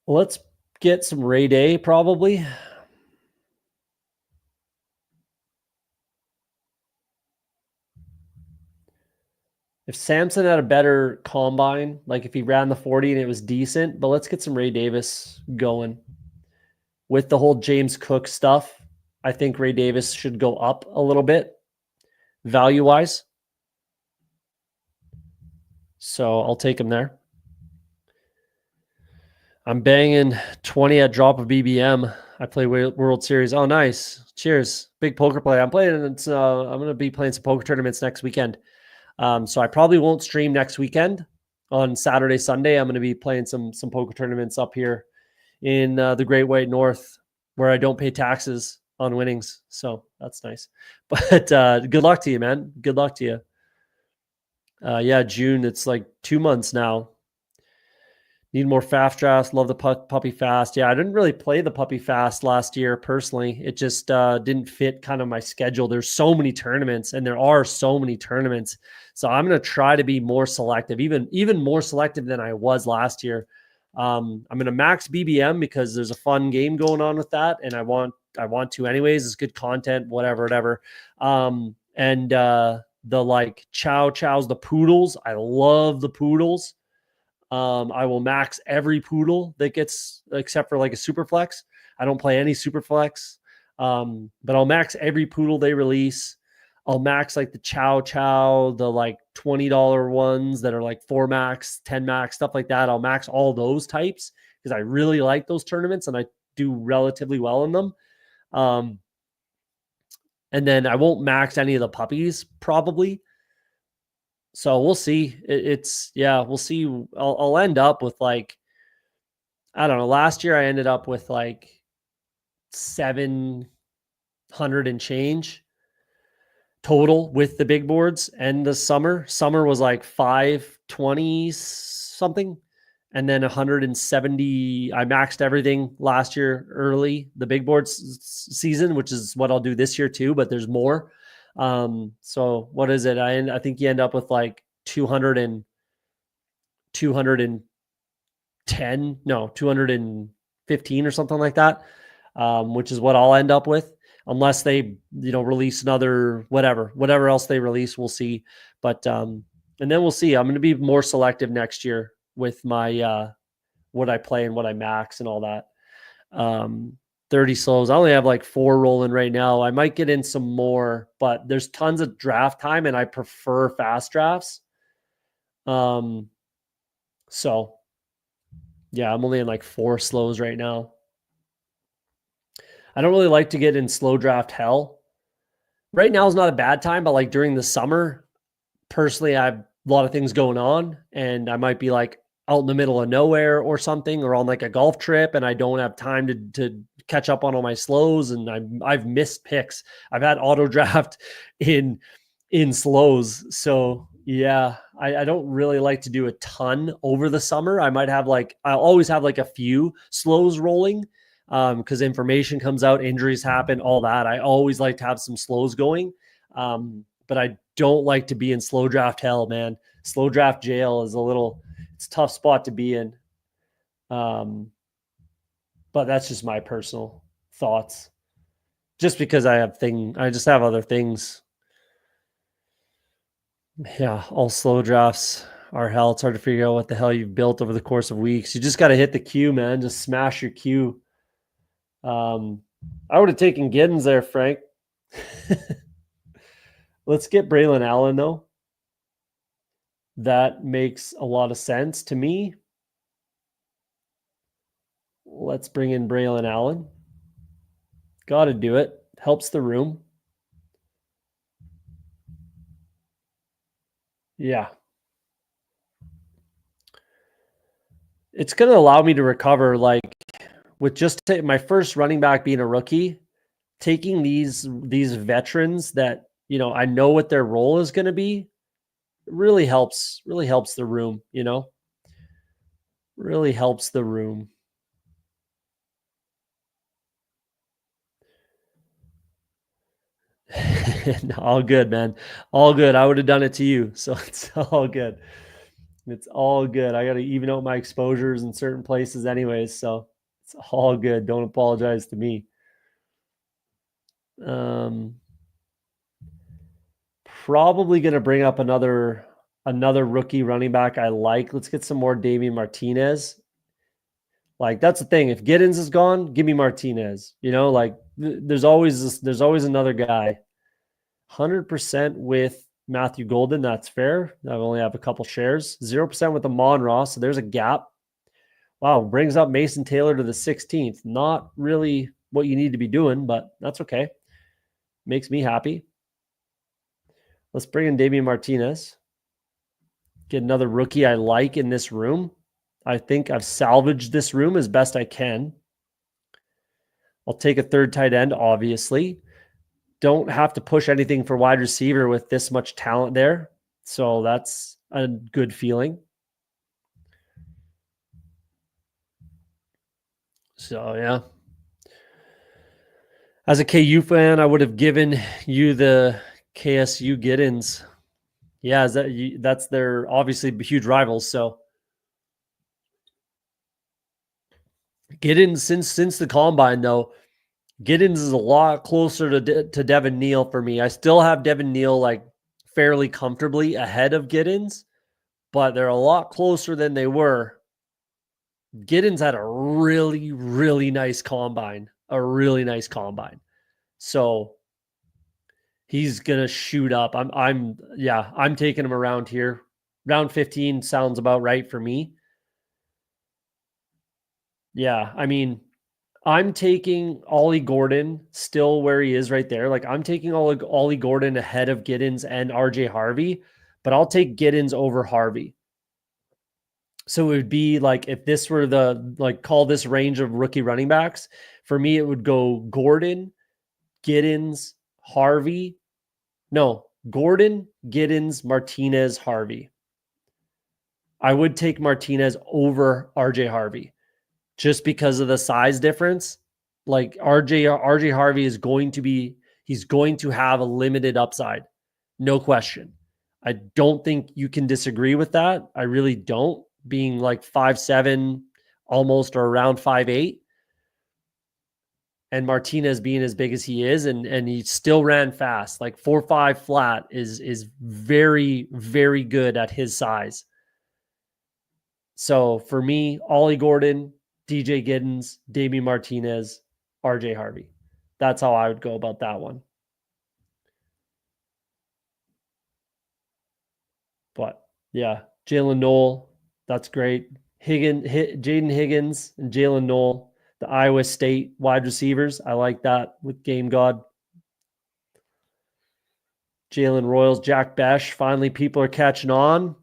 A: Let's get some Ray Day, probably. If Samson had a better combine, like if he ran the 40 and it was decent, but let's get some Ray Davis going. With the whole James Cook stuff, I think Ray Davis should go up a little bit value-wise. So I'll take him there. I'm banging 20 at drop of BBM. I play World Series. Oh, nice. Cheers. Big poker play. I'm playing. I'm going to be playing some poker tournaments next weekend. So I probably won't stream next weekend. On Saturday, Sunday, I'm going to be playing some poker tournaments up here in the Great White North, where I don't pay taxes on winnings. So that's nice. But good luck to you, man. Good luck to you. Yeah, June. It's like 2 months now. Need more fast drafts. Love the puppy fast. Yeah, I didn't really play the puppy fast last year personally. It just didn't fit kind of my schedule. There's so many tournaments, and there are so many tournaments. So I'm going to try to be more selective, even more selective than I was last year. I'm going to max BBM because there's a fun game going on with that, and I want to anyways. It's good content, whatever. And the like chows, the poodles. I love the poodles. I will max every poodle that gets, except for like a super flex. I don't play any super flex, but I'll max every poodle they release. I'll max like the chow, the like $20 ones that are like 4 max, 10 max, stuff like that. I'll max all those types because I really like those tournaments and I do relatively well in them. And then I won't max any of the puppies probably. So we'll see. We'll see. I'll end up with like, I don't know. Last year I ended up with like 700 and change total with the big boards, and the summer was like 520 something. And then 170. I maxed everything last year early, the big boards season, which is what I'll do this year too, but there's more. So what is it? I think you end up with like 210, 215 or something like that, which is what I'll end up with, unless they, release another whatever else they release. We'll see. But and then we'll see. I'm going to be more selective next year with my what I play and what I max and all that. 30 slows. I only have like 4 rolling right now. I might get in some more, but there's tons of draft time and I prefer fast drafts. So yeah, I'm only in like 4 slows right now. I don't really like to get in slow draft hell. Right now is not a bad time, but like during the summer, personally, I have a lot of things going on and I might be like out in the middle of nowhere or something, or on like a golf trip, and I don't have time to catch up on all my slows, and I've missed picks. I've had auto draft in slows. So yeah, I don't really like to do a ton over the summer. I'll always have like a few slows rolling because information comes out, injuries happen, all that. I always like to have some slows going. But I don't like to be in slow draft hell, man. Slow draft jail is it's a tough spot to be in. But that's just my personal thoughts. Just because I just have other things. Yeah, all slow drafts are hell. It's hard to figure out what the hell you've built over the course of weeks. You just got to hit the queue, man. Just smash your queue. I would have taken Giddens there, Frank. Let's get Braylon Allen, though. That makes a lot of sense to me. Let's bring in Braylon Allen. Got to do it. Helps the room. Yeah. It's going to allow me to recover, like, with just my first running back being a rookie, taking these veterans that, I know what their role is going to be, really helps the room, really helps the room. All good, man. All good. I would have done it to you. So it's all good. It's all good. I got to even out my exposures in certain places anyways. So it's all good. Don't apologize to me. Probably going to bring up another rookie running back I like. Let's get some more Damian Martinez. Like, that's the thing. If Giddens is gone, give me Martinez. There's always another guy. 100% with Matthew Golden. That's fair. I only have a couple shares. 0% with Amon Ross. So there's a gap. Wow, brings up Mason Taylor to the 16th. Not really what you need to be doing, but that's okay. Makes me happy. Let's bring in Damian Martinez. Get another rookie I like in this room. I think I've salvaged this room as best I can. I'll take a third tight end, obviously. Don't have to push anything for wide receiver with this much talent there. So that's a good feeling. So yeah. As a KU fan, I would have given you the KSU Giddens. Yeah, that's their obviously huge rivals. So Giddens since the combine though, Giddens is a lot closer to Devin Neal for me. I still have Devin Neal like fairly comfortably ahead of Giddens, but they're a lot closer than they were. Giddens had a really, really nice combine. So he's gonna shoot up. I'm taking him around here. Round 15 sounds about right for me. Yeah, I mean, I'm taking Ollie Gordon still where he is right there. Like I'm taking Ollie Gordon ahead of Giddens and RJ Harvey, but I'll take Giddens over Harvey. So it would be like if this were the like call this range of rookie running backs, for me it would go Gordon, Giddens, Harvey. No, Gordon, Giddens, Martinez, Harvey. I would take Martinez over RJ Harvey just because of the size difference. Like RJ Harvey is going to be he's going to have a limited upside. No question. I don't think you can disagree with that. I really don't, being like 5'7", almost or around 5'8", and Martinez being as big as he is, and he still ran fast. Like 4.5 flat is very, very good at his size. So for me, Ollie Gordon, DJ Giddens, Damian Martinez, RJ Harvey. That's how I would go about that one. But yeah, Jalen Noel, that's great. Jaden Higgins and Jalen Noel, the Iowa State wide receivers. I like that with Game God. Jalen Royals, Jack Besh. Finally, people are catching on.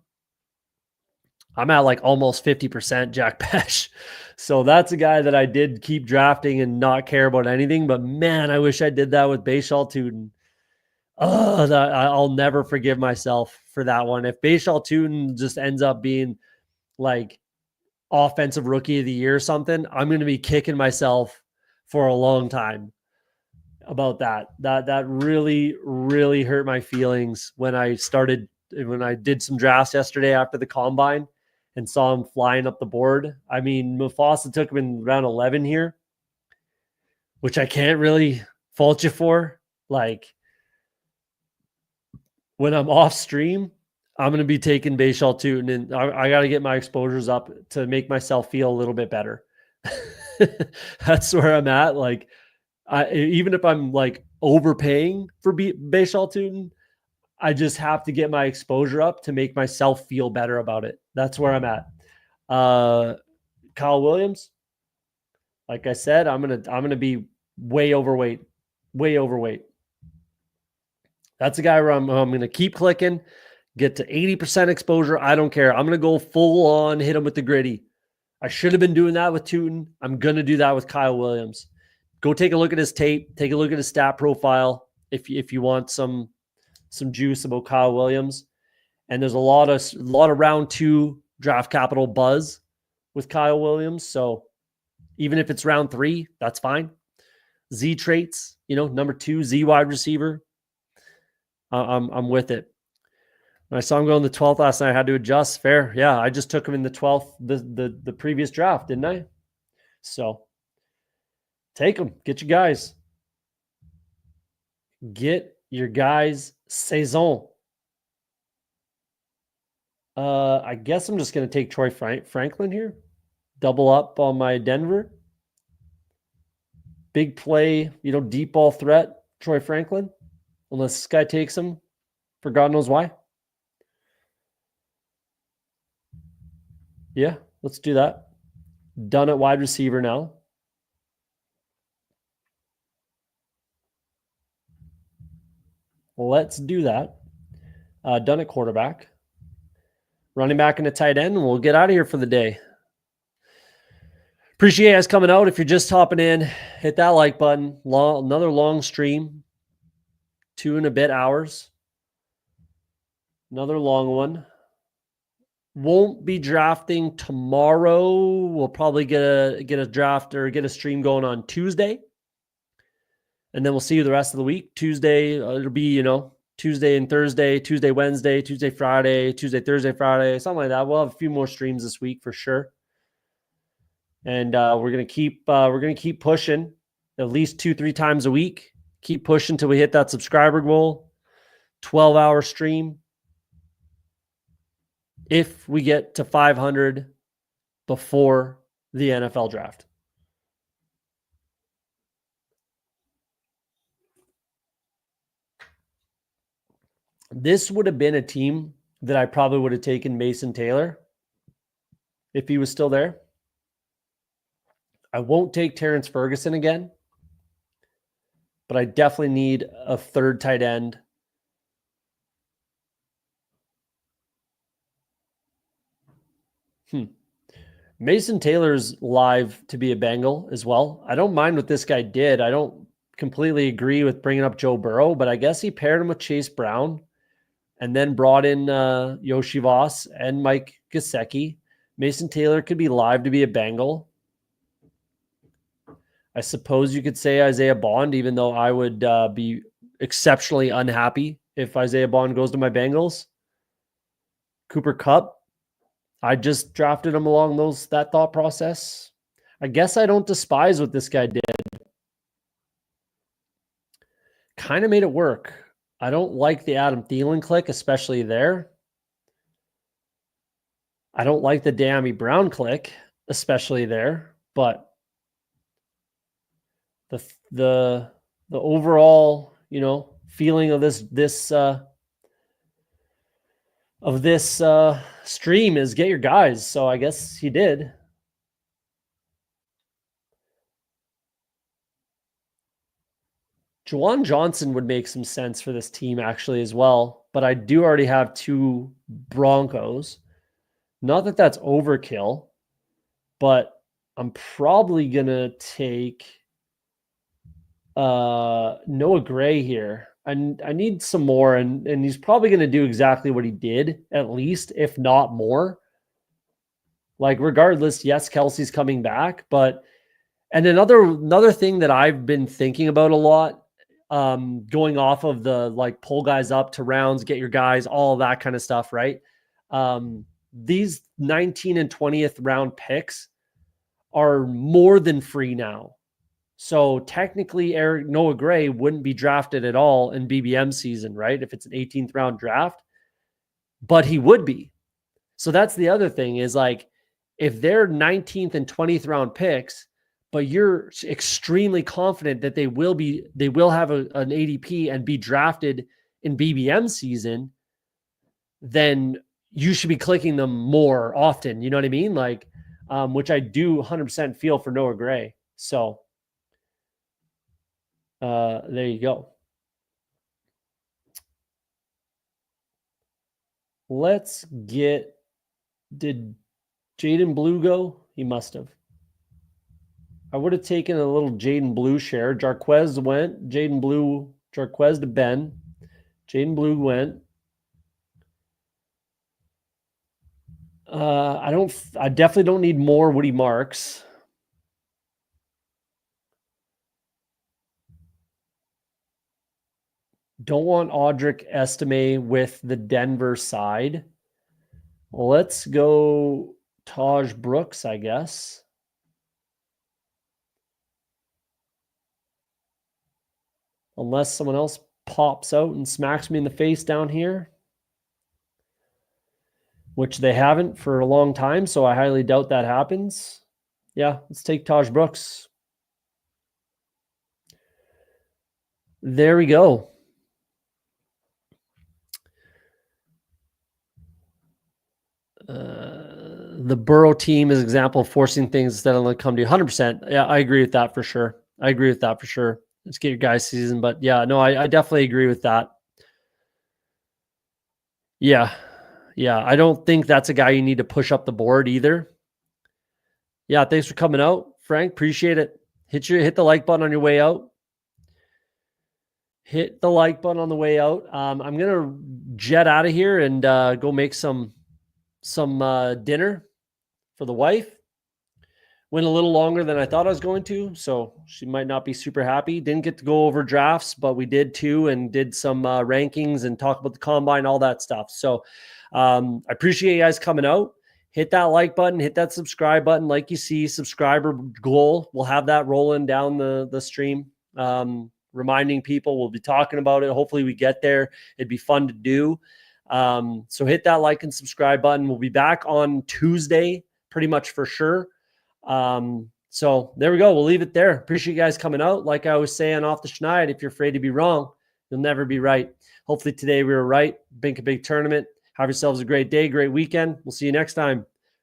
A: I'm at like almost 50% Jack Besh. So that's a guy that I did keep drafting and not care about anything. But man, I wish I did that with Bashal Tootin. Oh, I'll never forgive myself for that one. If Bashal Tootin just ends up being like offensive rookie of the year or something, I'm going to be kicking myself for a long time about that. That really, really hurt my feelings when I did some drafts yesterday after the combine and saw him flying up the board. I mean, Mufasa took him in round 11 here, which I can't really fault you for. Like when I'm off stream, I'm going to be taking Bashal Tootin, and I got to get my exposures up to make myself feel a little bit better. That's where I'm at. Like, even if I'm like overpaying for Bashal Tootin, I just have to get my exposure up to make myself feel better about it. That's where I'm at. Kyle Williams, like I said, I'm gonna be way overweight. That's a guy where I'm gonna keep clicking, get to 80% exposure. I don't care. I'm gonna go full on, hit him with the gritty. I should have been doing that with Tootin. I'm gonna do that with Kyle Williams. Go take a look at his tape. Take a look at his stat profile if you want some juice about Kyle Williams. And there's a lot of round 2 draft capital buzz with Kyle Williams. So even if it's round 3, that's fine. Z traits, number 2 Z wide receiver. I'm with it. When I saw him go in the 12th last night, I had to adjust. Fair, yeah. I just took him in the 12th the previous draft, didn't I? So take them. Get your guys. Get your guys saison. I guess I'm just going to take Troy Franklin here. Double up on my Denver. Big play, deep ball threat, Troy Franklin. Unless this guy takes him for God knows why. Yeah, let's do that. Done at wide receiver now. Let's do that. Done at quarterback. Running back and a tight end, and we'll get out of here for the day. Appreciate you guys coming out. If you're just hopping in, hit that like button. Another long stream. 2 and a bit hours. Another long one. Won't be drafting tomorrow. We'll probably get a draft or get a stream going on Tuesday. And then we'll see you the rest of the week. Tuesday, it'll be, Tuesday and Thursday, Tuesday, Wednesday, Tuesday, Friday, Tuesday, Thursday, Friday, something like that. We'll have a few more streams this week for sure. And we're gonna keep pushing at least 2-3 times a week. Keep pushing till we hit that subscriber goal. 12-hour stream. If we get to 500 before the NFL draft. This would have been a team that I probably would have taken Mason Taylor if he was still there. I won't take Terrence Ferguson again, but I definitely need a third tight end. Mason Taylor's live to be a Bengal as well. I don't mind what this guy did. I don't completely agree with bringing up Joe Burrow, but I guess he paired him with Chase Brown and then brought in Yoshi Voss and Mike Gesicki. Mason Taylor could be live to be a Bengal. I suppose you could say Isaiah Bond, even though I would be exceptionally unhappy if Isaiah Bond goes to my Bengals. Cooper Kupp, I just drafted him along that thought process. I guess I don't despise what this guy did. Kind of made it work. I don't like the Adam Thielen click, especially there. I don't like the De'Ami Brown click, especially there. But the overall, feeling of this stream is get your guys. So I guess he did. Juwan Johnson would make some sense for this team actually as well, but I do already have 2 Broncos. Not that that's overkill, but I'm probably going to take Noah Gray here. I need some more, and he's probably going to do exactly what he did, at least, if not more. Like, regardless, yes, Kelsey's coming back, and another thing that I've been thinking about a lot, going off of the pull guys up to rounds, get your guys, all that kind of stuff, right? These 19 and 20th round picks are more than free now. So technically Noah Gray wouldn't be drafted at all in BBM season, right? If it's an 18th round draft, but he would be. So that's the other thing is if they're 19th and 20th round picks, but you're extremely confident that they will have an ADP and be drafted in BBM season, then you should be clicking them more often. You know what I mean? Which I do 100% feel for Noah Gray. So there you go. Did Jaden Blue go? He must have. I would have taken a little Jaden Blue share. Jarquez went. Jaden Blue, Jarquez to Ben. Jaden Blue went. I definitely don't need more Woody Marks. Don't want Audric Estime with the Denver side. Let's go Taj Brooks, I guess. Unless someone else pops out and smacks me in the face down here, which they haven't for a long time, so I highly doubt that happens. Yeah, let's take Taj Brooks. There we go. The Burrow team is an example of forcing things instead of come to you. 100%. Yeah, I agree with that for sure. Let's get your guys season. But yeah, no, I definitely agree with that. Yeah. I don't think that's a guy you need to push up the board either. Yeah, thanks for coming out, Frank. Appreciate it. Hit the like button on your way out. Hit the like button on the way out. I'm gonna jet out of here and go make some some dinner for the wife. Went a little longer than I thought I was going to, so she might not be super happy. Didn't get to go over drafts, but we did too, and did some rankings and talk about the combine, all that stuff. So I appreciate you guys coming out. Hit that like button, hit that subscribe button. Like you see, subscriber goal. We'll have that rolling down the stream, reminding people. We'll be talking about it. Hopefully we get there. It'd be fun to do. So hit that like and subscribe button. We'll be back on Tuesday, pretty much for sure. So there we go. We'll leave it there. Appreciate you guys coming out. Like I always say on Off the Schneid, if you're afraid to be wrong, you'll never be right. Hopefully today we were right. Bink a big tournament. Have yourselves a great day, great weekend. We'll see you next time.